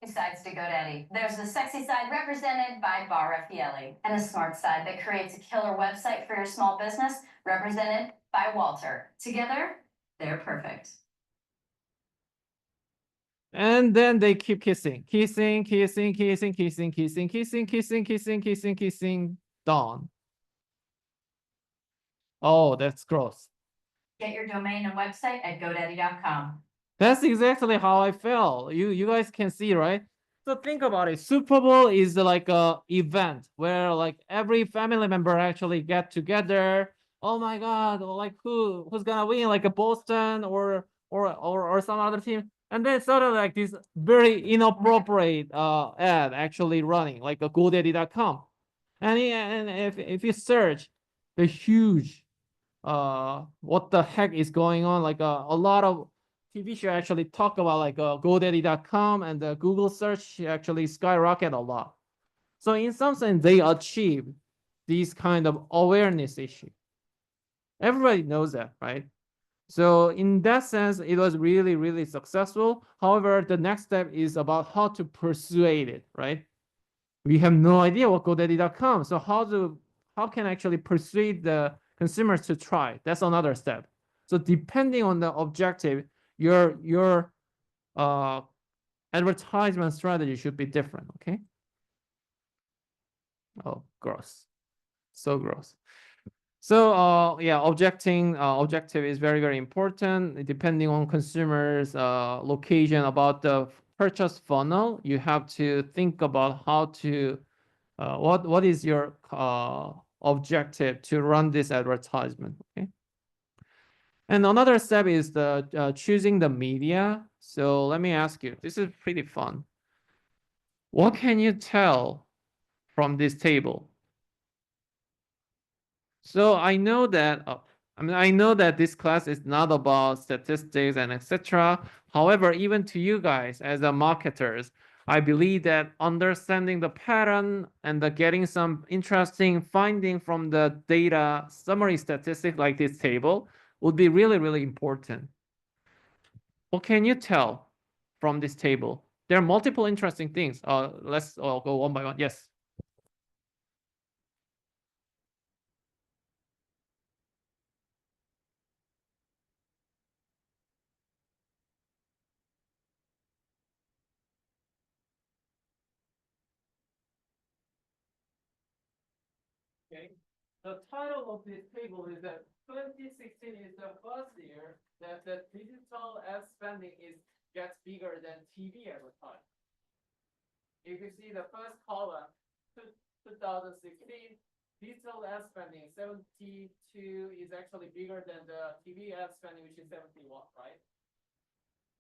Sides to GoDaddy. There's the sexy side represented by Bar Raffaelli, and the smart side that creates a killer website for your small business, represented by Walter. Together, they're perfect. And then they keep kissing, kissing, kissing, kissing, kissing, kissing, kissing, kissing, kissing, kissing, kissing, done. Oh, that's gross. Get your domain and website at GoDaddy.com. That's exactly how I felt. You guys can see, right? So think about it. Super Bowl is like a event where like every family member actually get together. Oh my God, like who's gonna win? Like a Boston or some other team. And then sort of like this very inappropriate ad actually running, like a GoDaddy.com. And if you search the huge what the heck is going on, like a lot of TV show actually talk about like GoDaddy.com, and the Google search actually skyrocket a lot. So in some sense, they achieve these kind of awareness issue. Everybody knows that, right? So in that sense, it was really, really successful. However, the next step is about how to persuade it, right? We have no idea what GoDaddy.com. So how can I actually persuade the consumers to try? That's another step. So depending on the objective, your advertisement strategy should be different. Okay. Oh, gross. So gross. So yeah, objective is very, very important. Depending on consumers' location about the purchase funnel, you have to think about how to what is your objective to run this advertisement. Okay. And another step is the choosing the media. So let me ask you, this is pretty fun. What can you tell from this table? So I know that I know that this class is not about statistics and etc. However, even to you guys as a marketers, I believe that understanding the pattern and getting some interesting finding from the data summary statistics like this table would be really, really important. What can you tell from this table? There are multiple interesting things. Let's go one by one. Yes. Okay. The title of this table is that 2016 is the first year that the digital ad spending gets bigger than TV advertising. If you see the first column, 2016, digital ad spending 72 is actually bigger than the TV ad spending, which is 71, right?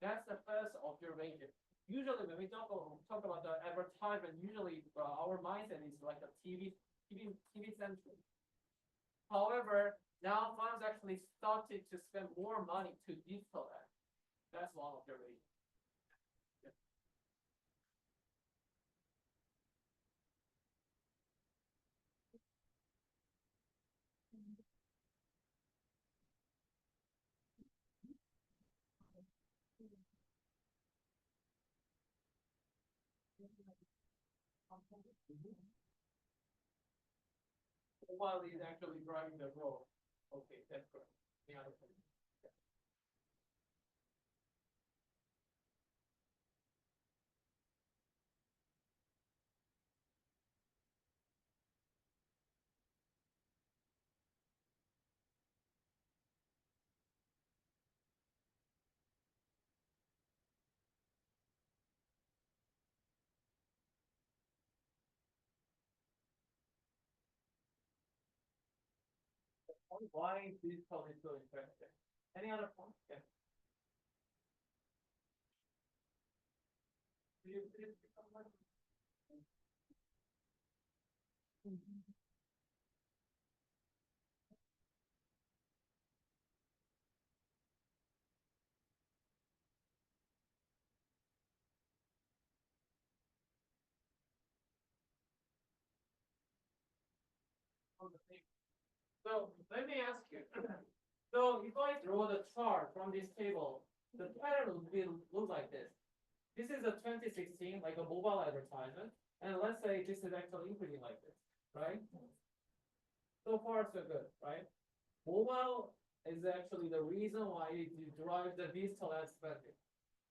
That's the first observation. Usually, when we talk about the advertisement, usually our mindset is like a TV centric. However, now firms actually started to spend more money to digital ads. That's one of the reasons. While he's actually driving the growth. Okay, that's correct. Yeah. Why digital is so interesting? Any other point? Yeah. So let me ask you. So if I draw the chart from this table, the pattern will look like this. This is a 2016, like a mobile advertisement, and let's say this is actually increasing like this, right? So far, so good, right? Mobile is actually the reason why it drives the digital ad spending.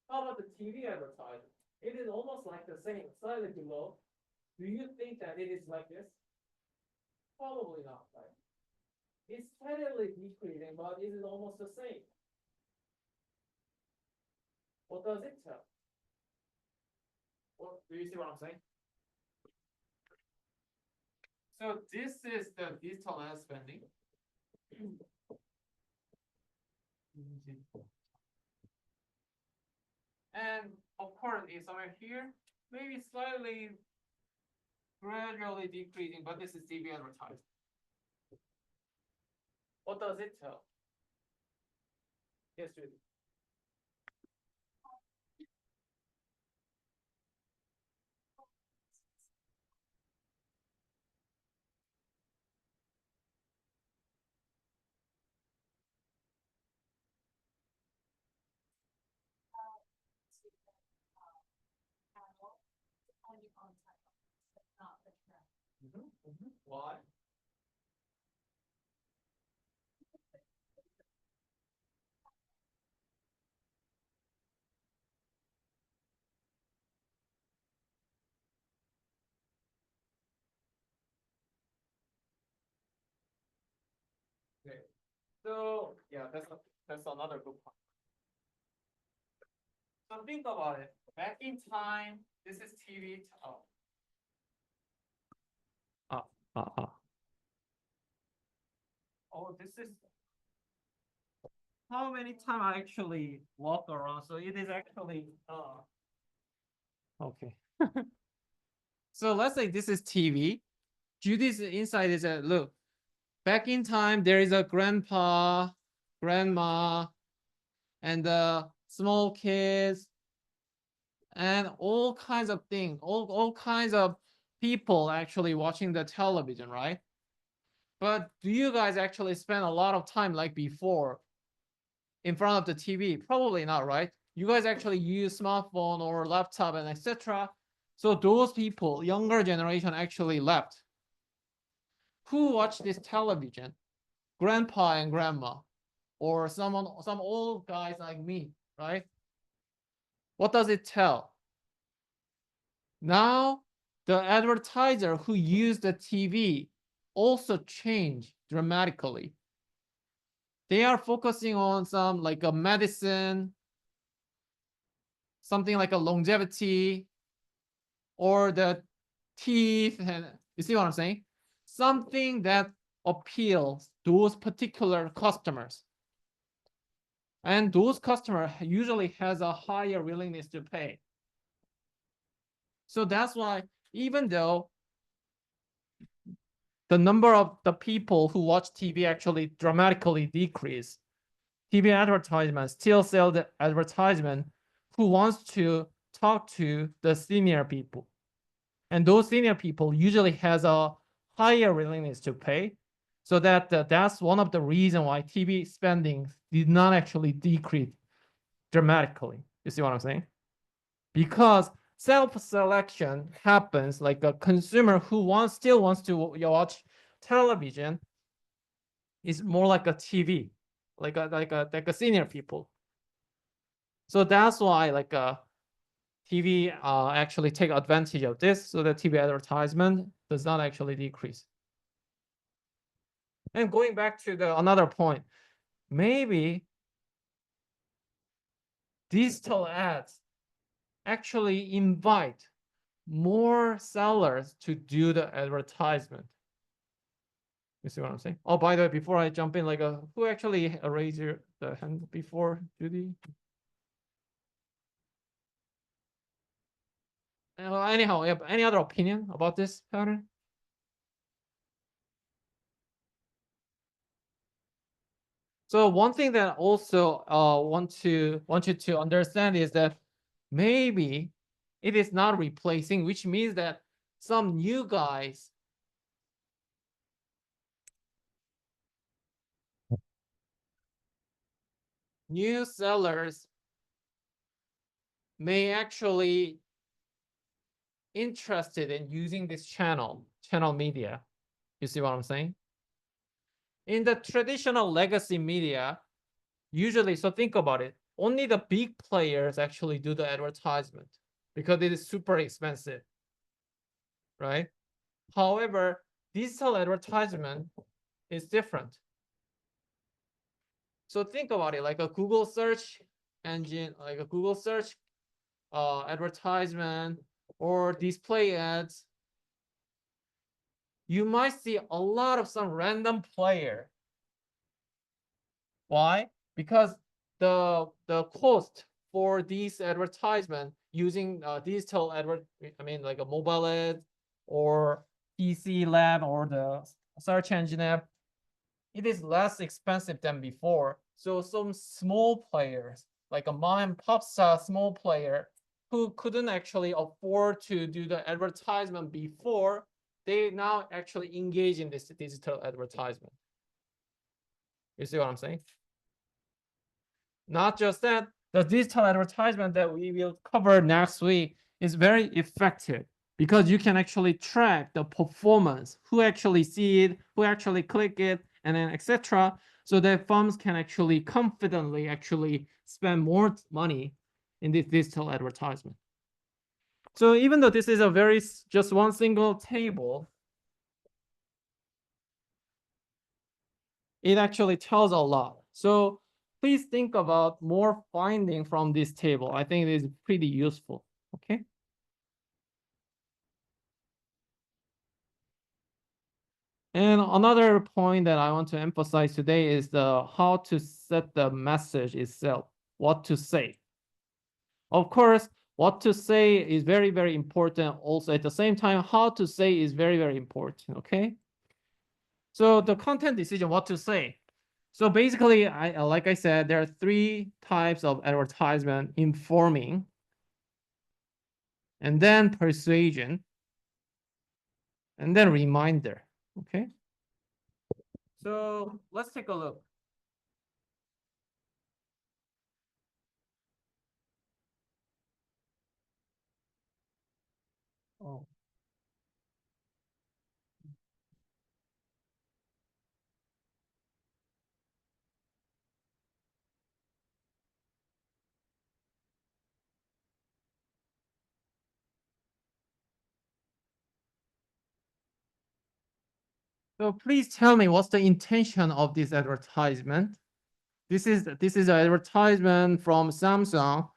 How about the TV advertising? It is almost like the same, slightly below. Do you think that it is like this? Probably not, right? It's steadily decreasing, but it is almost the same. What does it tell? Well, do you see what I'm saying? So this is the digital ad spending. And of course, it's somewhere here, maybe slightly gradually decreasing, but this is TV advertising. What does it tell? Yes, Judy. Why? Okay. So yeah, that's another good point. So think about it. Back in time, this is TV. Oh, this is how many times I actually walk around. So it is actually okay. So let's say this is TV. Judy's insight is that look, back in time there is a grandpa, grandma, and small kids, and all kinds of things, all kinds of people actually watching the television, right? But do you guys actually spend a lot of time like before in front of the TV? Probably not, right? You guys actually use smartphone or laptop and etc. So those people, younger generation actually left. Who watched this television? Grandpa and grandma, or some old guys like me, right? What does it tell? Now, the advertiser who used the TV also changed dramatically. They are focusing on some like a medicine, something like a longevity, or the teeth, and you see what I'm saying? Something that appeals those particular customers. And those customers usually has a higher willingness to pay. So that's why even though the number of the people who watch TV actually dramatically decrease, TV advertisements still sell the advertisement who wants to talk to the senior people. And those senior people usually has a higher willingness to pay. So that's one of the reasons why TV spending did not actually decrease dramatically. You see what I'm saying? Because self-selection happens like a consumer who still wants to watch television is more like a TV, like a senior people. So that's why like a TV actually take advantage of this, so that TV advertisement does not actually decrease. And going back to another point, maybe digital ads actually invite more sellers to do the advertisement. You see what I'm saying? Oh, by the way, before I jump in, like, who actually raised the hand before, Judy? Anyhow, any other opinion about this pattern? So one thing that also want you to understand is that maybe it is not replacing, which means that some new guys new sellers may actually interested in using this channel media. You see what I'm saying? In the traditional legacy media, usually, so think about it, only the big players actually do the advertisement because it is super expensive, right? However, digital advertisement is different. So think about it, like a Google search engine, like a Google search advertisement or display ads. You might see a lot of some random player. Why? Because the cost for these advertisement using digital like a mobile ad or PC lab or the search engine app, it is less expensive than before. So some small players, like a mom and pop style small player who couldn't actually afford to do the advertisement before, they now actually engage in this digital advertisement. You see what I'm saying? Not just that, the digital advertisement that we will cover next week is very effective because you can actually track the performance, who actually see it, who actually click it, and then etc. So that firms can actually confidently actually spend more money in this digital advertisement. So even though this is a very just one single table, it actually tells a lot. So please think about more finding from this table. I think it is pretty useful. Okay. And another point that I want to emphasize today is the how to set the message itself, what to say. Of course, what to say is very, very important. Also, at the same time, how to say is very, very important. Okay. So the content decision, what to say. So basically, like I said, there are 3 types of advertisement: informing, and then persuasion, and then reminder. Okay. So let's take a look. Oh. So please tell me what's the intention of this advertisement. This is an advertisement from Samsung,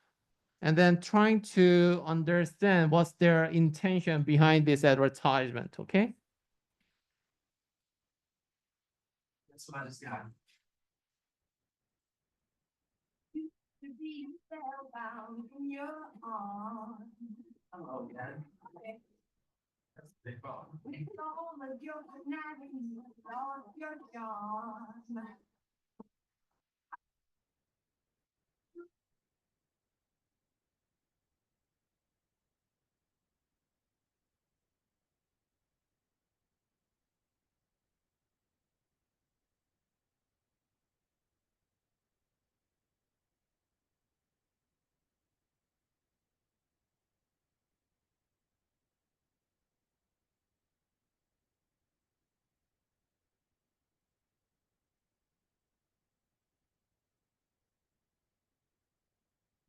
and then trying to understand what's their intention behind this advertisement. Okay. That's what it's got. Hello, Dad. That's a big problem.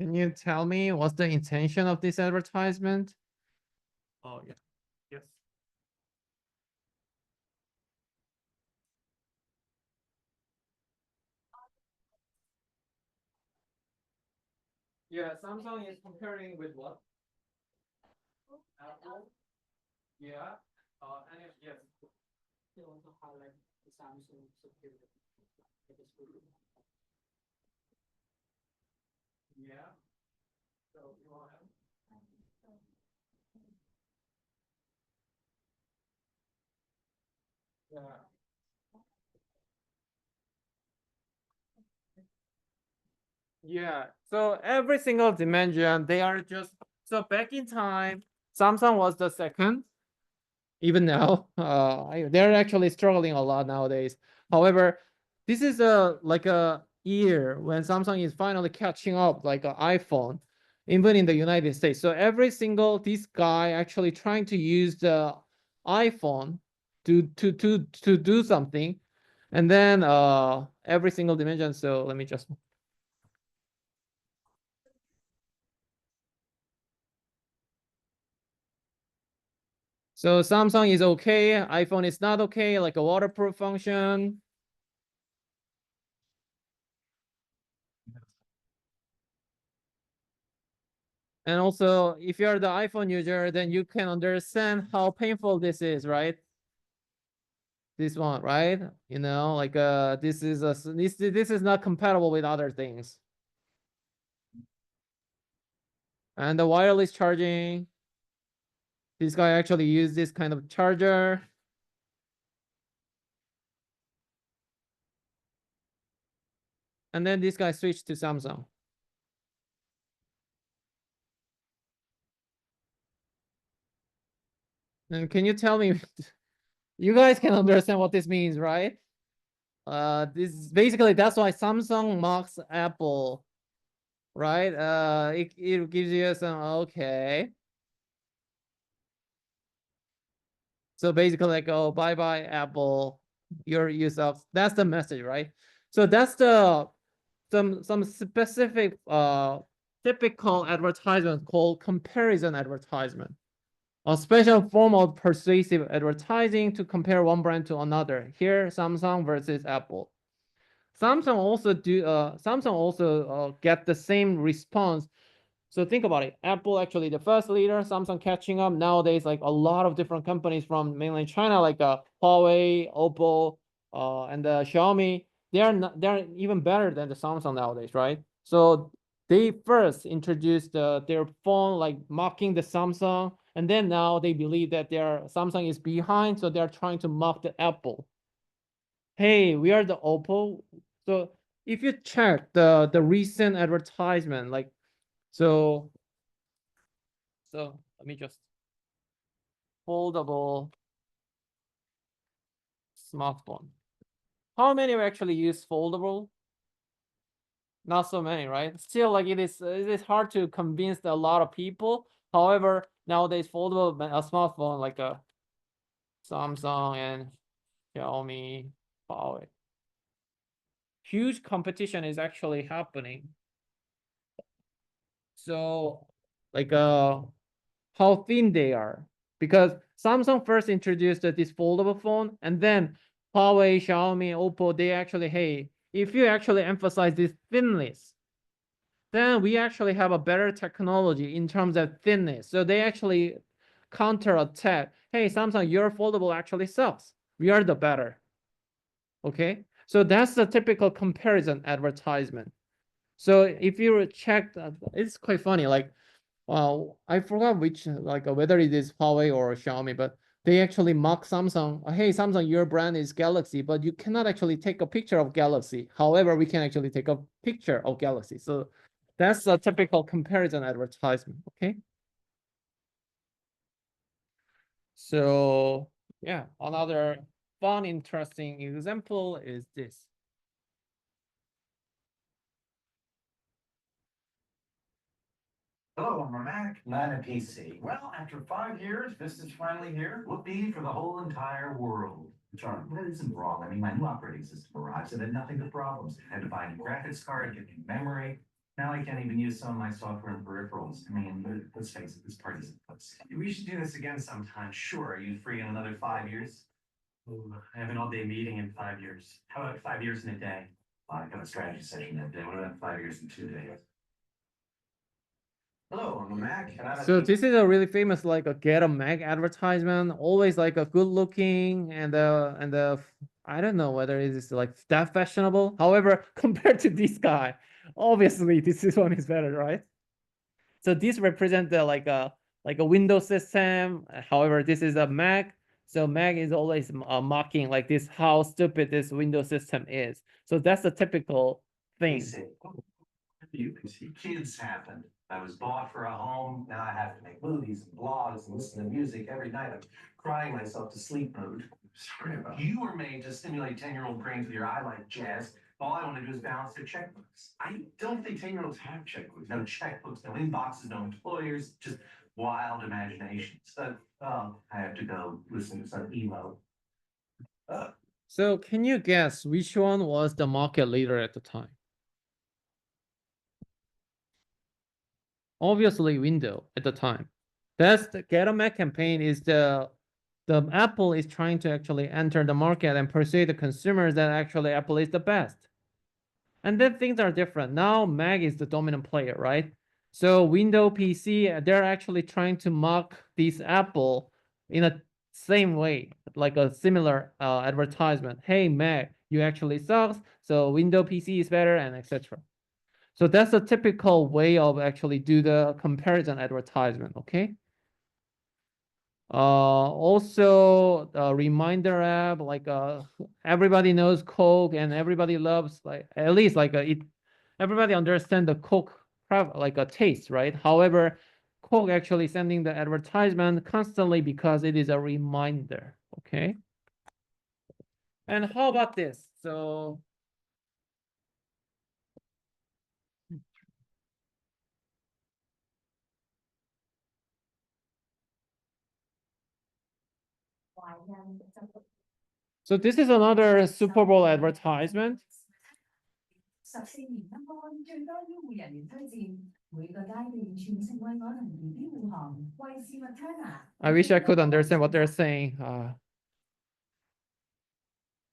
Can you tell me what's the intention of this advertisement? Oh, yeah. Yes. Yeah, Samsung is comparing with what? Apple. Yeah. And yes. Yeah. So you want to. Yeah. Yeah. So every single dimension, they are just so back in time, Samsung was the second. Even now, they're actually struggling a lot nowadays. However, this is like a year when Samsung is finally catching up like an iPhone, even in the United States. So every single this guy actually trying to use the iPhone to do something, and then every single dimension. So let me just. So Samsung is okay, iPhone is not okay, like a waterproof function. And also, if you're the iPhone user, then you can understand how painful this is, right? This one, right? You know, like this is this is not compatible with other things. And the wireless charging, this guy actually used this kind of charger. And then this guy switched to Samsung. And can you tell me, you guys can understand what this means, right? This is basically that's why Samsung mocks Apple, right? It gives you some okay. So basically like, oh, bye bye Apple, you suck. That's the message, right? So that's the some specific typical advertisement called comparison advertisement. A special form of persuasive advertising to compare one brand to another. Here, Samsung versus Apple. Samsung also get the same response. So think about it. Apple actually the first leader, Samsung catching up. Nowadays, like a lot of different companies from mainland China, like Huawei, Oppo, and Xiaomi, they're even better than the Samsung nowadays, right? So they first introduced their phone like mocking the Samsung, and then now they believe that their Samsung is behind, so they're trying to mock the Apple. Hey, we are the Oppo. So if you check the recent advertisement, like so let me just foldable smartphone. How many actually use foldable? Not so many, right? Still, like it is hard to convince a lot of people. However, nowadays foldable a smartphone like a Samsung and Xiaomi, Huawei. Huge competition is actually happening. So, like how thin they are, because Samsung first introduced this foldable phone, and then Huawei, Xiaomi, Oppo, they actually, hey, if you actually emphasize this thinness, then we actually have a better technology in terms of thinness. So they actually counter attack. Hey, Samsung, your foldable actually sucks. We are the better. Okay, so that's the typical comparison advertisement. So if you check, it's quite funny. Like I forgot which, like whether it is Huawei or Xiaomi, but they actually mock Samsung. Hey, Samsung, your brand is Galaxy, but you cannot actually take a picture of Galaxy. However, we can actually take a picture of Galaxy. So that's a typical comparison advertisement. Okay. So yeah, another fun, interesting example is this. Hello, I'm a Mac. I'm a PC. Well, after 5 years, Vista's finally here. Whoopee for the whole entire world. John, that isn't wrong. I mean, my new operating system arrives and had nothing but problems. I had to buy a new graphics card, get new memory. Now I can't even use some of my software and peripherals. I mean, let's face it, this party's a place. We should do this again sometime. Sure. Are you free in another 5 years? Ooh, I have an all-day meeting in 5 years. How about 5 years in a day? Well, I got a strategy session that day. What about 5 years in 2 days? Hello, I'm a Mac, and I So this is a really famous like a get a Mac advertisement, always like a good looking and I don't know whether it is like that fashionable. However, compared to this guy, obviously one is better, right? So this represents the like a Windows system. However, this is a Mac. So Mac is always mocking like this how stupid this Windows system is. So that's the typical thing. You can see kids happened. I was bought for a home. Now I have to make movies and blogs and listen to music every night. I'm crying myself to sleep mode. Sorry about you were made to stimulate 10-year-old brains with your I like jazz. All I want to do is balance their checkbooks. I don't think 10-year-olds have checkbooks. No checkbooks, no inboxes, no employers, just wild imaginations. I have to go listen to some emo. So can you guess which one was the market leader at the time? Obviously Windows at the time. That's the Get a Mac campaign is the Apple is trying to actually enter the market and persuade the consumers that actually Apple is the best. And then things are different. Now Mac is the dominant player, right? So Windows PC, they're actually trying to mock this Apple in a same way, like a similar advertisement. Hey Mac, you actually sucks. So Windows PC is better and etc. So that's a typical way of actually do the comparison advertisement, okay? Also a reminder app, like everybody knows Coke and everybody loves like at least like everybody understand the Coke like a taste, right? However, Coke actually sending the advertisement constantly because it is a reminder, okay? And how about this? So so this is another Super Bowl advertisement. I wish I could understand what they're saying.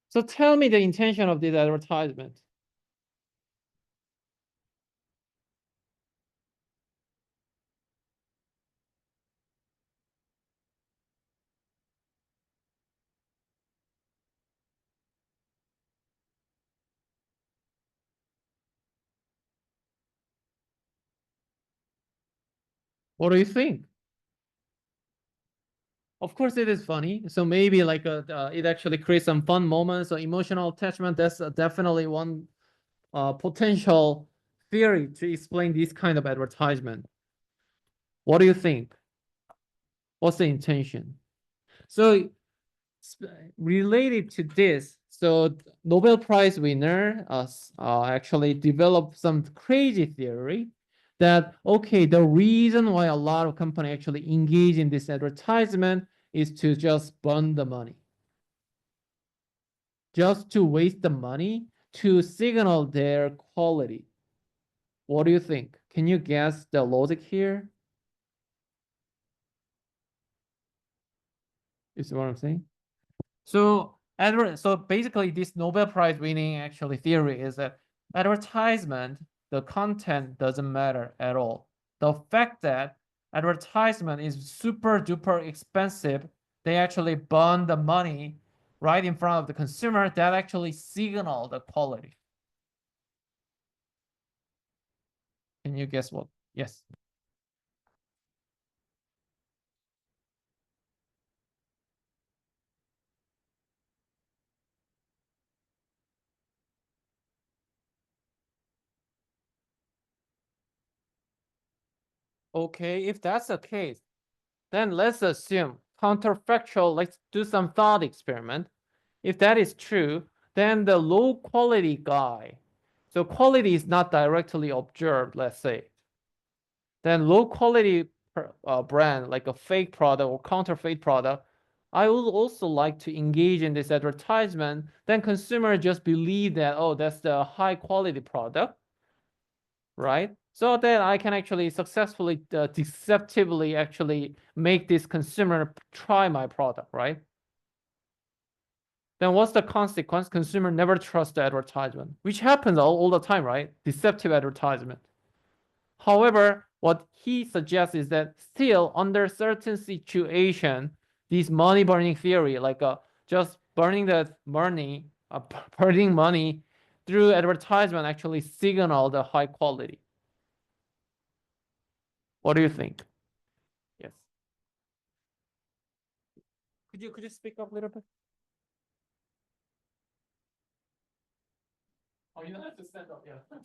So tell me the intention of this advertisement. What do you think? Of course, it is funny. So maybe like it actually creates some fun moments or emotional attachment. That's definitely one potential theory to explain this kind of advertisement. What do you think? What's the intention? So related to this, so Nobel Prize winner actually developed some crazy theory that, okay, the reason why a lot of companies actually engage in this advertisement is to just burn the money. Just to waste the money to signal their quality. What do you think? Can you guess the logic here? Is what I'm saying? So basically this Nobel Prize winning actually theory is that advertisement, the content doesn't matter at all. The fact that advertisement is super duper expensive, they actually burn the money right in front of the consumer that actually signal the quality. Can you guess what? Yes. Okay, if that's the case, then let's assume counterfactual, let's do some thought experiment. If that is true, then the low quality guy, so quality is not directly observed, let's say, then low quality brand, like a fake product or counterfeit product, I would also like to engage in this advertisement, then consumer just believe that, oh, that's the high quality product, right? So that I can actually successfully, deceptively actually make this consumer try my product, right? Then what's the consequence? Consumer never trust the advertisement, which happens all the time, right? Deceptive advertisement. However, what he suggests is that still under certain situation, this money burning theory, like just burning the money, burning money through advertisement actually signal the high quality. What do you think? Yes. Could you speak up a little bit? Oh, you don't have to stand up, yeah.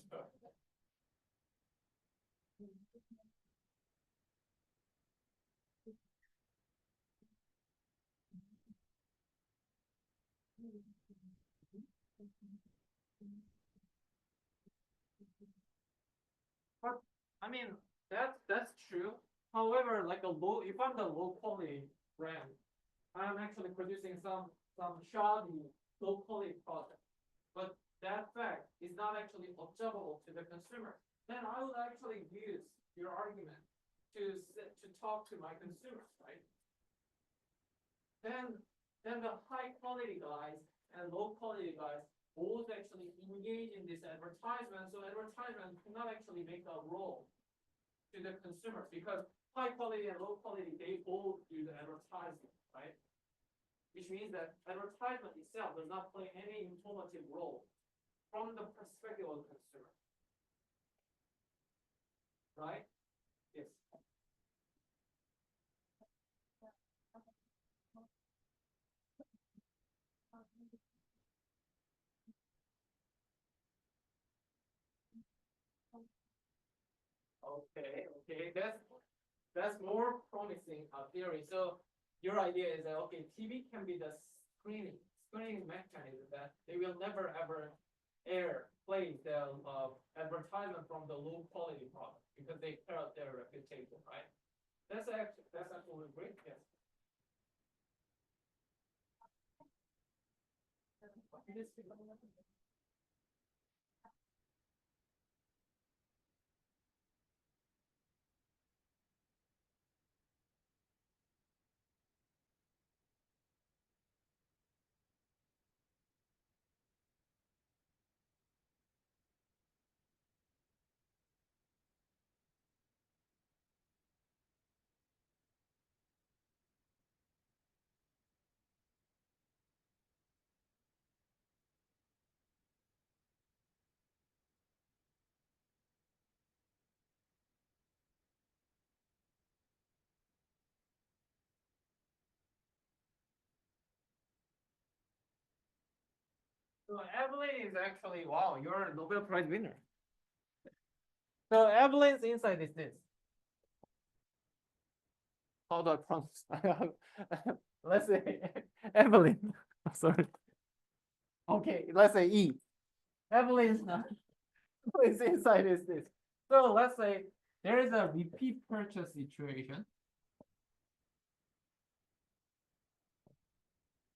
But I mean, that's true. However, like if I'm the low quality brand, I'm actually producing some shoddy low quality product, but that fact is not actually observable to the consumer. Then I would actually use your argument to talk to my consumers, right? Then the high quality guys and low quality guys both actually engage in this advertisement. So advertisement cannot actually make a role to the consumers because high quality and low quality, they both do the advertisement, right? Which means that advertisement itself does not play any informative role from the perspective of the consumer. Right? Yes. Okay, that's more promising theory. So your idea is that okay, TV can be the screening mechanism that they will never ever play the advertisement from the low quality product because they hurt their reputation, right? That's actually great. Yes. So Evelyn is actually, wow, you're a Nobel Prize winner. So Evelyn's insight is this. How do I pronounce? Let's say Evelyn. Sorry. Okay, let's say E. Evelyn's insight is this. So let's say there is a repeat purchase situation.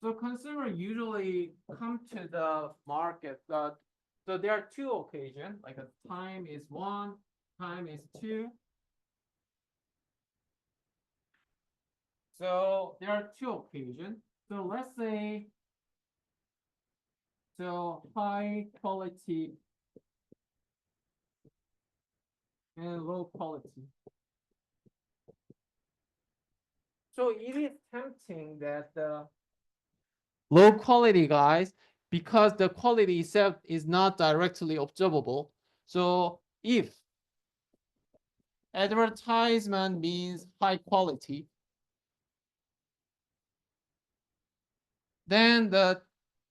So consumer usually come to the market. So there are two occasions, like a time is 1, time is 2. So there are two occasions. So let's say, so high quality and low quality. So it is tempting that the low quality guys, because the quality itself is not directly observable. So if advertisement means high quality, then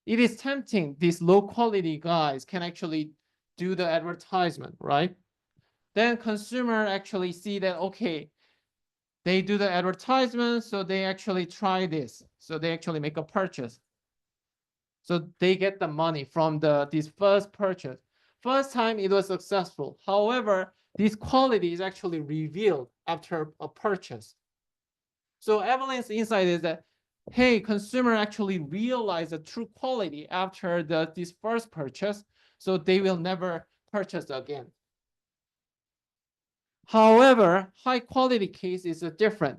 it is tempting these low quality guys can actually do the advertisement, right? Then consumer actually see that, okay, they do the advertisement, so they actually try this. So they actually make a purchase. So they get the money from this first purchase. First time it was successful. However, this quality is actually revealed after a purchase. So Evelyn's insight is that, hey, consumer actually realize the true quality after this first purchase, so they will never purchase again. However, high quality case is different.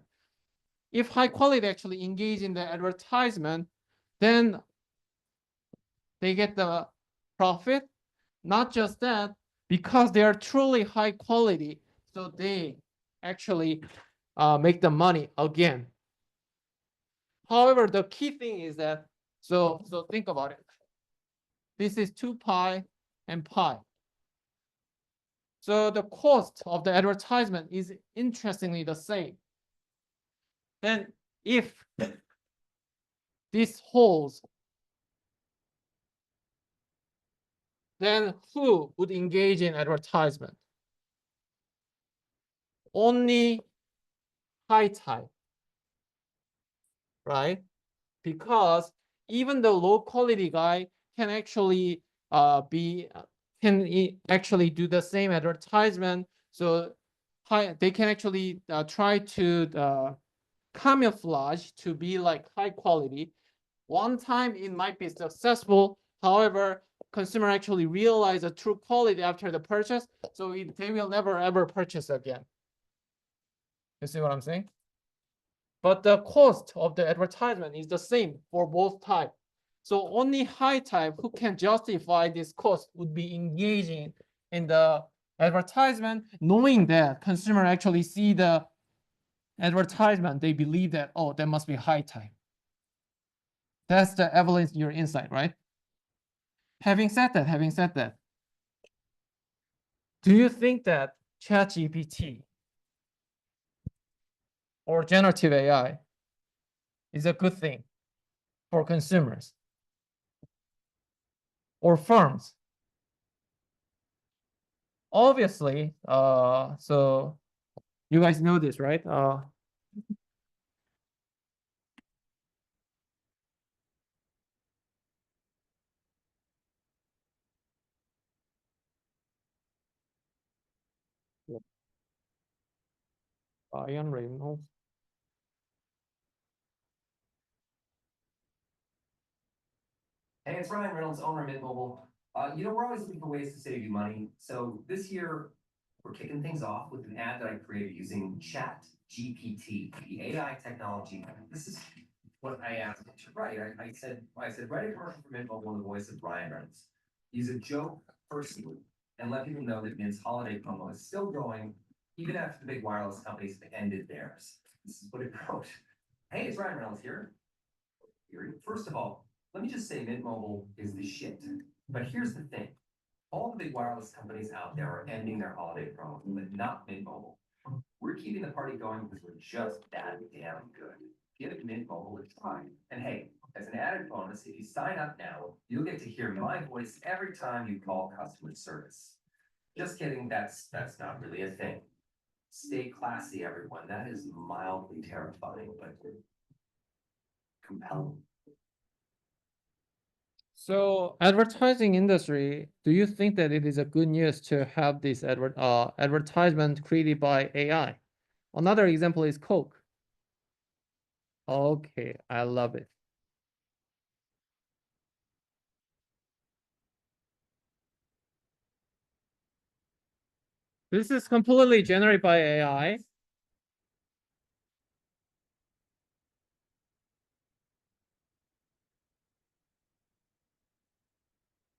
If high quality actually engage in the advertisement, then they get the profit. Not just that, because they are truly high quality, so they actually make the money again. However, the key thing is that, so think about it. This is 2 pi and pi. So the cost of the advertisement is interestingly the same. Then if this holds, then who would engage in advertisement? Only high type, right? Because even the low quality guy can actually actually do the same advertisement. So they can actually try to camouflage to be like high quality. One time it might be successful. However, consumer actually realize the true quality after the purchase, so they will never ever purchase again. You see what I'm saying? But the cost of the advertisement is the same for both types. So only high type who can justify this cost would be engaging in the advertisement, knowing that consumer actually see the advertisement, they believe that, oh, that must be high type. That's the evidence your insight, right? Having said that, do you think that ChatGPT or generative AI is a good thing for consumers or firms? Obviously, so you guys know this, right? Ryan Reynolds. Hey, it's Ryan Reynolds, owner of Mint Mobile. We're always looking for ways to save you money. So this year, we're kicking things off with an ad that I created using Chat GPT, the AI technology. This is what I asked it to write. I said, write a commercial for Mint Mobile in the voice of Ryan Reynolds. Use a joke personally and let people know that Mint's holiday promo is still going, even after the big wireless companies have ended theirs. This is what it wrote. Hey, it's Ryan Reynolds here. First of all, let me just say Mint Mobile is the shit. But here's the thing. All the big wireless companies out there are ending their holiday promo, but not Mint Mobile. We're keeping the party going because we're just that damn good. Give Mint Mobile a try. And hey, as an added bonus, if you sign up now, you'll get to hear my voice every time you call customer service. Just kidding, that's not really a thing. Stay classy, everyone. That is mildly terrifying, but compelling. So advertising industry, do you think that it is a good news to have this advertisement created by AI? Another example is Coke. Okay, I love it. This is completely generated by AI.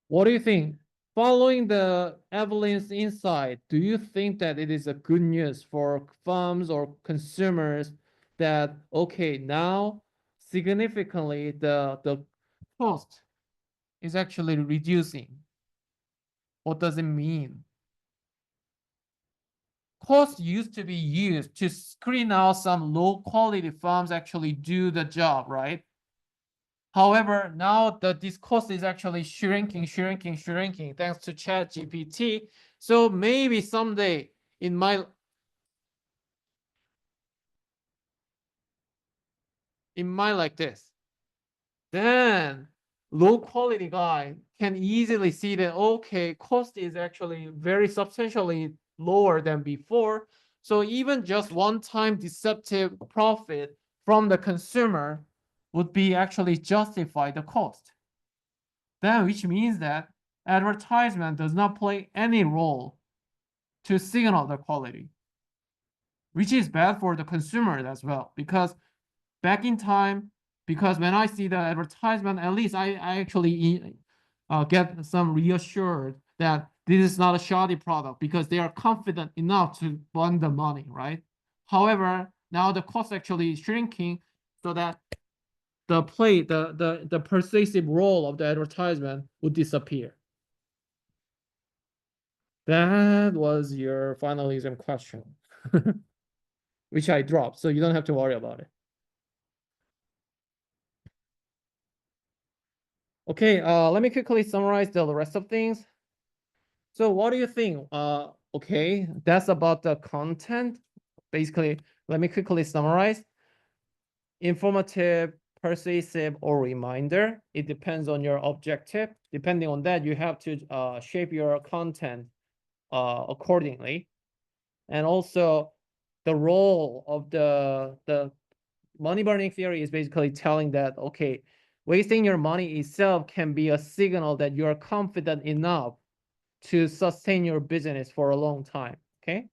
What do you think? Following the Evelyn's insight, do you think that it is a good news for firms or consumers that, okay, now significantly the cost is actually reducing? What does it mean? Cost used to be used to screen out some low quality firms actually do the job, right? However, now this cost is actually shrinking thanks to ChatGPT. So maybe someday it might like this. Then low quality guy can easily see that, okay, cost is actually very substantially lower than before. So even just one-time deceptive profit from the consumer would be actually justify the cost. Then which means that advertisement does not play any role to signal the quality, which is bad for the consumer as well. Because back in time, because when I see the advertisement, at least I actually get some reassured that this is not a shoddy product because they are confident enough to spend the money, right? However, now the cost actually is shrinking so that the persuasive role of the advertisement would disappear. That was your final exam question, which I dropped, so you don't have to worry about it. Okay, let me quickly summarize the rest of things. So what do you think? Okay, that's about the content. Basically, let me quickly summarize. Informative, persuasive, or reminder. It depends on your objective. Depending on that, you have to shape your content accordingly. And also the role of the money burning theory is basically telling that, okay, wasting your money itself can be a signal that you are confident enough to sustain your business for a long time, okay?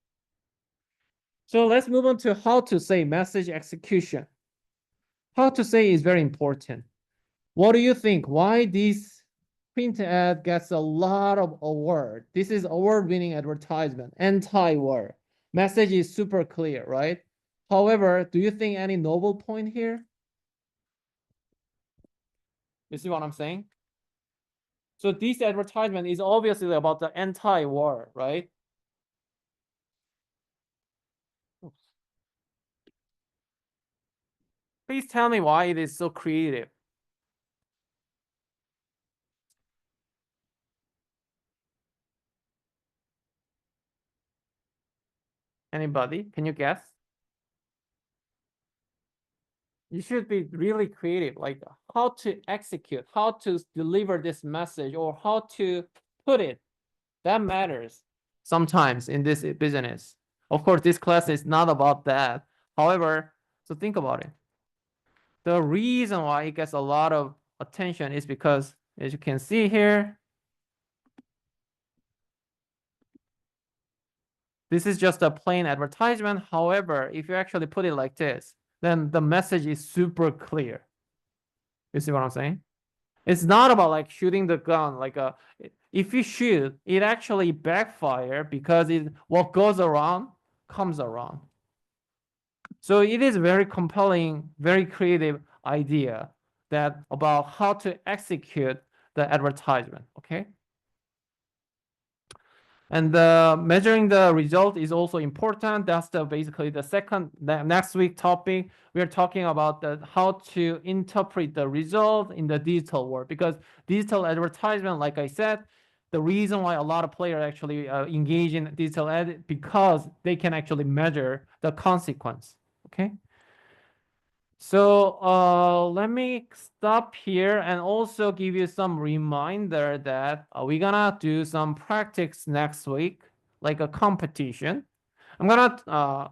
So let's move on to how to say message execution. How to say is very important. What do you think? Why this print ad gets a lot of award? This is award-winning advertisement, anti-war. Message is super clear, right? However, do you think any novel point here? You see what I'm saying? So this advertisement is obviously about the anti-war, right? Please tell me why it is so creative. Anybody? Can you guess? You should be really creative, like how to execute, how to deliver this message, or how to put it. That matters sometimes in this business. Of course, this class is not about that. However, so think about it. The reason why it gets a lot of attention is because, as you can see here, this is just a plain advertisement. However, if you actually put it like this, then the message is super clear. You see what I'm saying? It's not about like shooting the gun. Like if you shoot, it actually backfire because what goes around comes around. So it is very compelling, very creative idea that about how to execute the advertisement. Okay. And measuring the result is also important. That's basically the next week topic. We are talking about how to interpret the result in the digital world, because digital advertisement, like I said, the reason why a lot of players actually engage in digital ad because they can actually measure the consequence. Okay. So let me stop here and also give you some reminder that we're gonna do some practice next week, like a competition. I'm gonna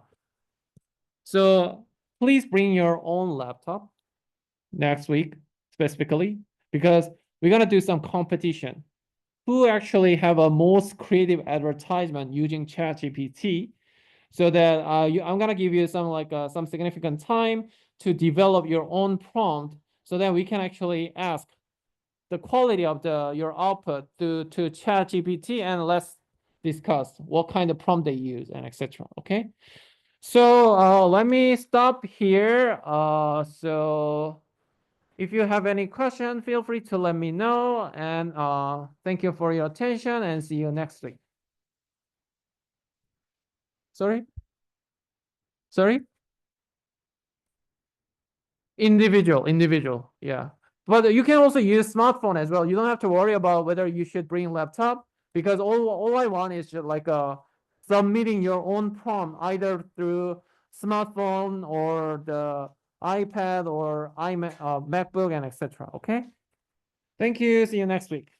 so please bring your own laptop next week specifically, because we're gonna do some competition. Who actually have a most creative advertisement using ChatGPT? So that I'm gonna give you some significant time to develop your own prompt, so that we can actually ask the quality of your output to ChatGPT, and let's discuss what kind of prompt they use and etc. Okay, so let me stop here. So if you have any question, feel free to let me know, and thank you for your attention, and see you next week. Sorry. Individual, yeah. But you can also use smartphone as well. You don't have to worry about whether you should bring laptop, because all I want is just like submitting your own prompt either through smartphone or the iPad or MacBook and etc. Okay. Thank you. See you next week.